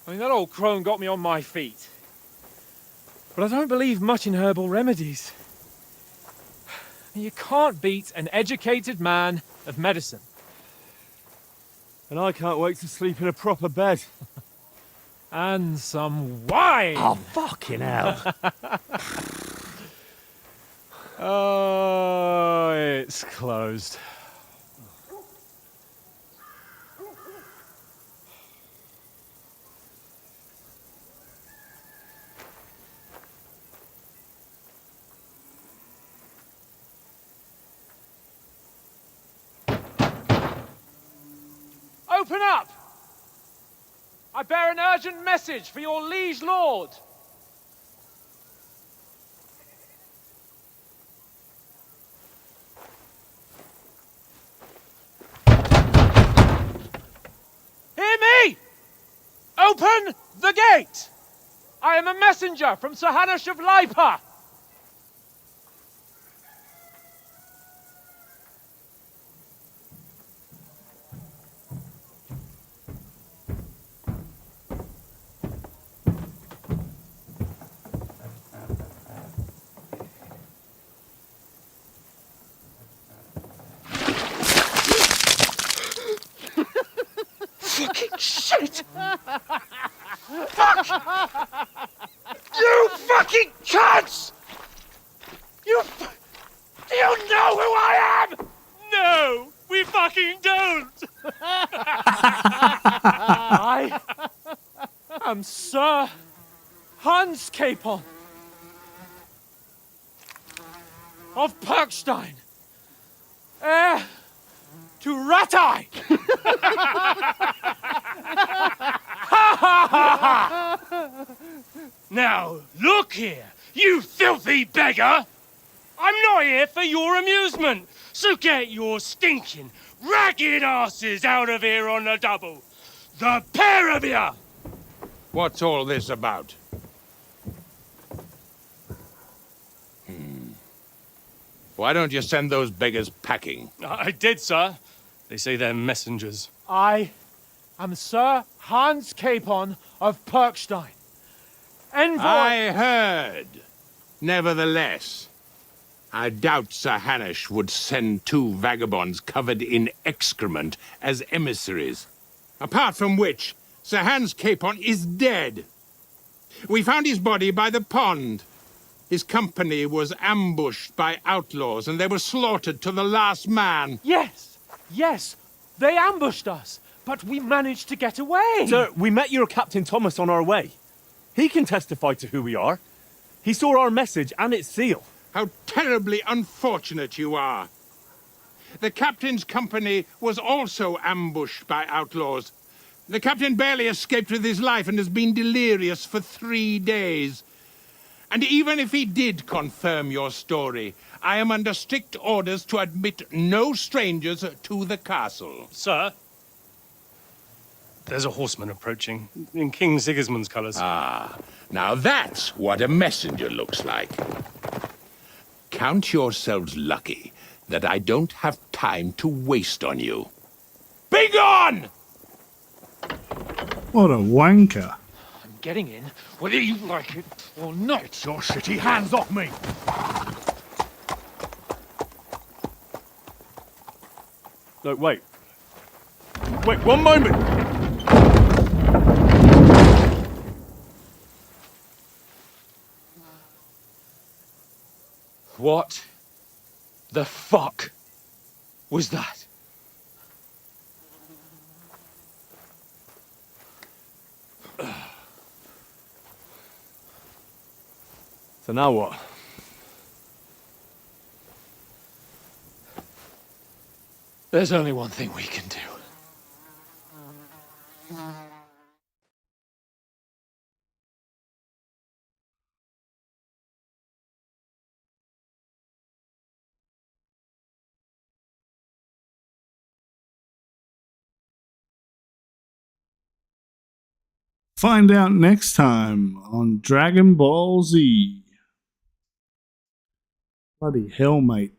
I mean, that old crone got me on my feet. But I don't believe much in herbal remedies. You can't beat an educated man of medicine. And I can't wait to sleep in a proper bed. And some wine! Oh, fucking hell. Oh, it's closed. Open up! I bear an urgent message for your liege lord. Hear me! Open the gate! I am a messenger from Sir Hanush of Lipa. Fucking shit! Fuck! You fucking cunts! Do you know who I am? No, we fucking don't! I am Sir Hans Capon of Perkstein, heir to Ratai! Now, look here, you filthy beggar! I'm not here for your amusement, so get your stinking, ragged asses out of here on the double. The pair of you! What's all this about? Why don't you send those beggars packing? I did, sir. They say they're messengers. I am Sir Hans Capon of Perkstein. Envoy... I heard. Nevertheless, I doubt Sir Hanush would send two vagabonds covered in excrement as emissaries. Apart from which, Sir Hans Capon is dead. We found his body by the pond. His company was ambushed by outlaws, and they were slaughtered to the last man. Yes, yes, they ambushed us, but we managed to get away. Sir, we met your Captain Thomas on our way. He can testify to who we are. He saw our message and its seal. How terribly unfortunate you are. The captain's company was also ambushed by outlaws. The captain barely escaped with his life and has been delirious for 3 days. And even if he did confirm your story, I am under strict orders to admit no strangers to the castle. Sir, there's a horseman approaching, in King Sigismund's colours. Ah, now that's what a messenger looks like. Count yourselves lucky that I don't have time to waste on you. Be gone! What a wanker. I'm getting in, whether you like it or not. Get your shitty hands off me! No, wait. Wait, one moment! What the fuck was that? So now what? There's only one thing we can do. Find out next time on Dragon Ball Z. Bloody hell, mate.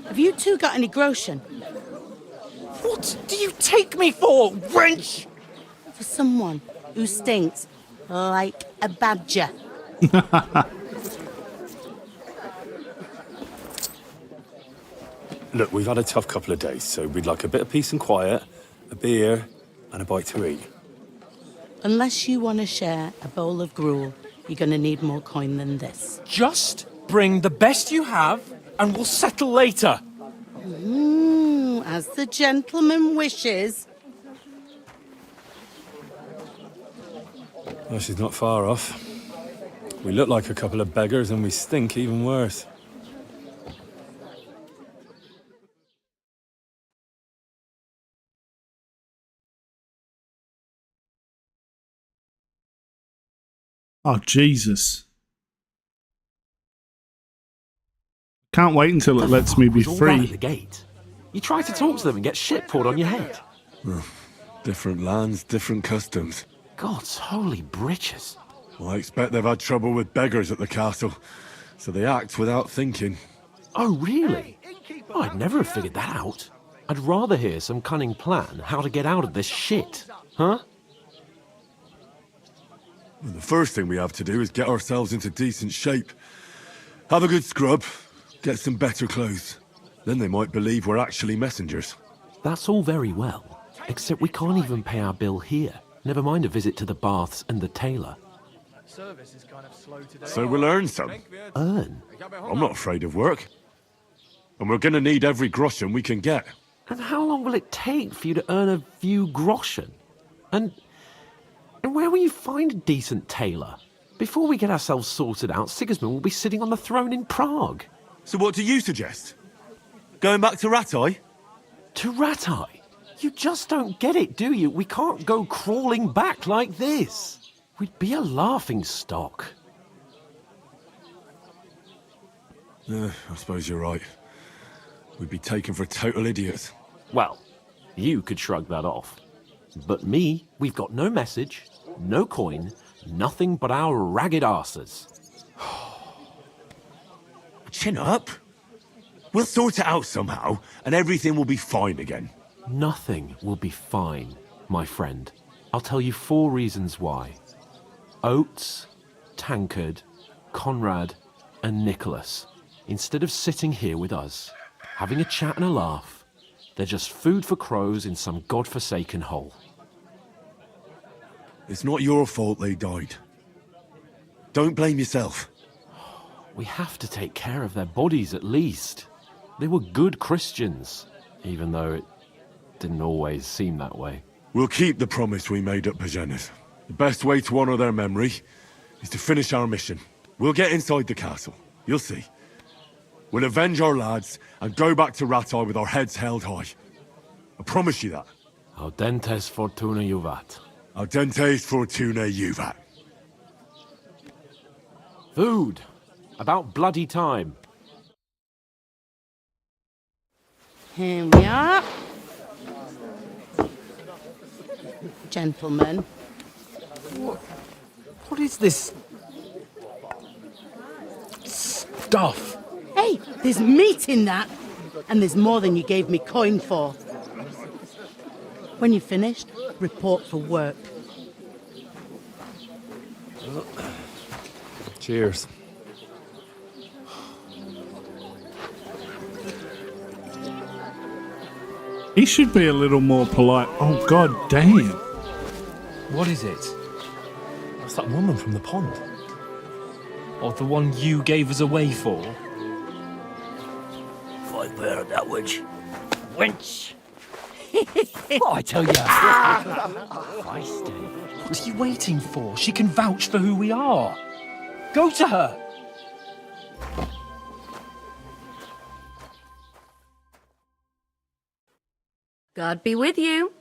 Have you two got any groschen? What do you take me for, wench? For someone who stinks like a badger. Look, we've had a tough couple of days, so we'd like a bit of peace and quiet, a beer, and a bite to eat. Unless you want to share a bowl of gruel, you're going to need more coin than this. Just bring the best you have, and we'll settle later. As the gentleman wishes. Well, she's not far off. We look like a couple of beggars, and we stink even worse. Oh, Jesus. Can't wait until it lets me be Was all right at free. the gate. You try to talk to them and get shit poured on your head. Different lands, different customs. God's holy britches. Well, I expect they've had trouble with beggars at the castle, so they act without thinking. Oh, really? Oh, I'd never have figured that out. I'd rather hear some cunning plan how to get out of this shit. Huh? Well, the first thing we have to do is get ourselves into decent shape. Have a good scrub, get some better clothes. Then they might believe we're actually messengers. That's all very well, except we can't even pay our bill here. Never mind a visit to the baths and the tailor. So we'll earn some. Earn? I'm not afraid of work. And we're gonna need every groschen we can get. And how long will it take for you to earn a few groschen? And where will you find a decent tailor? Before we get ourselves sorted out, Sigismund will be sitting on the throne in Prague. So what do you suggest? Going back to Ratai? To Ratai? You just don't get it, do you? We can't go crawling back like this. We'd be a laughing stock. I suppose you're right. We'd be taken for total idiots. Well, you could shrug that off. But me, we've got no message, no coin, nothing but our ragged arses. Chin up. We'll sort it out somehow, and everything will be fine again. Nothing will be fine, my friend. I'll tell you 4 reasons why. Oates, Tankard, Conrad, and Nicholas, instead of sitting here with us, having a chat and a laugh, they're just food for crows in some godforsaken hole. It's not your fault they died. Don't blame yourself. We have to take care of their bodies at least. They were good Christians, even though it didn't always seem that way. We'll keep the promise we made at Bajenas. The best way to honor their memory is to finish our mission. We'll get inside the castle. You'll see. We'll avenge our lads and go back to Ratai with our heads held high. I promise you that. Audentes fortuna juvat. Audentes fortuna juvat. Food. About bloody time. Here we are. Gentlemen. What is this stuff? Hey, there's meat in that. And there's more than you gave me coin for. When you're finished, report for work. Cheers. He should be a little more polite. Oh, god damn. What is it? That's that woman from the pond. Or the one you gave us away for? Fight better that witch. Wench! What I tell you? Feisty. What are you waiting for? She can vouch for who we are. Go to her. God be with you.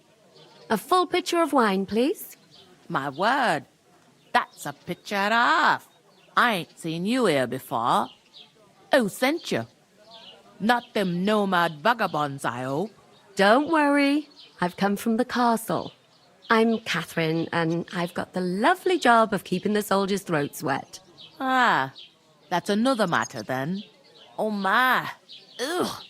A full pitcher of wine, please. My word, that's a pitcher and a half. I ain't seen you here before. Who sent you? Not them nomad vagabonds, I hope. Don't worry. I've come from the castle. I'm Catherine, and I've got the lovely job of keeping the soldiers' throats wet. Ah, that's another matter then. Oh my. Ugh.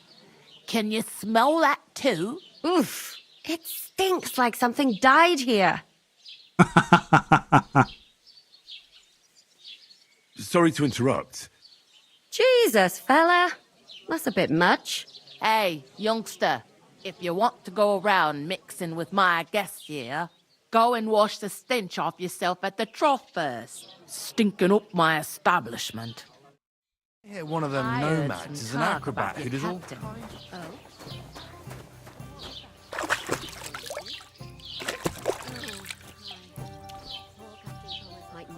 Can you smell that too? Oof. It stinks like something died here. Sorry to interrupt. Jesus, fella. That's a bit much. Hey, youngster. If you want to go around mixing with my guests here, go and wash the stench off yourself at the trough first. Stinking up my establishment. Yeah, one of them nomads is an acrobat who does all kinds.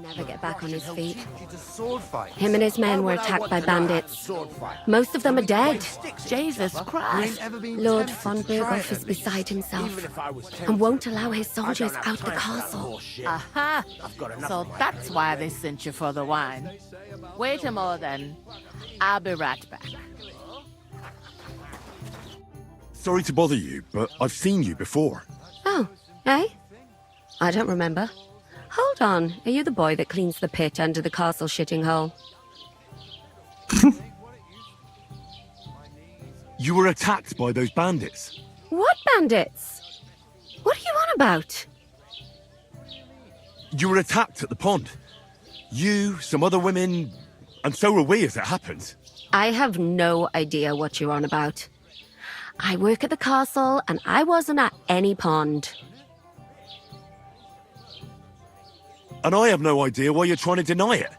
Never get back on his feet. Sword fight. Him and his men were attacked by bandits. Most of them are dead. Jesus Christ. Lord von Berghoff is beside himself and won't allow his soldiers out the castle. Aha! So that's why they sent you for the wine. Wait a moment then. I'll be right back. Sorry to bother you, but I've seen you before. Oh, eh? I don't remember. Hold on, are you the boy that cleans the pit under the castle shitting hole? You were attacked by those bandits. What bandits? What are you on about? You were attacked at the pond. You, some other women, and so were we as it happened. I have no idea what you're on about. I work at the castle and I wasn't at any pond. And I have no idea why you're trying to deny it.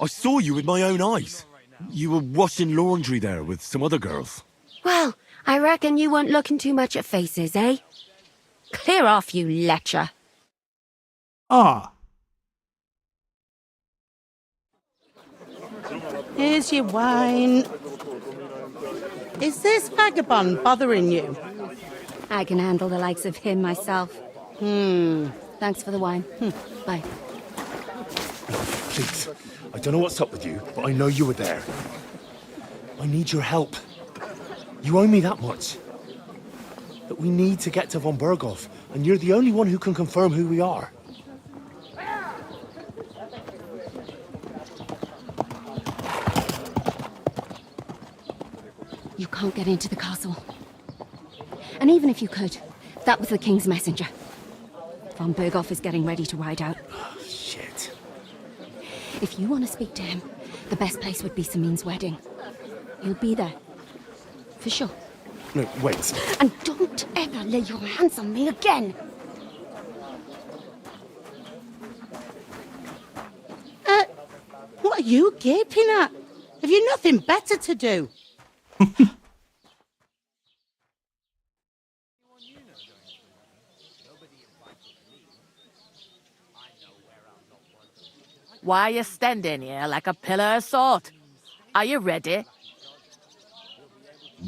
I saw you with my own eyes. You were washing laundry there with some other girls. Well, I reckon you weren't looking too much at faces, eh? Clear off, you lecher. Ah. Here's your wine. Is this vagabond bothering you? I can handle the likes of him myself. Thanks for the wine. Bye. Please, I don't know what's up with you, but I know you were there. I need your help. You owe me that much. That we need to get to von Berghoff, and you're the only one who can confirm who we are. You can't get into the castle. And even if you could, that was the king's messenger. Von Berghoff is getting ready to ride out. Oh, shit. If you want to speak to him, the best place would be Samin's wedding. He'll be there. For sure. No, wait. And don't ever lay your hands on me again! What are you gaping at? Have you nothing better to do? Why are you standing here like a pillar of salt? Are you ready?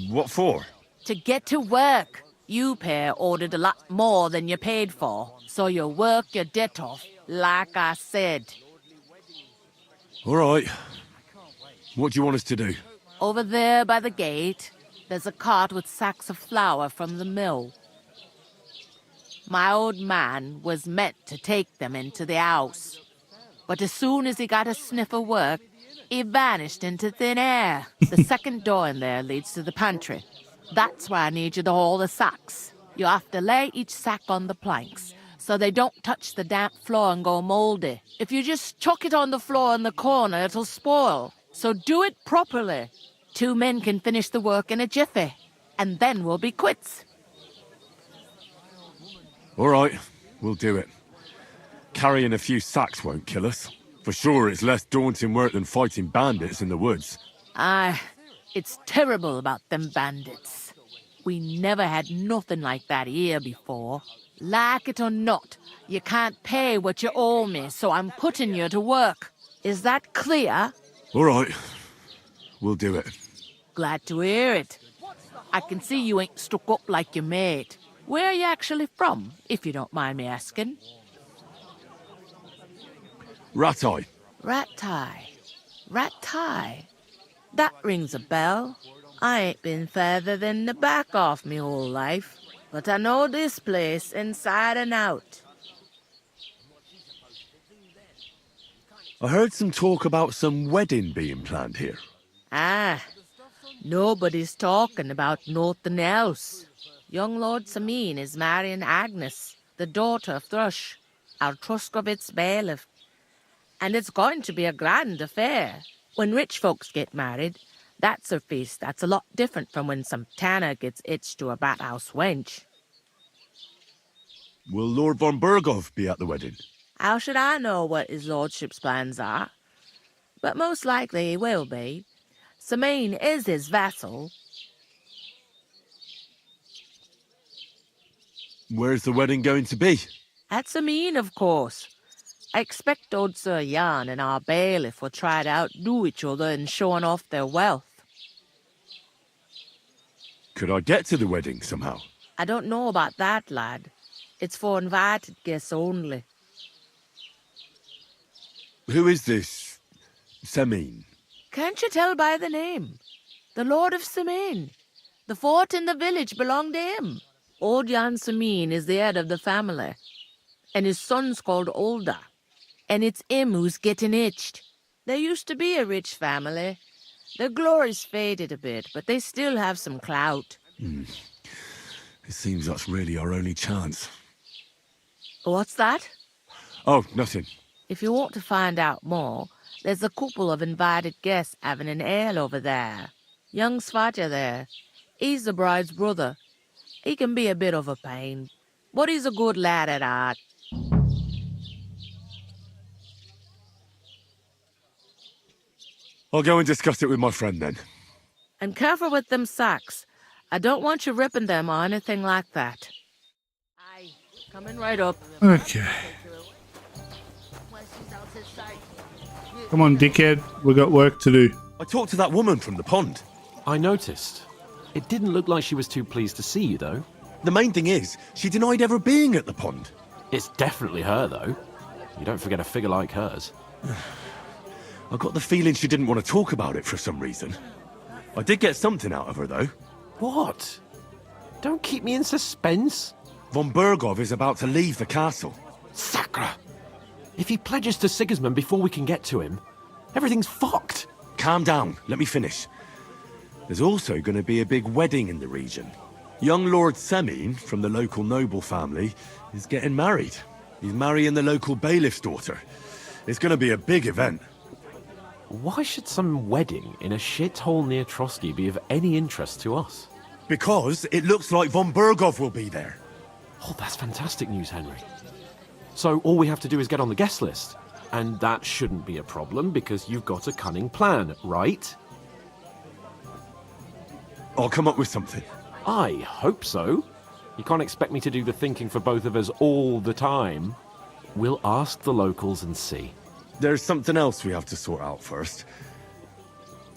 What for? To get to work. You pair ordered a lot more than you paid for, so you work your debt off, like I said. All right. What do you want us to do? Over there by the gate, there's a cart with sacks of flour from the mill. My old man was meant to take them into the house. But as soon as he got a sniff of work, he vanished into thin air. The second door in there leads to the pantry. That's why I need you to haul the sacks. You have to lay each sack on the planks, so they don't touch the damp floor and go mouldy. If you just chuck it on the floor in the corner, it'll spoil. So do it properly. 2 men can finish the work in a jiffy, and then we'll be quits. All right, we'll do it. Carrying a few sacks won't kill us. For sure, it's less daunting work than fighting bandits in the woods. Aye, it's terrible about them bandits. We never had nothing like that here before. Like it or not, you can't pay what you owe me, so I'm putting you to work. Is that clear? All right, we'll do it. Glad to hear it. I can see you ain't stuck up like your mate. Where are you actually from, if you don't mind me asking? Rat-Eye, Rat-tie. Rat-tie. That rings a bell. I ain't been further than the back off me whole life, but I know this place inside and out. I heard some talk about some wedding being planned here. Ah, nobody's talking about nothing else. Young Lord Sameen is marrying Agnes, the daughter of Thrush, our Truscovitz bailiff. And it's going to be a grand affair. When rich folks get married, that's a feast that's a lot different from when some tanner gets hitched to a bathouse wench. Will Lord von Berghoff be at the wedding? How should I know what his lordship's plans are? But most likely he will be. Sameen is his vassal. Where's the wedding going to be? At Sameen, of course. I expect old Sir Jan and our bailiff will try to outdo each other in showing off their wealth. Could I get to the wedding somehow? I don't know about that, lad. It's for invited guests only. Who is this Sameen? Can't you tell by the name? The Lord of Sameen. The fort and the village belong to him. Old Jan Sameen is the head of the family, and his son's called Olda. And it's him who's getting itched. There used to be a rich family. Their glory's faded a bit, but they still have some clout. It seems that's really our only chance. What's that? Oh, nothing. If you want to find out more, there's a couple of invited guests having an ale over there. Young Svatja there. He's the bride's brother. He can be a bit of a pain, but he's a good lad at heart. I'll go and discuss it with my friend then. And careful with them sacks. I don't want you ripping them or anything like that. Aye, coming right up. Okay. Come on, dickhead. We got work to do. I talked to that woman from the pond. I noticed. It didn't look like she was too pleased to see you, though. The main thing is, she denied ever being at the pond. It's definitely her, though. You don't forget a figure like hers. I got the feeling she didn't want to talk about it for some reason. I did get something out of her, though. What? Don't keep me in suspense. Von Berghoff is about to leave the castle. Sacra! If he pledges to Sigismund before we can get to him, everything's fucked. Calm down. Let me finish. There's also going to be a big wedding in the region. Young Lord Sameen, from the local noble family, is getting married. He's marrying the local bailiff's daughter. It's going to be a big event. Why should some wedding in a shithole near Trotsky be of any interest to us? Because it looks like von Berghoff will be there. Oh, that's fantastic news, Henry. So all we have to do is get on the guest list. And that shouldn't be a problem because you've got a cunning plan, right? I'll come up with something. I hope so. You can't expect me to do the thinking for both of us all the time. We'll ask the locals and see. There's something else we have to sort out first.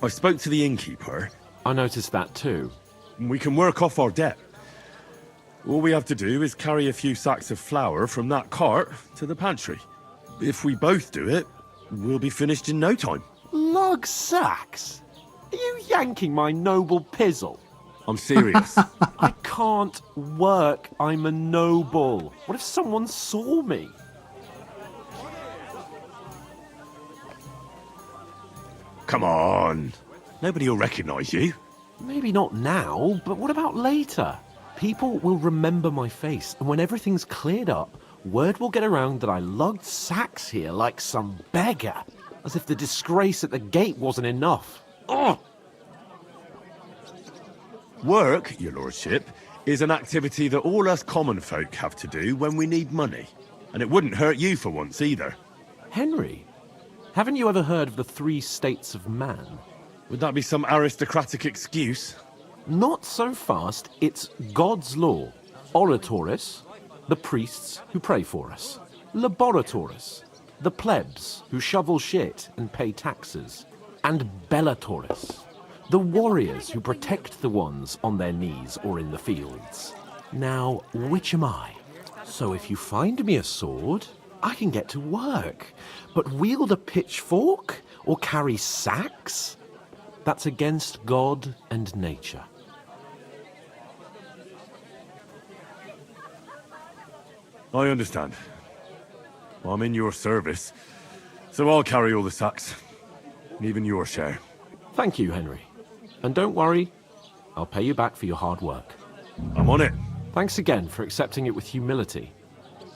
I spoke to the innkeeper. I noticed that too. We can work off our debt. All we have to do is carry a few sacks of flour from that cart to the pantry. If we both do it, we'll be finished in no time. Lug sacks? Are you yanking my noble pizzle? I'm serious. I can't work. I'm a noble. What if someone saw me? Come on. Nobody will recognize you. Maybe not now, but what about later? People will remember my face, and when everything's cleared up, word will get around that I lugged sacks here like some beggar. As if the disgrace at the gate wasn't enough. Ugh! Work, your lordship, is an activity that all us common folk have to do when we need money. And it wouldn't hurt you for once either. Henry, haven't you ever heard of the 3 states of man? Would that be some aristocratic excuse? Not so fast. It's God's law. Oratoris, the priests who pray for us. Laboratoris, the plebs who shovel shit and pay taxes. And Bellatoris, the warriors who protect the ones on their knees or in the fields. Now, which am I? So if you find me a sword, I can get to work. But wield a pitchfork or carry sacks? That's against God and nature. I understand. I'm in your service, so I'll carry all the sacks. Even your share. Thank you, Henry. And don't worry, I'll pay you back for your hard work. I'm on it. Thanks again for accepting it with humility.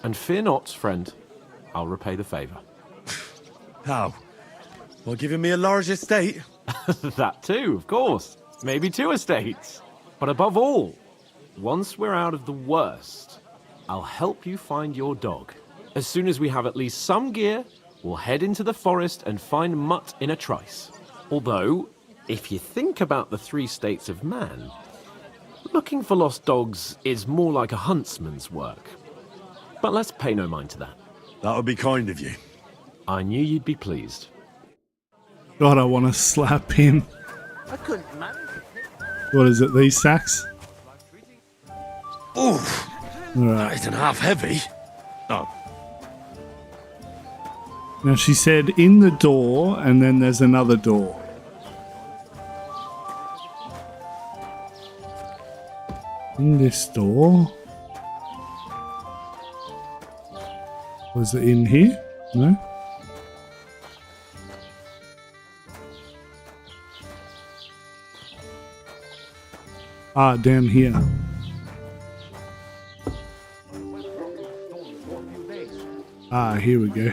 And fear not, friend, I'll repay the favour. How? By giving me a large estate? That too, of course. Maybe 2 estates. But above all, once we're out of the worst, I'll help you find your dog. As soon as we have at least some gear, we'll head into the forest and find Mutt in a trice. Although, if you think about the 3 states of man, looking for lost dogs is more like a huntsman's work. But let's pay no mind to that. That would be kind of you. I knew you'd be pleased. God, I want to slap him. I couldn't manage it. What is it, these sacks? Oof. Alright. That isn't half heavy. Oh. Now she said in the door, and then there's another door. In this door? Was it in here? No? Ah, down here. Ah, here we go.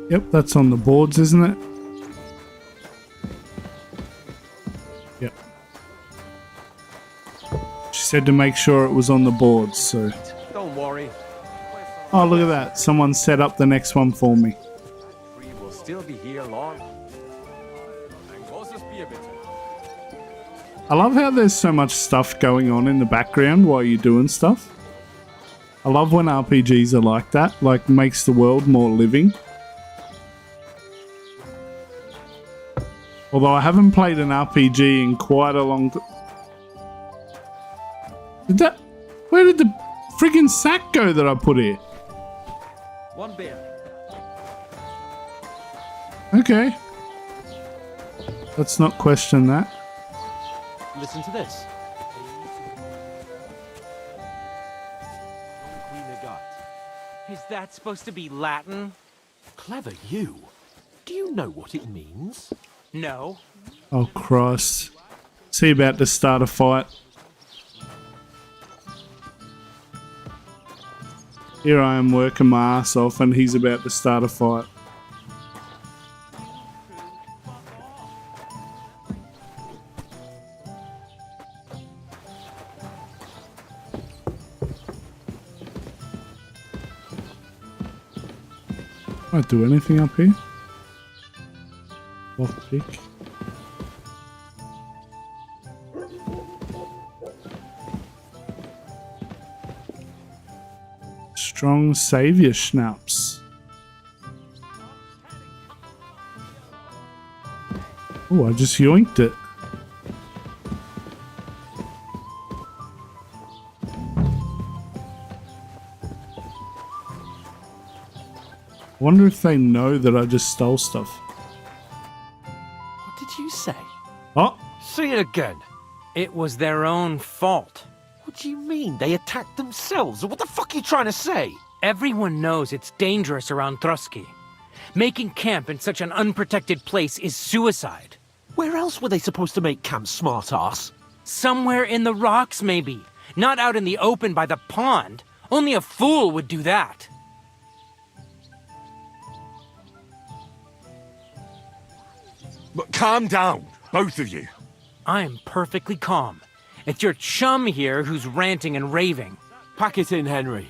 Yep, that's on the boards, isn't it? Yep. She said to make sure it was on the boards, so... Don't worry. Oh, look at that. Someone set up the next one for me. We will still be here long. I love how there's so much stuff going on in the background while you're doing stuff. I love when RPGs are like that, like makes the world more living. Although I haven't played an RPG in quite a long time. Where did the friggin' sack go that I put here? One beer. Okay. Let's not question that. Listen to this. Is that supposed to be Latin? Clever you. Do you know what it means? No. Oh, Christ. Is he about to start a fight? Here I am working my ass off and he's about to start a fight. Can't do anything up here. Lockpick. Strong Saviour Schnapps. Oh, I just yoinked it. I wonder if they know that I just stole stuff. What did you say? Oh! Say it again. It was their own fault. What do you mean? They attacked themselves? What the fuck are you trying to say? Everyone knows it's dangerous around Trotsky. Making camp in such an unprotected place is suicide. Where else were they supposed to make camp, smart-ass? Somewhere in the rocks, maybe. Not out in the open by the pond. Only a fool would do that. But calm down, both of you. I'm perfectly calm. It's your chum here who's ranting and raving. Pack it in, Henry.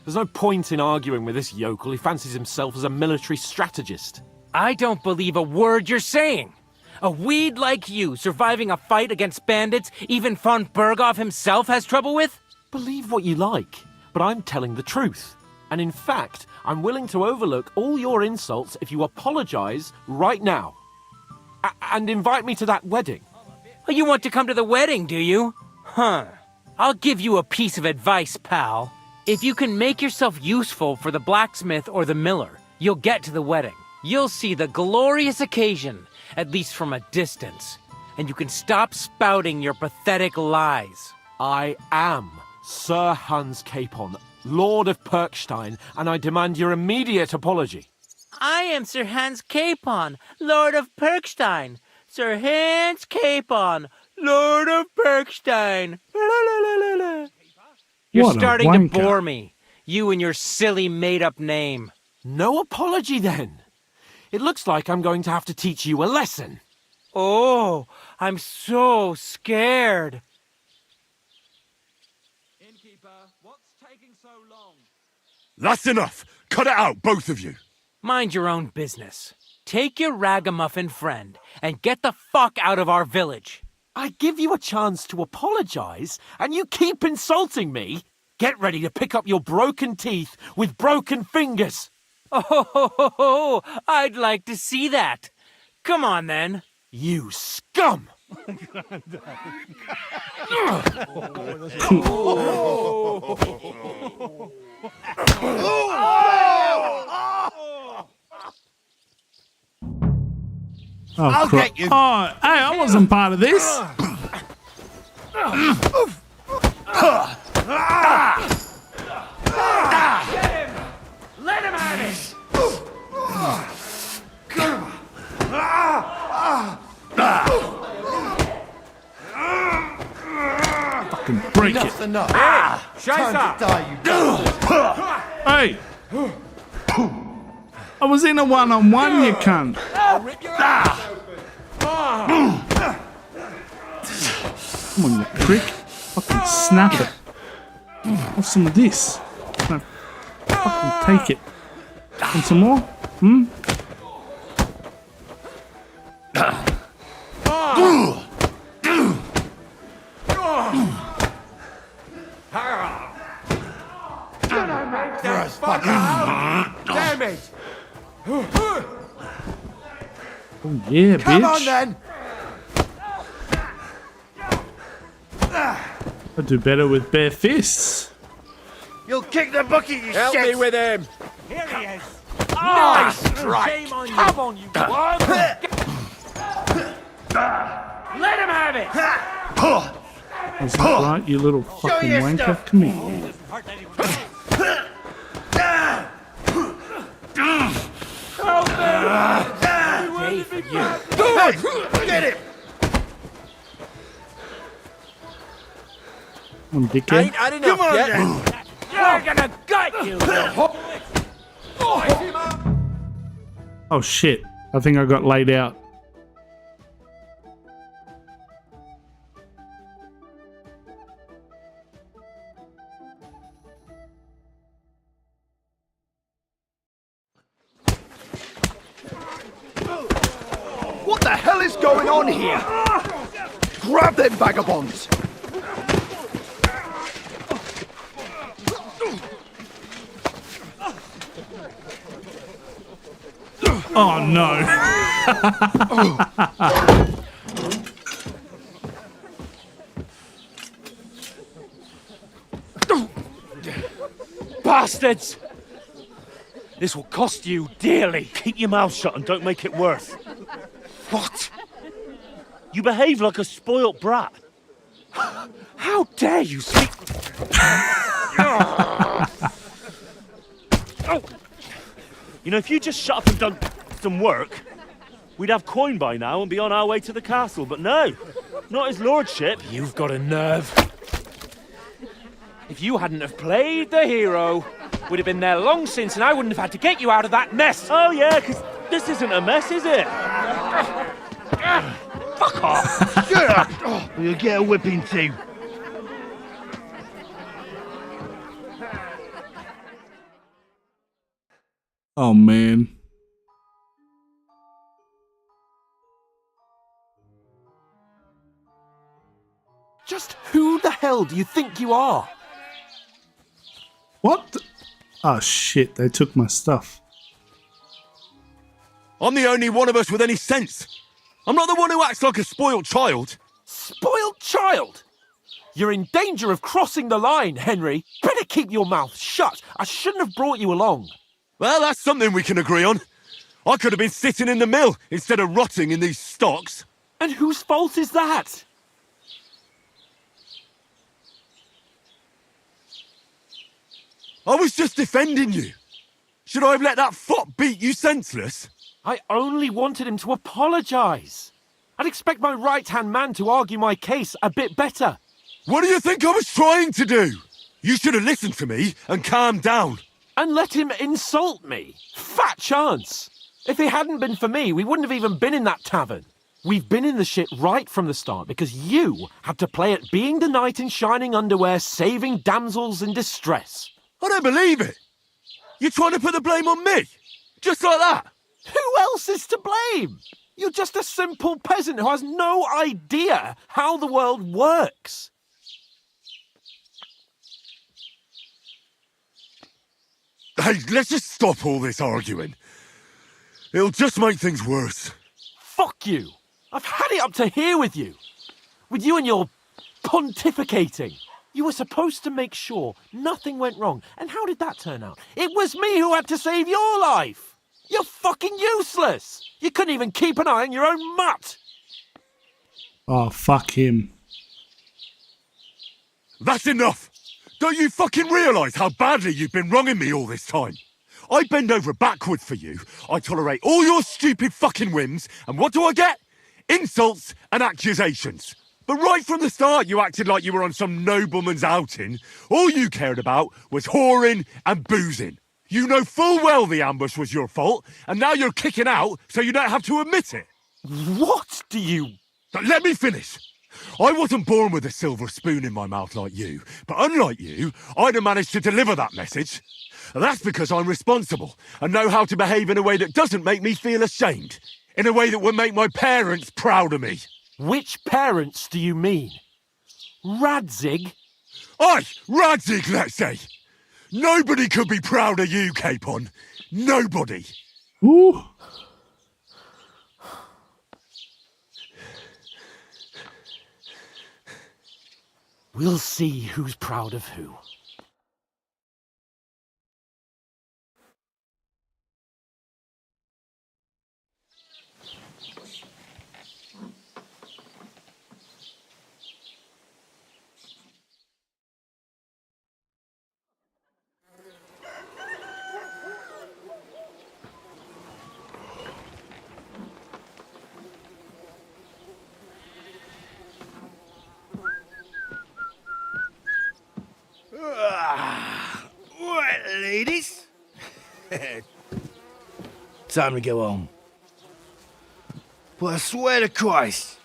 There's no point in arguing with this yokel. He fancies himself as a military strategist. I don't believe a word you're saying. A weed like you surviving a fight against bandits even von Berghoff himself has trouble with? Believe what you like, but I'm telling the truth. And in fact, I'm willing to overlook all your insults if you apologize right now. And invite me to that wedding. Oh, you want to come to the wedding, do you? Huh. I'll give you a piece of advice, pal. If you can make yourself useful for the blacksmith or the miller, you'll get to the wedding. You'll see the glorious occasion, at least from a distance. And you can stop spouting your pathetic lies. I am Sir Hans Capon, Lord of Perkstein, and I demand your immediate apology. I am Sir Hans Capon, Lord of Perkstein. Sir Hans Capon, Lord of Perkstein. You're What a starting to wanker. bore me. You and your silly made-up name. No apology, then. It looks like I'm going to have to teach you a lesson. Oh, I'm so scared. That's enough! Cut it out, both of you! Mind your own business. Take your ragamuffin friend and get the fuck out of our village. I give you a chance to apologize, and you keep insulting me. Get ready to pick up your broken teeth with broken fingers. Oh, I'd like to see that. Come on, then. You scum! Oh, I'll crap. get you. Oh, hey, I wasn't part of this. Let him have it! Fucking break Enough's it. enough. Time to die, Hey! I was in a one-on-one, you cunt. I'll rip your ass open. Come on, you prick. Fucking snap it. Have some of this. No, fucking take it. Want some more? Hmm? Damn it! Oh, yeah, bitch. Come on then! I do better with bare fists. You'll kick the bucket, you Help shit! me with him. Here he is! Nice strike! Shame on you. Come on, you One. Let him have it! Is that right, you little fucking your wanker? stuff. Come here. Get it! Come on, dickhead. Had enough Come on, yet. then. We're gonna gut you. Oh shit. I think I got laid out. What the hell is going on here? Grab them vagabonds! Oh no. Bastards! This will cost you dearly. Keep your mouth shut and don't make it worse. What? You behave like a spoilt brat. How dare you speak... Oh. You know, if you just shut up and done some work, we'd have coin by now and be on our way to the castle. But no, not his lordship. You've got a nerve. If you hadn't have played the hero, we'd have been there long since and I wouldn't have had to get you out of that mess. Oh yeah, because this isn't a mess, is it? Fuck off. Shut up! Oh, you'll get a whipping too. Oh man. Just who the hell do you think you are? What? Oh shit, they took my stuff. I'm the only one of us with any sense. I'm not the one who acts like a spoiled child. Spoiled child? You're in danger of crossing the line, Henry. Better keep your mouth shut. I shouldn't have brought you along. Well, that's something we can agree on. I could have been sitting in the mill instead of rotting in these stocks. And whose fault is that? I was just defending you. Should I have let that fop beat you senseless? I only wanted him to apologise. I'd expect my right-hand man to argue my case a bit better. What do you think I was trying to do? You should have listened to me and calmed down. And let him insult me. Fat chance. If it hadn't been for me, we wouldn't have even been in that tavern. We've been in the shit right from the start because you had to play at being the knight in shining underwear, saving damsels in distress. I don't believe it. You're trying to put the blame on me? Just like that? Who else is to blame? You're just a simple peasant who has no idea how the world works. Hey, let's just stop all this arguing. It'll just make things worse. Fuck you. I've had it up to here with you. With you and your pontificating. You were supposed to make sure nothing went wrong. And how did that turn out? It was me who had to save your life. You're fucking useless. You couldn't even keep an eye on your own mutt. Oh, fuck him. That's enough. Don't you fucking realise how badly you've been wronging me all this time? I bend over backward for you. I tolerate all your stupid fucking whims. And what do I get? Insults and accusations. But right from the start, you acted like you were on some nobleman's outing. All you cared about was whoring and boozing. You know full well the ambush was your fault, and now you're kicking out so you don't have to admit it. What do you... Let me finish. I wasn't born with a silver spoon in my mouth like you, but unlike you, I'd have managed to deliver that message. That's because I'm responsible and know how to behave in a way that doesn't make me feel ashamed. In a way that would make my parents proud of me. Which parents do you mean? Radzig? Aye, Radzig, let's say. Nobody could be proud of you, Capon. Nobody. Ooh. We'll see who's proud of who. Right, ladies. Time to go home. But I swear to Christ,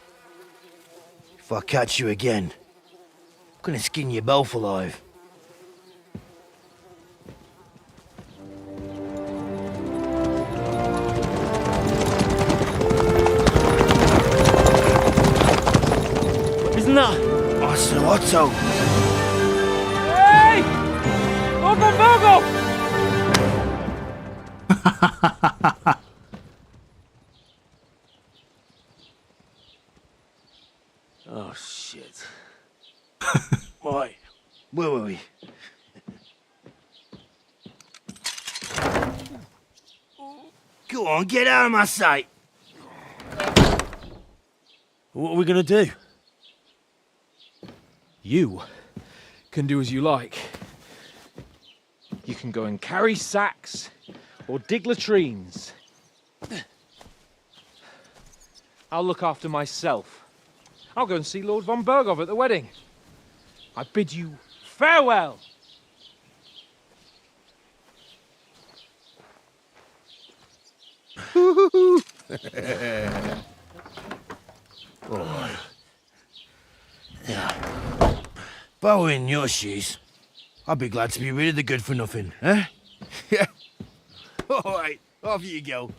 if I catch you again, I'm gonna skin you both alive. Isn't that? Otto. Hey! Open Virgo! Oh, shit. Right, where were we? Go on, get out of my sight. What are we gonna do? You can do as you like. You can go and carry sacks or dig latrines. I'll look after myself. I'll go and see Lord von Bergov at the wedding. I bid you farewell. Oh. Yeah. If I were in your shoes, I'd be glad to be rid of the good for nothing, eh? Yeah. All right, off you go.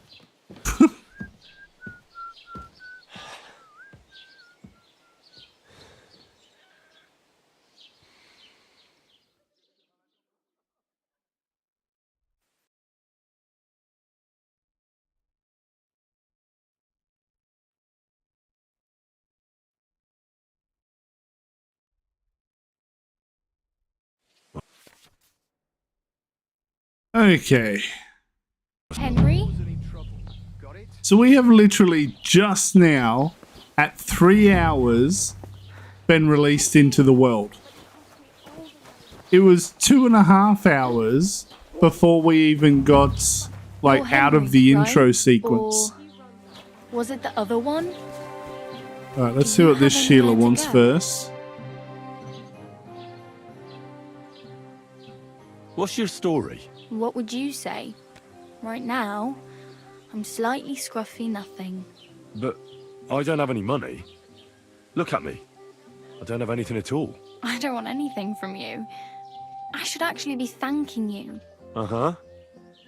Okay. Henry? So we have literally just now, at 3 hours, been released into the world. It was 2.5 hours before we even got, like, out of the intro sequence. Or was it the other one? Alright, let's see what this Sheila wants first. What's your story? What would you say? Right now, I'm slightly scruffy nothing. But I don't have any money. Look at me. I don't have anything at all. I don't want anything from you. I should actually be thanking you. Uh-huh.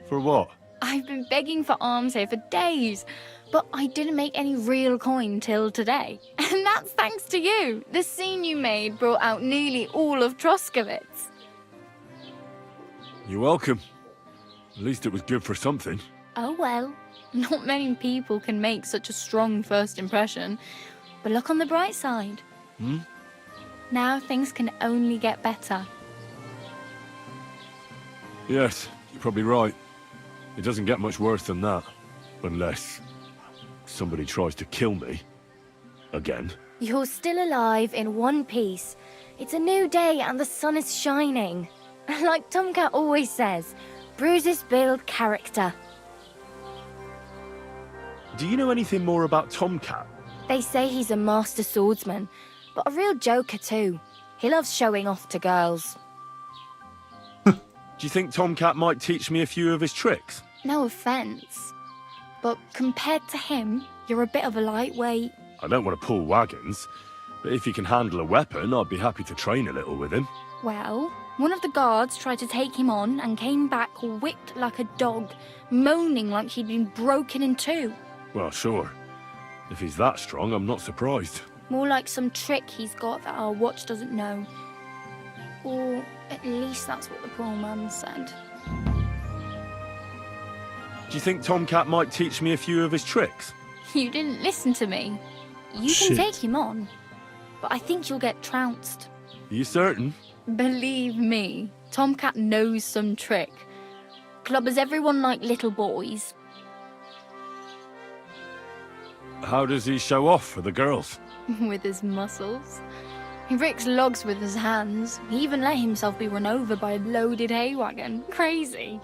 For what? I've been begging for alms here for days, but I didn't make any real coin till today. And that's thanks to you. The scene you made brought out nearly all of Troskowitz. You're welcome. At least it was good for something. Oh well, not many people can make such a strong first impression. But look on the bright side. Hmm? Now things can only get better. Yes, you're probably right. It doesn't get much worse than that. Unless somebody tries to kill me. Again. You're still alive in one piece. It's a new day and the sun is shining. Like Tomcat always says, bruises build character. Do you know anything more about Tomcat? They say he's a master swordsman, but a real joker too. He loves showing off to girls. Do you think Tomcat might teach me a few of his tricks? No offense, but compared to him, you're a bit of a lightweight. I don't want to pull wagons, but if he can handle a weapon, I'd be happy to train a little with him. Well, one of the guards tried to take him on and came back whipped like a dog, moaning like he'd been broken in two. Well, sure. If he's that strong, I'm not surprised. More like some trick he's got that our watch doesn't know. Or at least that's what the poor man said. Do you think Tomcat might teach me a few of his tricks? You didn't listen to me. You Shit. can take him on, but I think you'll get trounced. Are you certain? Believe me, Tomcat knows some trick. Clubbers everyone like little boys. How does he show off for the girls? With his muscles. He breaks logs with his hands. He even let himself be run over by a loaded hay wagon. Crazy.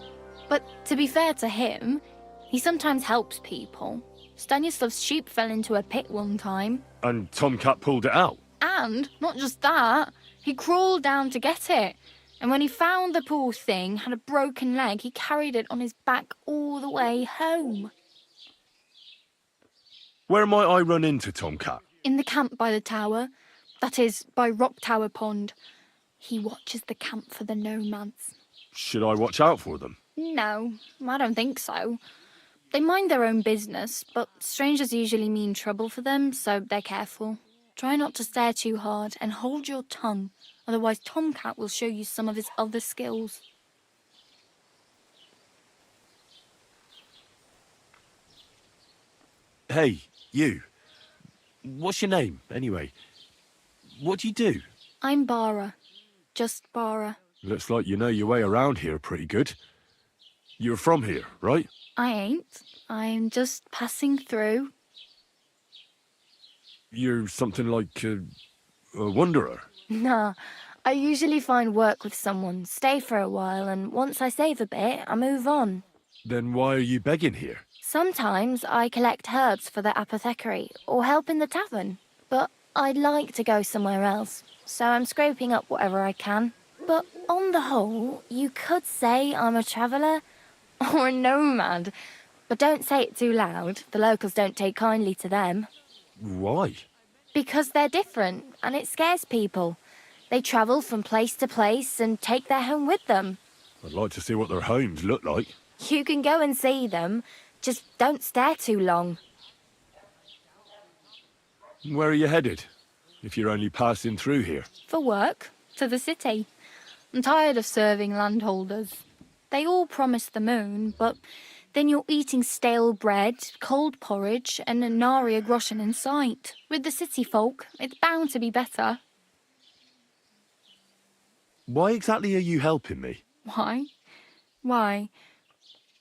But to be fair to him, he sometimes helps people. Stanislav's sheep fell into a pit one time. And Tomcat pulled it out? And, not just that, he crawled down to get it. And when he found the poor thing had a broken leg, he carried it on his back all the way home. Where might I run into Tomcat? In the camp by the tower. That is, by Rock Tower Pond. He watches the camp for the nomads. Should I watch out for them? No, I don't think so. They mind their own business, but strangers usually mean trouble for them, so they're careful. Try not to stare too hard and hold your tongue, otherwise Tomcat will show you some of his other skills. Hey, you. What's your name, anyway? What do you do? I'm Bara. Just Bara. Looks like you know your way around here pretty good. You're from here, right? I ain't. I'm just passing through. You're something like a wanderer. Nah, I usually find work with someone, stay for a while, and once I save a bit, I move on. Then why are you begging here? Sometimes I collect herbs for the apothecary, or help in the tavern. But I'd like to go somewhere else, so I'm scraping up whatever I can. But on the whole, you could say I'm a traveller, or a nomad. But don't say it too loud, the locals don't take kindly to them. Why? Because they're different, and it scares people. They travel from place to place and take their home with them. I'd like to see what their homes look like. You can go and see them, just don't stare too long. Where are you headed, if you're only passing through here? For work, to the city. I'm tired of serving landholders. They all promise the moon, but then you're eating stale bread, cold porridge, and a naria groschen in sight. With the city folk, it's bound to be better. Why exactly are you helping me? Why? Why?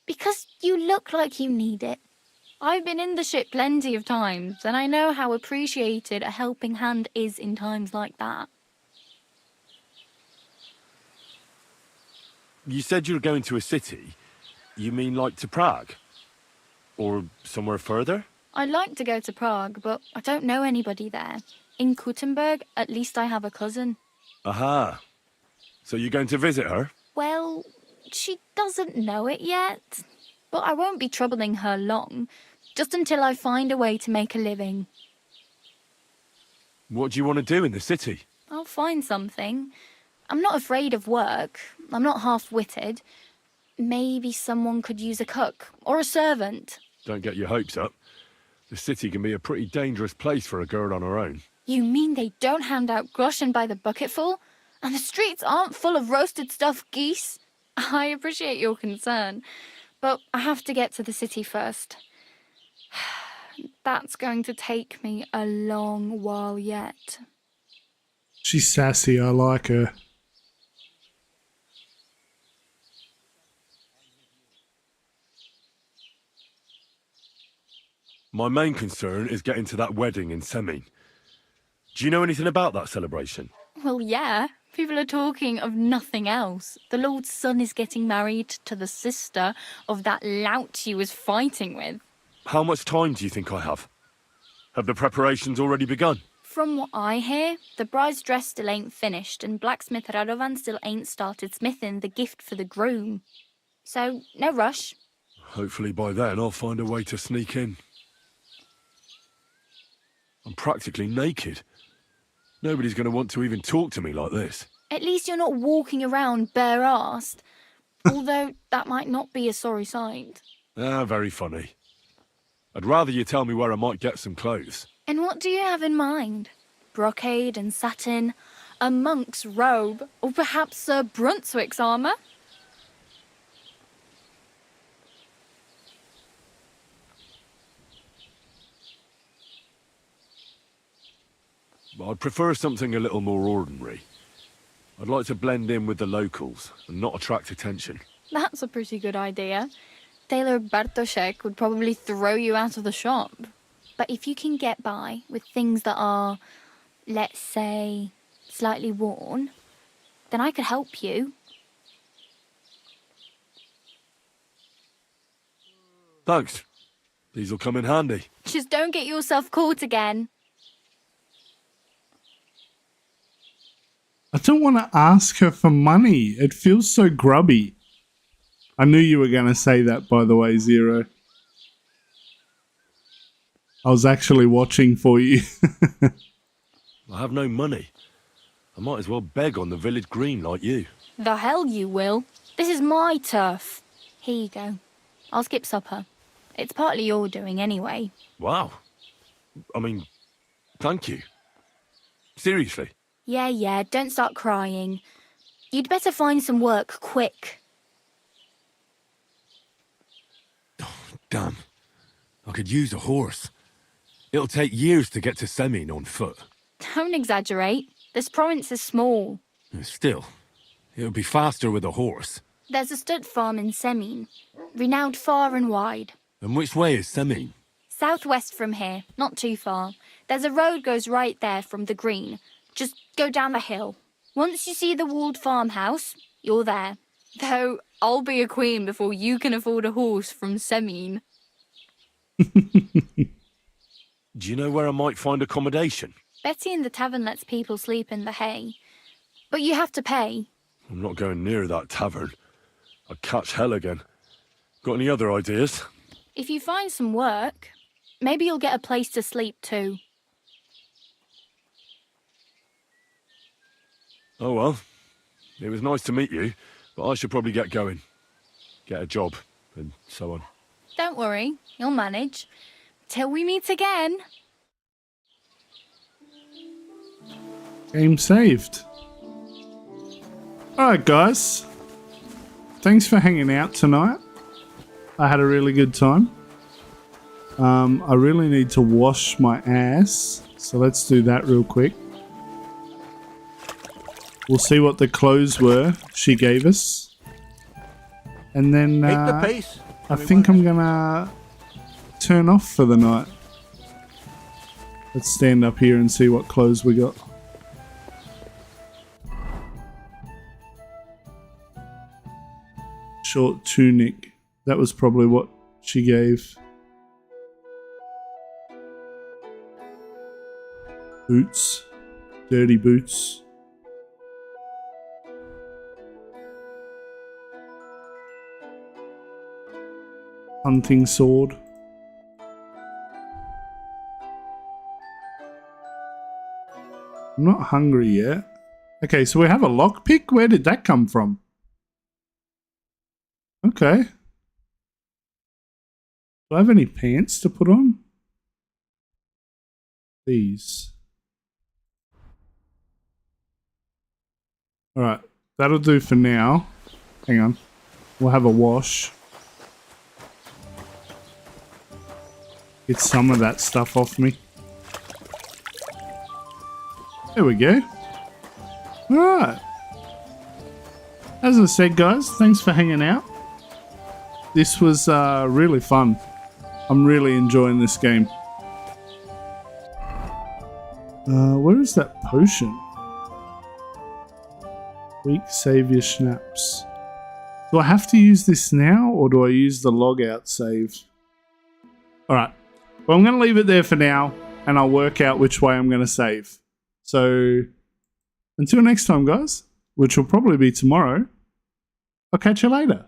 Because you look like you need it. I've been in the ship plenty of times, and I know how appreciated a helping hand is in times like that. You said you were going to a city. You mean like to Prague? Or somewhere further? I'd like to go to Prague, but I don't know anybody there. In Kuttenberg, at least I have a cousin. Aha. So you're going to visit her? Well, she doesn't know it yet. But I won't be troubling her long, just until I find a way to make a living. What do you want to do in the city? I'll find something. I'm not afraid of work. I'm not half-witted. Maybe someone could use a cook or a servant. Don't get your hopes up. The city can be a pretty dangerous place for a girl on her own. You mean they don't hand out groschen by the bucketful? And the streets aren't full of roasted stuffed geese? I appreciate your concern, but I have to get to the city first. That's going to take me a long while yet. She's sassy, I like her. My main concern is getting to that wedding in Semin. Do you know anything about that celebration? Well, yeah. People are talking of nothing else. The Lord's son is getting married to the sister of that lout he was fighting with. How much time do you think I have? Have the preparations already begun? From what I hear, the bride's dress still ain't finished, and blacksmith Radovan still ain't started smithing the gift for the groom. So, no rush. Hopefully by then I'll find a way to sneak in. I'm practically naked. Nobody's going to want to even talk to me like this. At least you're not walking around bare-arsed. Although that might not be a sorry sight. Ah, very funny. I'd rather you tell me where I might get some clothes. And what do you have in mind? Brocade and satin, a monk's robe, or perhaps Sir Brunswick's armour? I'd prefer something a little more ordinary. I'd like to blend in with the locals and not attract attention. That's a pretty good idea. Tailor Bartoszek would probably throw you out of the shop. But if you can get by with things that are, let's say, slightly worn, then I could help you. Thanks. These'll come in handy. Just don't get yourself caught again. I don't want to ask her for money. It feels so grubby. I knew you were going to say that, by the way, Zero. I was actually watching for you. I have no money. I might as well beg on the village green like you. The hell you will. This is my turf. Here you go. I'll skip supper. It's partly your doing anyway. Wow. I mean, thank you. Seriously. Yeah, don't start crying. You'd better find some work quick. Damn. I could use a horse. It'll take years to get to Semin on foot. Don't exaggerate. This province is small. Still, it'll be faster with a horse. There's a stud farm in Semin, renowned far and wide. And which way is Semin? Southwest from here, not too far. There's a road goes right there from the green. Just go down the hill. Once you see the walled farmhouse, you're there. Though I'll be a queen before you can afford a horse from Semin. Do you know where I might find accommodation? Betty in the tavern lets people sleep in the hay. But you have to pay. I'm not going near that tavern. I'd catch hell again. Got any other ideas? If you find some work, maybe you'll get a place to sleep too. Oh well. It was nice to meet you, but I should probably get going. Get a job, and so on. Don't worry, you'll manage. Till we meet again. Game saved. Alright guys. Thanks for hanging out tonight. I had a really good time. I really need to wash my ass. So let's do that real quick. We'll see what the clothes were she gave us. And then Take the pace. I think I'm gonna turn off for the night. Let's stand up here and see what clothes we got. Short tunic. That was probably what she gave. Boots. Dirty boots. Hunting sword. I'm not hungry yet. Okay, so we have a lockpick? Where did that come from? Okay. Do I have any pants to put on? These. Alright, that'll do for now. Hang on. We'll have a wash. Get some of that stuff off me. There we go. Alright. As I said, guys, thanks for hanging out. This was really fun. I'm really enjoying this game. Where is that potion? Weak Savior Schnapps. Do I have to use this now, or do I use the logout save? Alright. Well, I'm going to leave it there for now, and I'll work out which way I'm going to save. So, until next time, guys, which will probably be tomorrow, I'll catch you later.